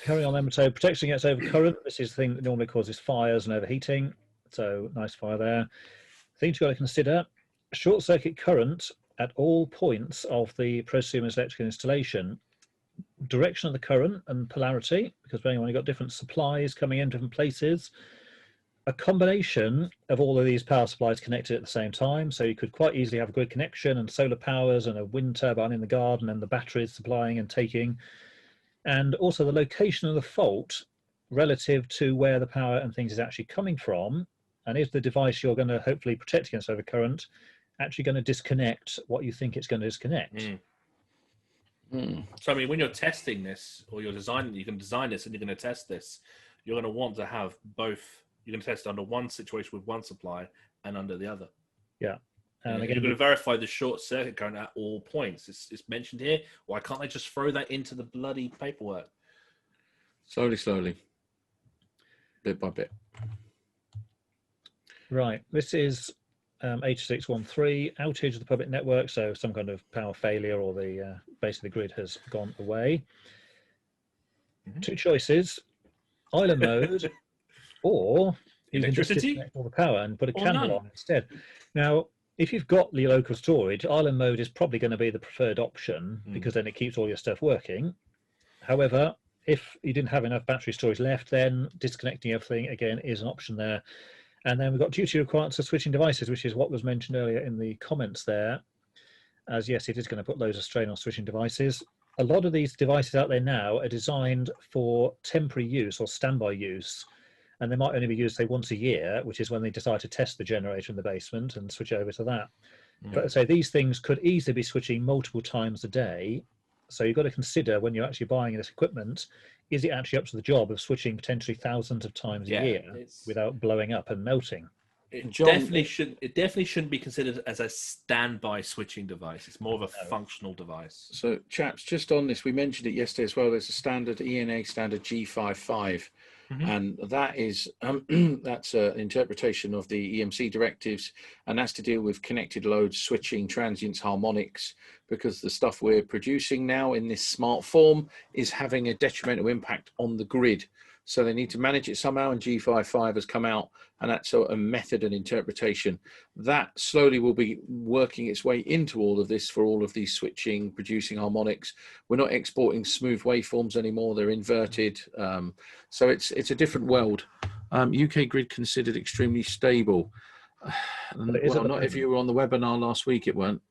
Carry on then. So protection against overcurrent. This is the thing that normally causes fires and overheating. So nice fire there. Things you've got to consider: short circuit current at all points of the prosumer's electrical installation. Direction of the current and polarity, because when you've got different supplies coming in different places. A combination of all of these power supplies connected at the same time. So you could quite easily have a grid connection and solar powers and a wind turbine in the garden and the batteries supplying and taking. And also the location of the fault relative to where the power and things is actually coming from. And is the device you're going to hopefully protect against overcurrent actually going to disconnect what you think it's going to disconnect? So, I mean, when you're testing this or you're designing, you can design this and you're going to test this, you're going to want to have both. You're going to test it under one situation with one supply and under the other. Yeah. And again, you're going to verify the short circuit current at all points. It's mentioned here. Why can't they just throw that into the bloody paperwork? Slowly. Bit by bit. Right. This is 8613, outage of the public network. So some kind of power failure or the basically the grid has gone away. Two choices, island mode, or you can just disconnect all the power and put a candle on instead. Now, if you've got the local storage, island mode is probably going to be the preferred option because then it keeps all your stuff working. However, if you didn't have enough battery storage left, then disconnecting everything again is an option there. And then we've got duty requirements for switching devices, which is what was mentioned earlier in the comments there. As yes, it is going to put loads of strain on switching devices. A lot of these devices out there now are designed for temporary use or standby use. And they might only be used, say, once a year, which is when they decide to test the generator in the basement and switch over to that. But say these things could easily be switching multiple times a day. So you've got to consider when you're actually buying this equipment, is it actually up to the job of switching potentially thousands of times a year without blowing up and melting? It definitely shouldn't be considered as a standby switching device. It's more of a functional device. So, chaps, just on this, we mentioned it yesterday as well. There's a standard ENA standard G55. And that is that's an interpretation of the EMC directives, and that's to deal with connected loads, switching, transients, harmonics, because the stuff we're producing now in this smart form is having a detrimental impact on the grid. So they need to manage it somehow, and G55 has come out, and that's a method and interpretation that slowly will be working its way into all of this for all of these switching, producing harmonics. We're not exporting smooth waveforms anymore; they're inverted. So it's a different world. UK grid considered extremely stable. Well, not if you were on the webinar last week, it weren't.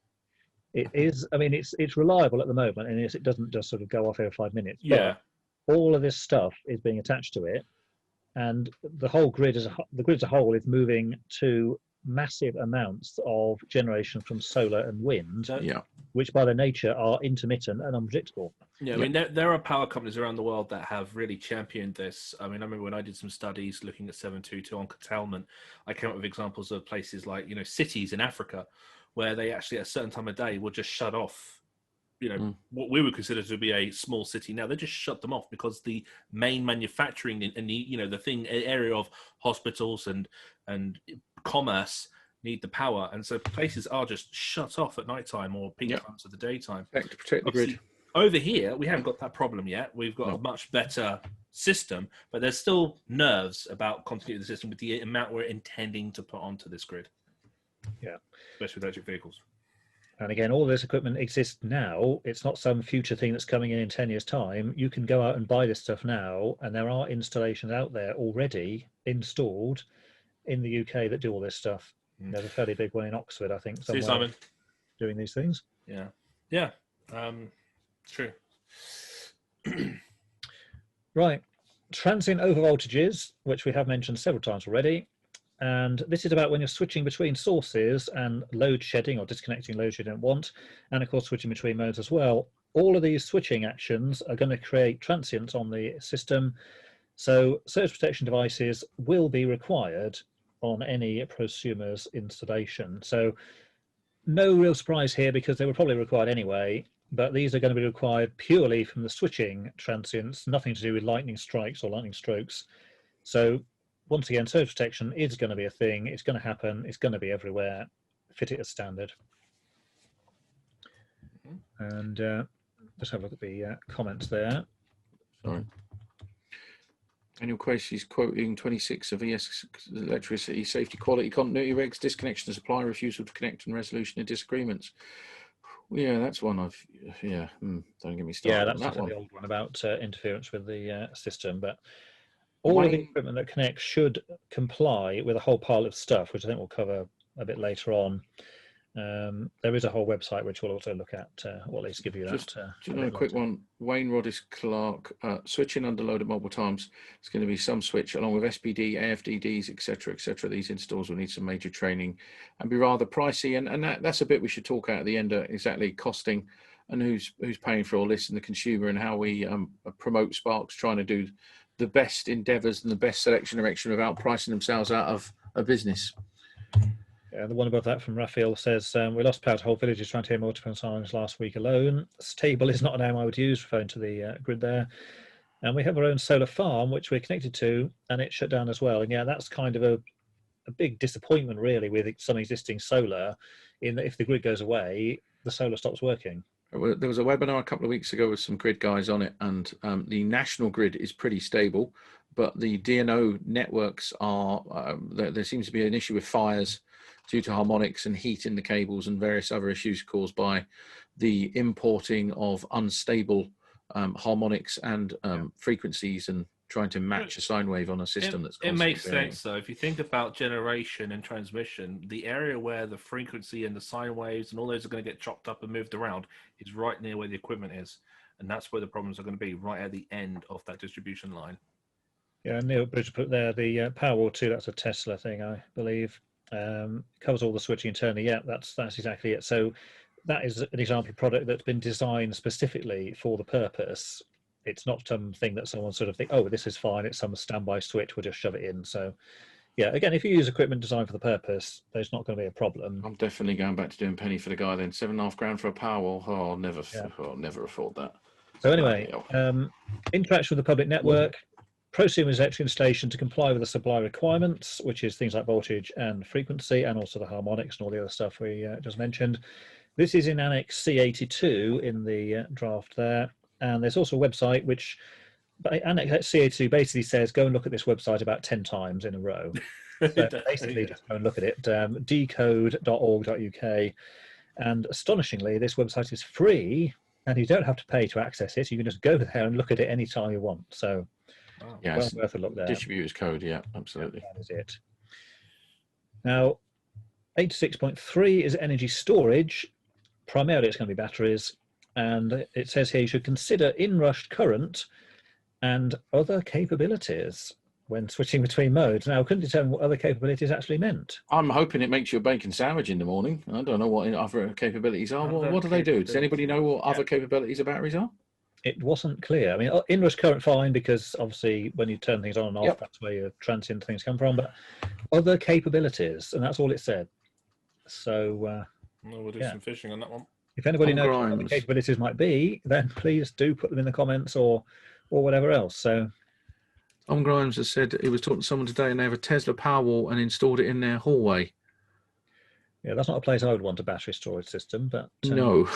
It is. I mean, it's reliable at the moment, and it doesn't just sort of go off every 5 minutes. Yeah. But all of this stuff is being attached to it, and the whole grid the grid as a whole is moving to massive amounts of generation from solar and wind, which by their nature are intermittent and unpredictable. Yeah, I mean, there are power companies around the world that have really championed this. I mean, I remember when I did some studies looking at 722 on curtailment, I came up with examples of places like, cities in Africa where they actually at a certain time of day will just shut off, what we would consider to be a small city. Now they just shut them off because the main manufacturing and the area of hospitals and commerce need the power, and so places are just shut off at nighttime or peak times of the daytime to protect the grid. Over here, we haven't got that problem yet. We've got a much better system, but there's still nerves about continuity of the system with the amount we're intending to put onto this grid. Yeah, especially with electric vehicles. And again, all this equipment exists now. It's not some future thing that's coming in 10 years' time. You can go out and buy this stuff now, and there are installations out there already installed in the UK that do all this stuff. There's a fairly big one in Oxford, I think, somewhere. See, Simon, doing these things. Yeah. It's true. Right. Transient overvoltages, which we have mentioned several times already. And this is about when you're switching between sources and load shedding or disconnecting loads you don't want, and of course switching between modes as well. All of these switching actions are going to create transients on the system. So surge protection devices will be required on any prosumer's installation. So no real surprise here because they were probably required anyway, but these are going to be required purely from the switching transients, nothing to do with lightning strikes or lightning strokes. So once again, surge protection is going to be a thing. It's going to happen. It's going to be everywhere. Fit it as standard. And let's have a look at the comments there. Sorry. Daniel Quace is quoting 26 of ES electricity safety quality continuity regs, disconnection of supply, refusal to connect, and resolution of disagreements. Yeah, that's one I've. Don't get me started. Yeah, that's that the old one about interference with the system, but. All of the equipment that connects should comply with a whole pile of stuff, which I think we'll cover a bit later on. There is a whole website which we'll also look at, or at least give you that. A quick one. Wayne Roddis Clark, switching under load at multiple times. It's going to be some switch along with SPD, AFDDs, etc., etc. These installs will need some major training and be rather pricey. And that's a bit we should talk at the end, exactly costing and who's paying for all this and the consumer and how we promote Sparks trying to do the best endeavours and the best selection direction without pricing themselves out of a business. Yeah, the one above that from Raphael says, we lost power to whole villages trying to hear multiple times last week alone. Stable is not a name I would use, referring to the grid there. And we have our own solar farm, which we're connected to, and it shut down as well. And yeah, that's kind of a big disappointment, really, with some existing solar, in that if the grid goes away, the solar stops working. There was a webinar a couple of weeks ago with some grid guys on it, and the national grid is pretty stable, but the DNO networks are, there seems to be an issue with fires due to harmonics and heat in the cables and various other issues caused by the importing of unstable harmonics and frequencies and trying to match a sine wave on a system that's it makes varying. sense though. If you think about generation and transmission, the area where the frequency and the sine waves and all those are going to get chopped up and moved around is right near where the equipment is, and that's where the problems are going to be, right at the end of that distribution line. Yeah, Neil Bridge put there the Powerwall 2, that's a Tesla thing, I believe. Covers all the switching internally. Yeah, that's exactly it. So that is an example of product that's been designed specifically for the purpose. It's not something that someone sort of think, oh, this is fine, it's some standby switch, we'll just shove it in. So yeah, again, if you use equipment designed for the purpose, there's not going to be a problem. I'm definitely going back to doing penny for the guy then. $7.5 grand for a Powerwall. Oh, I'll never afford that. So anyway, interaction with the public network, prosumer's electric installation to comply with the supply requirements, which is things like voltage and frequency, and also the harmonics and all the other stuff we just mentioned. This is in Annex C82 in the draft there. And there's also a website which Annex C82 basically says, go and look at this website about 10 times in a row. So basically, just go and look at it, decode.org.uk. And astonishingly, this website is free and you don't have to pay to access it. You can just go there and look at it anytime you want. So yeah, well worth a look there. Distributor's code, yeah, absolutely. That is it. Now, 86.3 is energy storage. Primarily, it's going to be batteries. And it says here you should consider inrush current and other capabilities. when switching between modes. Now, I couldn't determine what other capabilities actually meant. I'm hoping it makes you a bacon sandwich in the morning. I don't know what other capabilities are. What do they do? Does anybody know what other capabilities of batteries are? It wasn't clear. I mean, inrush current fine, because obviously when you turn things on and off, that's where your transient things come from. But other capabilities, and that's all it said. So we'll do some fishing on that one. If anybody knows what other capabilities might be, then please do put them in the comments or whatever else. So Tom Grimes has said he was talking to someone today and they have a Tesla Powerwall and installed it in their hallway. Yeah, that's not a place I would want a battery storage system, but no.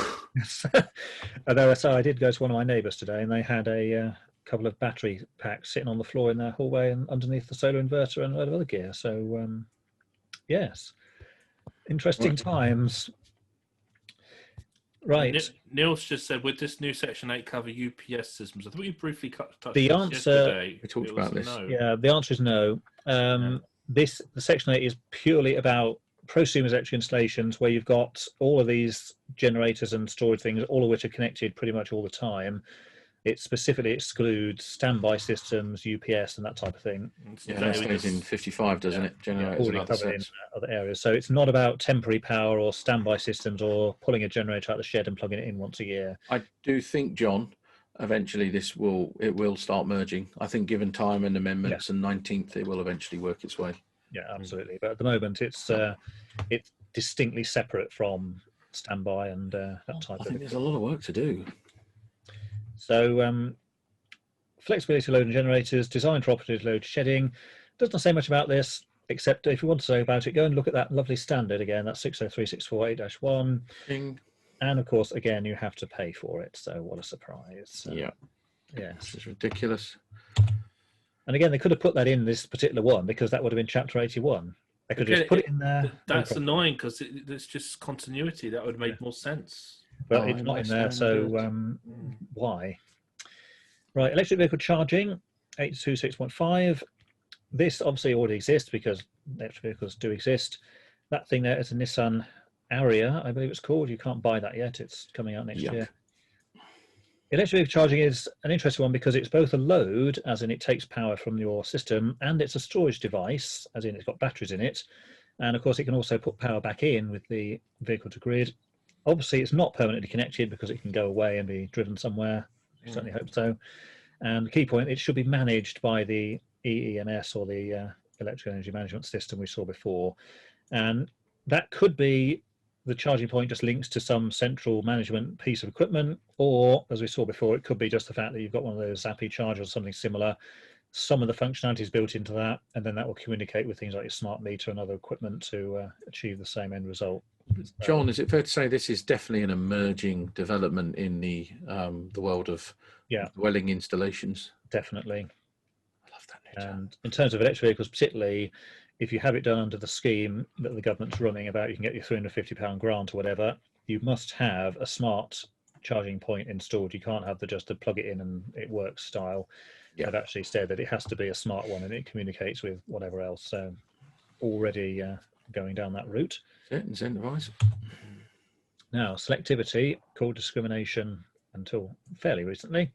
Although I did go to one of my neighbours today, and they had a couple of battery packs sitting on the floor in their hallway and underneath the solar inverter and a lot of other gear. So yes, interesting times. Right. Neil's just said, would this new Section 8 cover UPS systems? I think we briefly touched the this answer, yesterday. We talked about this. No. Yeah, the answer is no. The Section 8 is purely about prosumers electric installations where you've got all of these generators and storage things, all of which are connected pretty much all the time. It specifically excludes standby systems, UPS, and that type of thing. Yeah, that stays in 55, doesn't it? Generators already covered in other areas. So it's not about temporary power or standby systems or pulling a generator out of the shed and plugging it in once a year. I do think, John, eventually it will start merging. I think given time and amendments and 19th, it will eventually work its way. Yeah, absolutely. But at the moment, it's distinctly separate from standby and that type of thing. There's a lot of work to do. So flexibility load and generators, designed for operative load shedding. Doesn't say much about this, except if you want to say about it, go and look at that lovely standard again. That's 603648-1. And of course, again, you have to pay for it. So what a surprise. Yeah. Yes. This is ridiculous. And again, they could have put that in this particular one because that would have been Chapter 81. They could just put it in there. That's annoying because it's just continuity. That would make more sense. But it's not in there, so why? Right, electric vehicle charging, 826.5. This obviously already exists because electric vehicles do exist. That thing there is a Nissan Ariya, I believe it's called. You can't buy that yet. It's coming out next year. Electric vehicle charging is an interesting one because it's both a load, as in it takes power from your system, and it's a storage device, as in it's got batteries in it. And of course, it can also put power back in with the vehicle to grid. Obviously, it's not permanently connected because it can go away and be driven somewhere. I certainly hope so. And the key point, it should be managed by the EEMS or the Electrical Energy Management System we saw before. And that could be the charging point just links to some central management piece of equipment, or as we saw before, it could be just the fact that you've got one of those Zappi chargers or something similar. Some of the functionality is built into that, and then that will communicate with things like your smart meter and other equipment to achieve the same end result. John, is it fair to say this is definitely an emerging development in the world of dwelling installations? Definitely. I love that. And in terms of electric vehicles, particularly, if you have it done under the scheme that the government's running about, you can get your £350 grant or whatever, you must have a smart charging point installed. You can't have just to plug it in and it works style. I've actually said that it has to be a smart one and it communicates with whatever else. So already going down that route. Incentivize. Now, selectivity, called discrimination until fairly recently.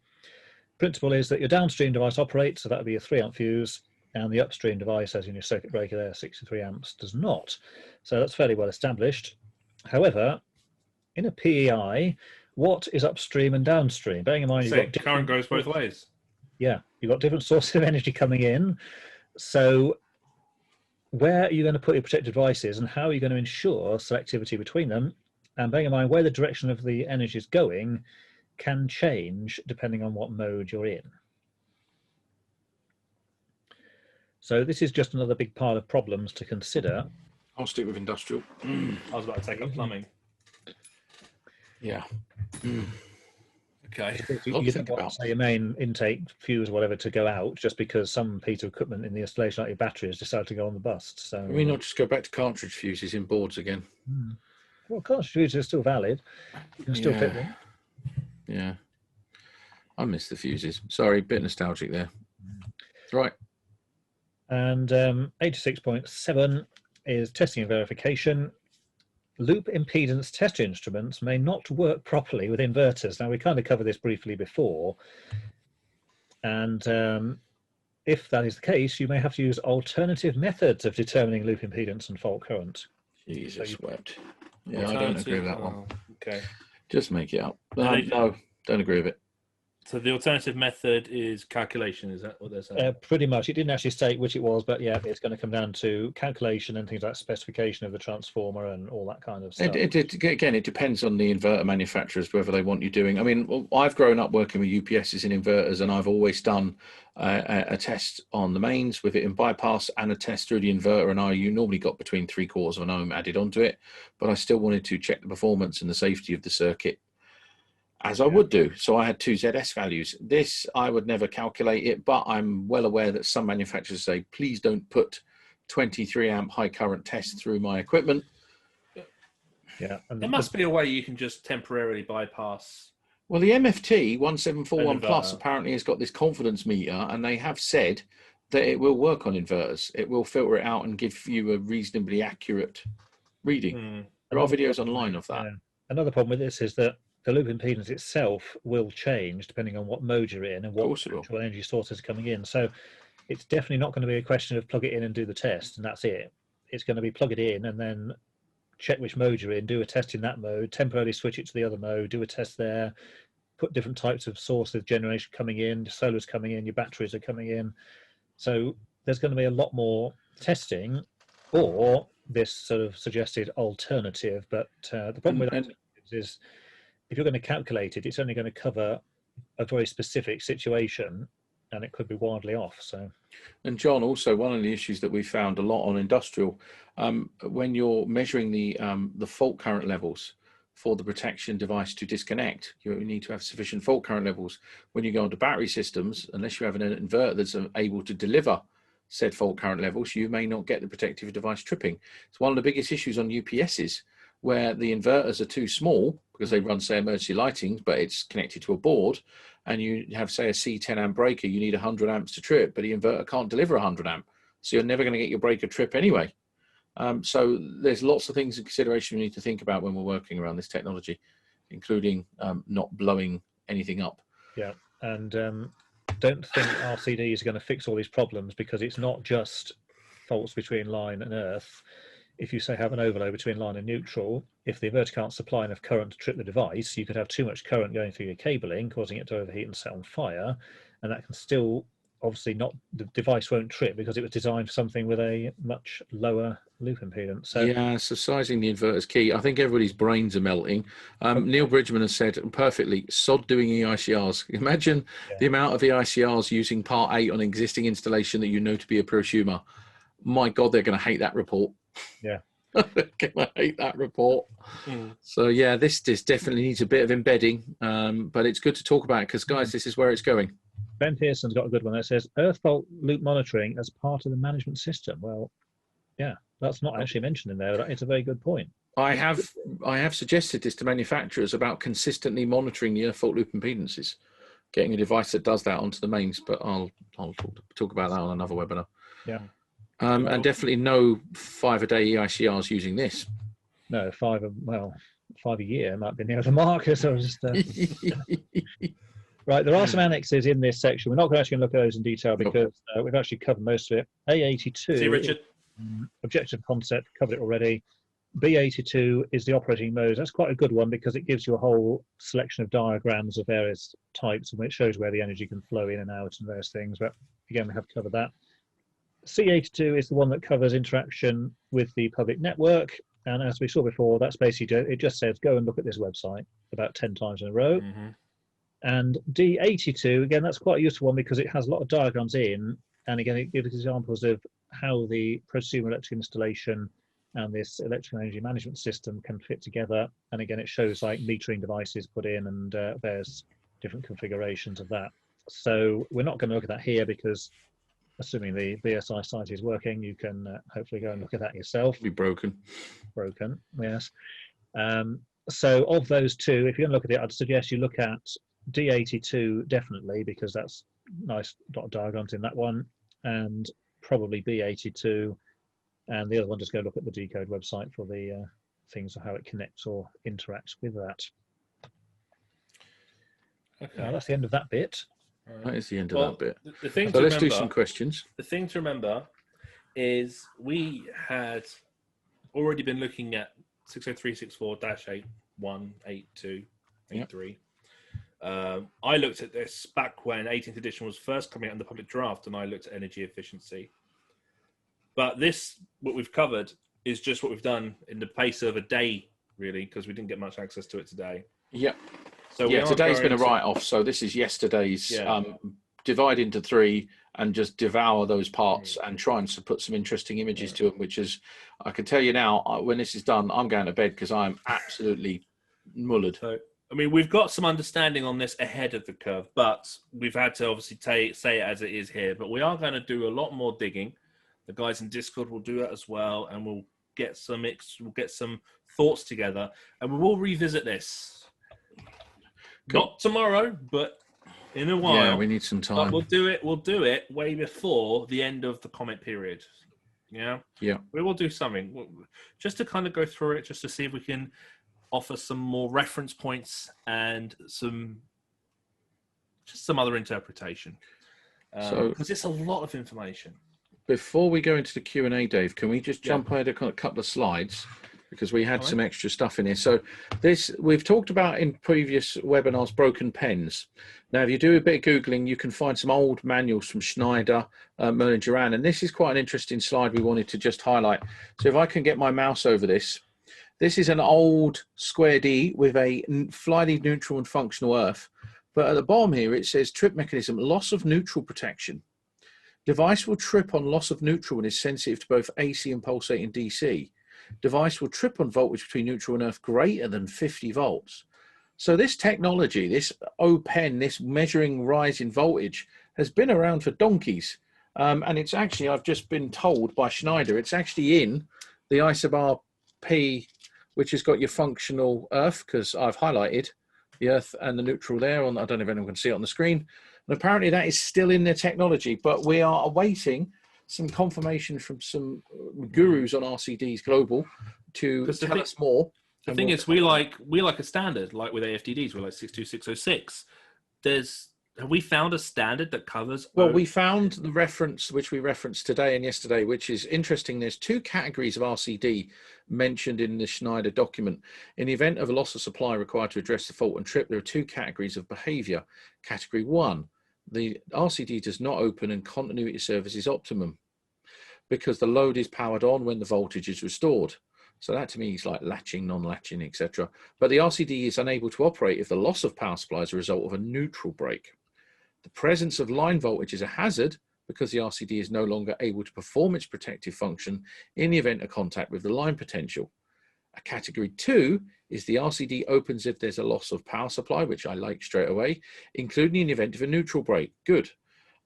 Principle is that your downstream device operates, so that would be a 3 amp fuse, and the upstream device, as in your circuit breaker there, 63 amps, does not. So that's fairly well established. However, in a PEI, what is upstream and downstream? Bearing in mind you've got current goes both ways. Yeah, you've got different sources of energy coming in. So where are you going to put your protected devices and how are you going to ensure selectivity between them? And bearing in mind where the direction of the energy is going can change depending on what mode you're in. So this is just another big pile of problems to consider. I'll stick with industrial. I was about to take up plumbing. Yeah. Okay. You don't want say, your main intake fuse or whatever to go out just because some piece of equipment in the installation, like your battery, has decided to go on the bust. So can we not just go back to cartridge fuses in boards again? Well, cartridge fuses are still valid. You can still fit them. Yeah. I miss the fuses. Sorry, bit nostalgic there. Right. And 86.7 is testing and verification. Loop impedance test instruments may not work properly with inverters. Now, we kind of covered this briefly before. And if that is the case, you may have to use alternative methods of determining loop impedance and fault current. Jesus wept. Yeah, I don't agree with that one. Okay. Just make it up. No, don't agree with it. So the alternative method is calculation. Is that what they're saying? Pretty much. It didn't actually state which it was, but yeah, it's going to come down to calculation and things like specification of the transformer and all that kind of stuff. Again, it depends on the inverter manufacturers, whether they want you doing. I mean, I've grown up working with UPSs and inverters, and I've always done a test on the mains with it in bypass and a test through the inverter, and you normally got between 3/4 of an ohm added onto it, but I still wanted to check the performance and the safety of the circuit, as I would do. So I had 2 ZS values. This, I would never calculate it, but I'm well aware that some manufacturers say, please don't put 23 amp high current tests through my equipment. Yeah. And there must be a way you can just temporarily bypass. Well, the MFT 1741 Plus apparently has got this confidence meter, and they have said that it will work on inverters. It will filter it out and give you a reasonably accurate reading. There are videos online of that. Yeah. Another problem with this is that the loop impedance itself will change depending on what mode you're in and what actual energy sources are coming in. So it's definitely not going to be a question of plug it in and do the test and that's it. It's going to be plug it in and then check which mode you're in, do a test in that mode, temporarily switch it to the other mode, do a test there, put different types of sources, generation coming in, your solar's coming in, your batteries are coming in. So there's going to be a lot more testing or this sort of suggested alternative. But the problem with alternatives is if you're going to calculate it, it's only going to cover a very specific situation and it could be wildly off. So, and John, also one of the issues that we found a lot on industrial, when you're measuring the fault current levels for the protection device to disconnect, you need to have sufficient fault current levels. When you go into battery systems, unless you have an inverter that's able to deliver said fault current levels, you may not get the protective device tripping. It's one of the biggest issues on UPSs, where the inverters are too small because they run, say, emergency lighting, but it's connected to a board, and you have, say, a C10 amp breaker, you need 100 amps to trip, but the inverter can't deliver 100 amp. So you're never going to get your breaker trip anyway. So there's lots of things in consideration we need to think about when we're working around this technology, including not blowing anything up. Yeah, and don't think RCD is going to fix all these problems, because it's not just faults between line and earth. If you say have an overload between line and neutral, if the inverter can't supply enough current to trip the device, you could have too much current going through your cabling, causing it to overheat and set on fire, and that can still obviously not, the device won't trip because it was designed for something with a much lower loop impedance. So yeah, so sizing the inverter is key. I think everybody's brains are melting. Neil Bridgman has said perfectly, sod doing EICRs. Imagine the amount of EICRs using part 8 on existing installation that you know to be a prosumer. My God, they're going to hate that report. Yeah. They're going to hate that report. So yeah, this definitely needs a bit of embedding, but it's good to talk about it because, guys, this is where it's going. Ben Pearson's got a good one that says earth fault loop monitoring as part of the management system. Well, yeah, that's not actually mentioned in there. It's a very good point. I have suggested this to manufacturers about consistently monitoring the earth fault loop impedances, getting a device that does that onto the mains, but I'll talk about that on another webinar. Yeah. And definitely no 5 a day EICRs using this. No, 5 a year might be near the mark. So just right, there are some annexes in this section. We're not actually going to look at those in detail because we've actually covered most of it. A82. See, Richard. Objective concept, covered it already. B82 is the operating mode. That's quite a good one because it gives you a whole selection of diagrams of various types and it shows where the energy can flow in and out and various things. But again, we have covered that. C82 is the one that covers interaction with the public network. And as we saw before, that's basically, it just says, go and look at this website about 10 times in a row. And D82, again, that's quite a useful one because it has a lot of diagrams in. And again, it gives examples of how the prosumer electric installation and this electrical energy management system can fit together. And again, it shows like metering devices put in and there's different configurations of that. So we're not going to look at that here because assuming the BSI site is working, you can hopefully go and look at that yourself. Be broken. Broken, yes. So of those two, if you're going to look at it, I'd suggest you look at D82 definitely because that's nice dot of diagrams in that one, and probably B82, and the other one just go look at the Decode website for the things of how it connects or interacts with that. Okay. That's the end of that bit. That is the end of Well, that bit. the thing So to let's remember, do some questions. The thing to remember is we had already been looking at 60364-818283. I looked at this back when 18th edition was first coming out in the public draft, and I looked at energy efficiency. But this, what we've covered, is just what we've done in the pace of a day, really, because we didn't get much access to it today. Yeah. So yeah, today's been a write-off. So this is yesterday's. Divide into three and just devour those parts and try and put some interesting images to them, which is, I can tell you now, when this is done, I'm going to bed because I'm absolutely mullered. So, I mean, we've got some understanding on this ahead of the curve, but we've had to obviously say it as it is here. But we are going to do a lot more digging. The guys in Discord will do that as well, and we'll get some thoughts together, and we will revisit this. Cool. Not tomorrow, but in a while. Yeah, we need some time. But we'll do it way before the end of the comment period. Yeah. We will do something just to kind of go through it, just to see if we can offer some more reference points and some other interpretation. Because it's a lot of information. Before we go into the Q&A, Dave, can we just jump ahead a couple of slides? Because we had some extra stuff in here. So this, we've talked about in previous webinars, broken pens. Now, if you do a bit of Googling, you can find some old manuals from Schneider, Merlin Duran, and this is quite an interesting slide we wanted to just highlight. So if I can get my mouse over this, this is an old square D with a fly-lead neutral and functional earth. But at the bottom here, it says trip mechanism, loss of neutral protection. Device will trip on loss of neutral and is sensitive to both AC and pulsating DC. Device will trip on voltage between neutral and earth greater than 50 volts. So this technology, this O-pen, this measuring rise in voltage, has been around for donkeys. And it's actually, I've just been told by Schneider, it's actually in the Isobar P, which has got your functional earth, because I've highlighted the earth and the neutral there. I don't know if anyone can see it on the screen. And apparently that is still in their technology, but we are awaiting some confirmation from some gurus on RCDs Global to tell us more. The thing is, we like a standard, like with AFDDs, we're like 62606. Have we found a standard that covers? Well, we found the reference, which we referenced today and yesterday, which is interesting. There's two categories of RCD mentioned in the Schneider document. In the event of a loss of supply required to address the fault and trip, there are two categories of behavior. Category 1, the RCD does not open and continuity service is optimum because the load is powered on when the voltage is restored. So that to me is like latching, non-latching, etc. But the RCD is unable to operate if the loss of power supply is a result of a neutral break. The presence of line voltage is a hazard because the RCD is no longer able to perform its protective function in the event of contact with the line potential. A category 2 is the RCD opens if there's a loss of power supply, which I like straight away, including in the event of a neutral break. Good.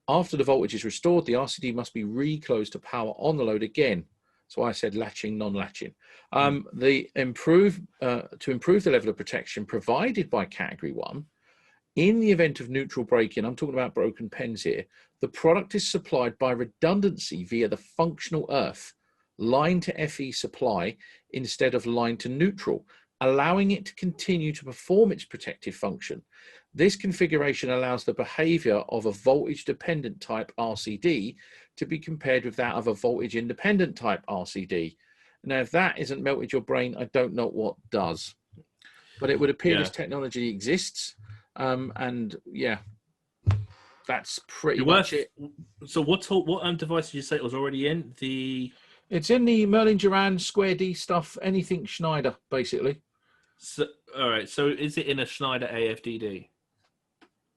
After the voltage is restored, the RCD must be reclosed to power on the load again. That's why I said latching, non-latching. To improve the level of protection provided by category 1, in the event of neutral break-in, I'm talking about broken pens here, the product is supplied by redundancy via the functional earth, line to FE supply instead of line to neutral, allowing it to continue to perform its protective function. This configuration allows the behavior of a voltage-dependent type RCD to be compared with that of a voltage-independent type RCD. Now, if that isn't melted your brain, I don't know what does. But it would appear this technology exists. And yeah, that's pretty much it. So what device did you say it was already in? It's in the Merlin Duran Square D stuff, anything Schneider, basically. So, all right. So is it in a Schneider AFDD?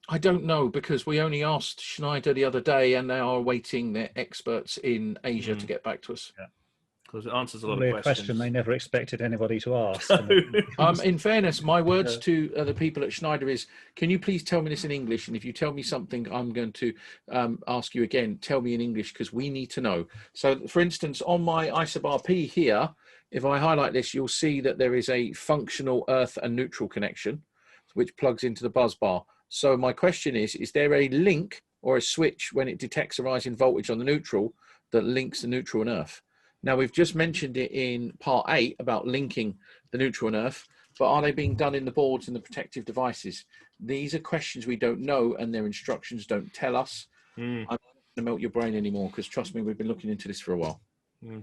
I don't know, because we only asked Schneider the other day and they are awaiting their experts in Asia to get back to us. Yeah. Because it answers a lot of questions. Question they never expected anybody to ask. In fairness, my words to the people at Schneider is, can you please tell me this in English? And if you tell me something, I'm going to ask you again, tell me in English, because we need to know. So, for instance, on my Isobar P here, if I highlight this, you'll see that there is a functional earth and neutral connection, which plugs into the buzz bar. So my question is there a link or a switch when it detects a rise in voltage on the neutral that links the neutral and earth? Now, we've just mentioned it in part 8 about linking the neutral and earth, but are they being done in the boards and the protective devices? These are questions we don't know, and their instructions don't tell us. I'm not going to melt your brain anymore, because trust me, we've been looking into this for a while.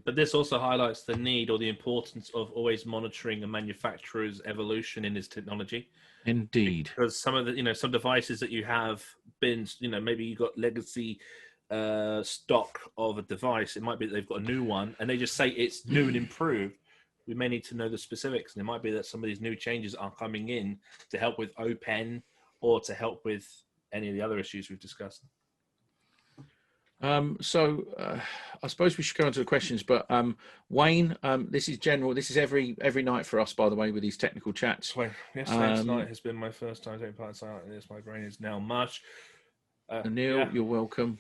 But this also highlights the need or the importance of always monitoring a manufacturer's evolution in this technology. Indeed. Because some of the, some devices that you have been, maybe you got legacy stock of a device. It might be that they've got a new one and they just say it's new and improved. We may need to know the specifics. And it might be that some of these new changes are coming in to help with OPEN or to help with any of the other issues we've discussed. I suppose we should go on to the questions, but Wayne, this is general. This is every night for us, by the way, with these technical chats. Yesterday tonight has been my first time taking part in something like this. My brain is now mush. Neil, you're welcome.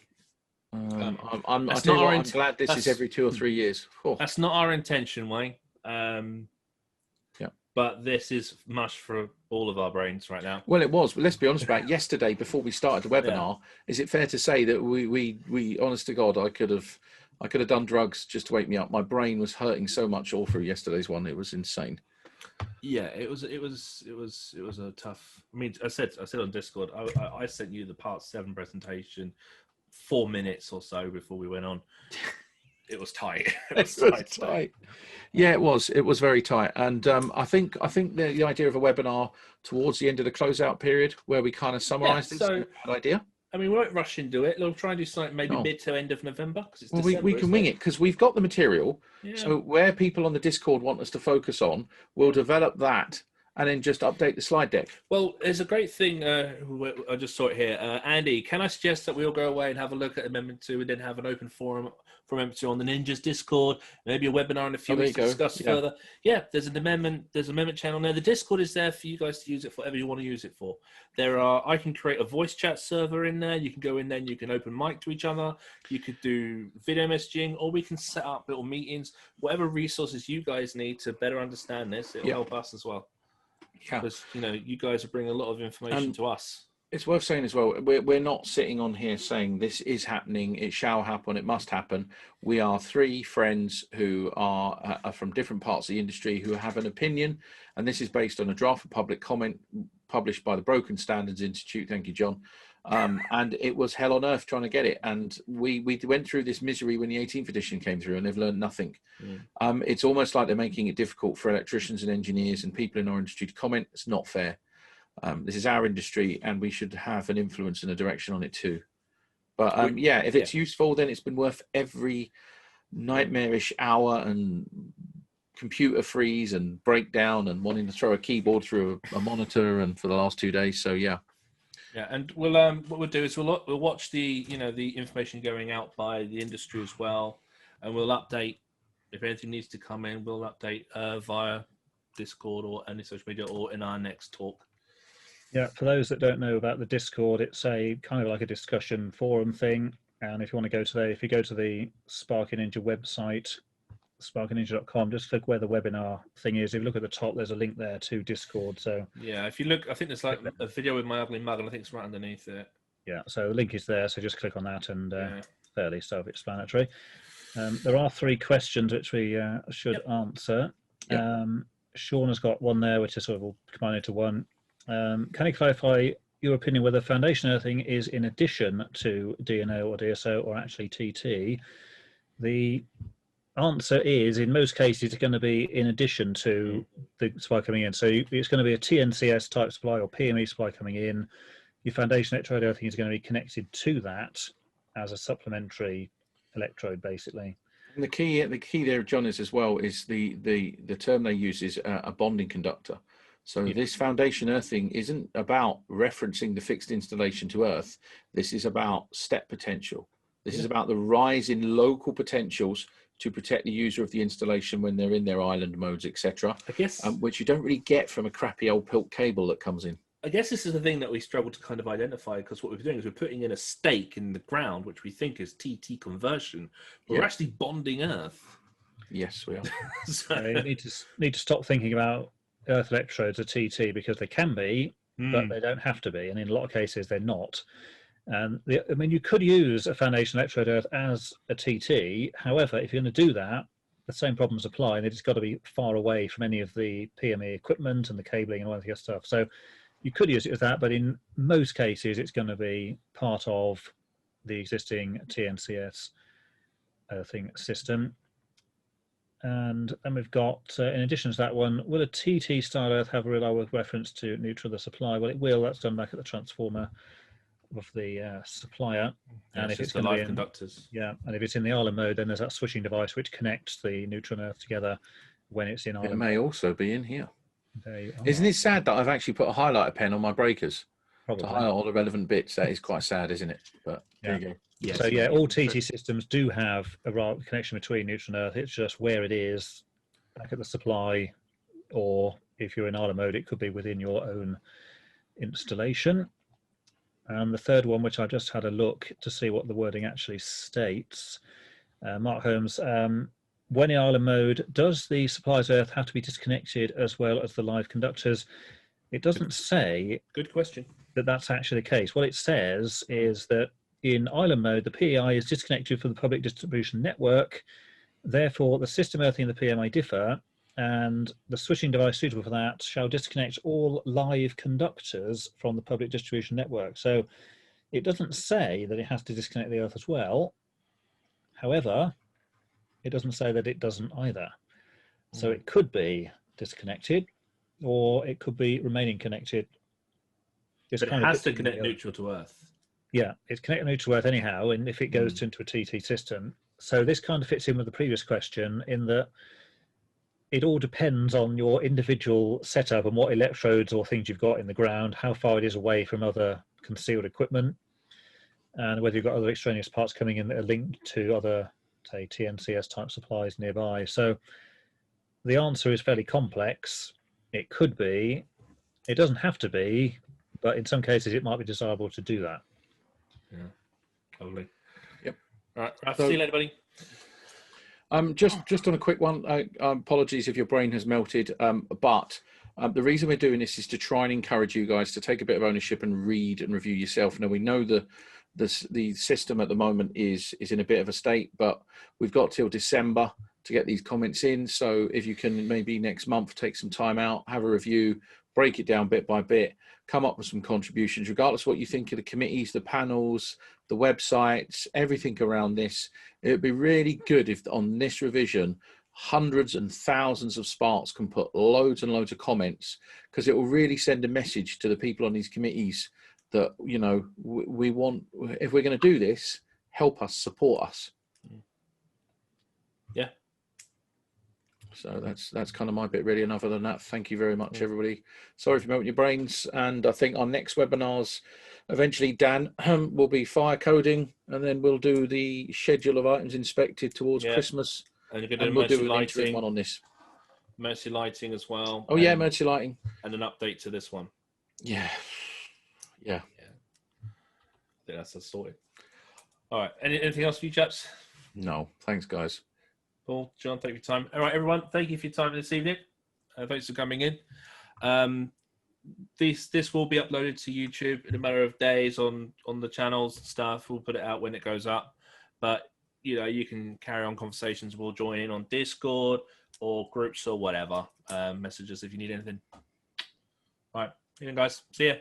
I'm glad this is every 2 or 3 years. Oh. That's not our intention, Wayne. But this is mush for all of our brains right now. Well, it was. But let's be honest about it. Yesterday, before we started the webinar, is it fair to say that we honest to God, I could have done drugs just to wake me up. My brain was hurting so much all through yesterday's one. It was insane. Yeah, it was a tough. I mean, I said on Discord, I sent you the part 7 presentation 4 minutes or so before we went on. It was tight. It was tight. Yeah, it was. It was very tight. And I think the idea of a webinar towards the end of the closeout period, where we kind of summarise this, is a good idea. I mean, we won't rush into it. We'll try and do something maybe mid to end of November. Well, we can wing it because we've got the material. Yeah. So where people on the Discord want us to focus on, we'll develop that and then just update the slide deck. Well, there's a great thing. I just saw it here. Andy, can I suggest that we all go away and have a look at Amendment 2 and then have an open forum for Amendment 2 on the Ninjas Discord, maybe a webinar in a few weeks to discuss further. Yeah, there's an amendment channel there. The Discord is there for you guys to use it for whatever you want to use it for. I can create a voice chat server in there. You can go in there and you can open mic to each other. You could do video messaging, or we can set up little meetings, whatever resources you guys need to better understand this. It'll help us as well. Yeah. Because, you guys are bringing a lot of information to us. It's worth saying as well, we're not sitting on here saying this is happening, it shall happen, it must happen. We are 3 friends who are from different parts of the industry who have an opinion, and this is based on a draft of public comment published by the Broken Standards Institute. Thank you, John. And it was hell on earth trying to get it. And we went through this misery when the 18th edition came through, and they've learned nothing. It's almost like they're making it difficult for electricians and engineers and people in our industry to comment. It's not fair. This is our industry, and we should have an influence and a direction on it too. But if it's useful, then it's been worth every nightmarish hour and computer freeze and breakdown and wanting to throw a keyboard through a monitor and for the last 2 days. So yeah, and we'll what we'll do is we'll watch the the information going out by the industry as well, and we'll update if anything needs to come in. We'll update via Discord or any social media or in our next talk. Yeah, for those that don't know about the Discord, it's a kind of like a discussion forum thing. And if you want to go to if you go to the Sparky Ninja website, sparkyninja.com, just click where the webinar thing is. If you look at the top, there's a link there to Discord. So yeah, if you look, I think there's like a video with my ugly mug, and I think it's right underneath it. Yeah, so the link is there. So just click on that, and fairly self-explanatory. There are 3 questions which we should answer. Sean has got one there, which is sort of all combined into one. Can you clarify your opinion whether foundation earthing is in addition to DNO or DSO or actually TT? The answer is, in most cases, it's going to be in addition to the supply coming in. So it's going to be a TNCS type supply or PME supply coming in. Your foundation electrode earthing is going to be connected to that as a supplementary electrode, basically. And the key there, John, is as well is the term they use is a bonding conductor. So this foundation earthing isn't about referencing the fixed installation to earth. This is about step potential. This is about the rise in local potentials to protect the user of the installation when they're in their island modes, etc. I guess, which you don't really get from a crappy old pilt cable that comes in. I guess this is the thing that we struggle to kind of identify, because what we're doing is we're putting in a stake in the ground, which we think is TT conversion. But we're actually bonding earth. Yes, we are. So you need to stop thinking about earth electrodes are TT, because they can be, but they don't have to be, and in a lot of cases they're not. And I mean, you could use a foundation electrode earth as a TT. However, if you're going to do that, the same problems apply, and it's got to be far away from any of the PME equipment and the cabling and all that stuff. So you could use it as that, but in most cases, it's going to be part of the existing TNCS earthing system. And then we've got, in addition to that one, will a TT style earth have a reliable reference to neutral the supply? Well, it will. That's done back at the transformer of the supplier. Yeah, and if it's the going to live be in, conductors. yeah, and if it's in the island mode, then there's that switching device which connects the neutral and earth together when it's in It island may mode. also be in here. There you are. Isn't it sad that I've actually put a highlighter pen on my breakers Probably. to highlight all the relevant bits? That is quite sad, isn't it? But there you go. Yes, So yeah, all TT systems do have a connection between neutral and earth. It's just where it is back at the supply, or if you're in island mode, it could be within your own installation. And the third one, which I just had a look to see what the wording actually states, Mark Holmes, when in island mode, does the supply's earth have to be disconnected as well as the live conductors? It doesn't say. Good question. That's actually the case. What it says is that in island mode, the PEI is disconnected from the public distribution network. Therefore, the system earthing and the PMI differ, and the switching device suitable for that shall disconnect all live conductors from the public distribution network. So it doesn't say that it has to disconnect the earth as well. However, it doesn't say that it doesn't either. So it could be disconnected, or it could be remaining connected. But it has to connect neutral to earth. Yeah, it's connected neutral to earth anyhow, and if it goes into a TT system. So this kind of fits in with the previous question in that it all depends on your individual setup and what electrodes or things you've got in the ground, how far it is away from other concealed equipment, and whether you've got other extraneous parts coming in that are linked to other, say, TNCS type supplies nearby. So the answer is fairly complex. It could be, it doesn't have to be, but in some cases it might be desirable to do that. Yeah, totally. Yep. All right. I'll see you later, buddy. Just on a quick one, apologies if your brain has melted, but the reason we're doing this is to try and encourage you guys to take a bit of ownership and read and review yourself. Now, we know the system at the moment is in a bit of a state, but we've got till December to get these comments in. So if you can maybe next month take some time out, have a review, break it down bit by bit, come up with some contributions, regardless of what you think of the committees, the panels, the websites, everything around this. It would be really good if on this revision, hundreds and thousands of Sparks can put loads and loads of comments, because it will really send a message to the people on these committees that, you know, we want, if we're going to do this, help us, support us. Yeah. So that's kind of my bit really. And other than that, thank you very much, everybody. Sorry for melting your brains. And I think our next webinars, eventually, Dan, will be fire coding, and then we'll do the schedule of items inspected towards Christmas. And you're going to do we'll do an lighting, interim one on this. Emergency lighting as well. Oh, yeah, emergency lighting. And an update to this one. Yeah. I think that's sorted. All right. Anything else for you chaps? No. Thanks, guys. Paul, John, thank you for your time. All right, everyone. Thank you for your time this evening. Thanks for coming in. This will be uploaded to YouTube in a matter of days on the channels and stuff. We'll put it out when it goes up. But, you know, you can carry on conversations. We'll join in on Discord or groups or whatever. Message us if you need anything. All right. Guys. See ya.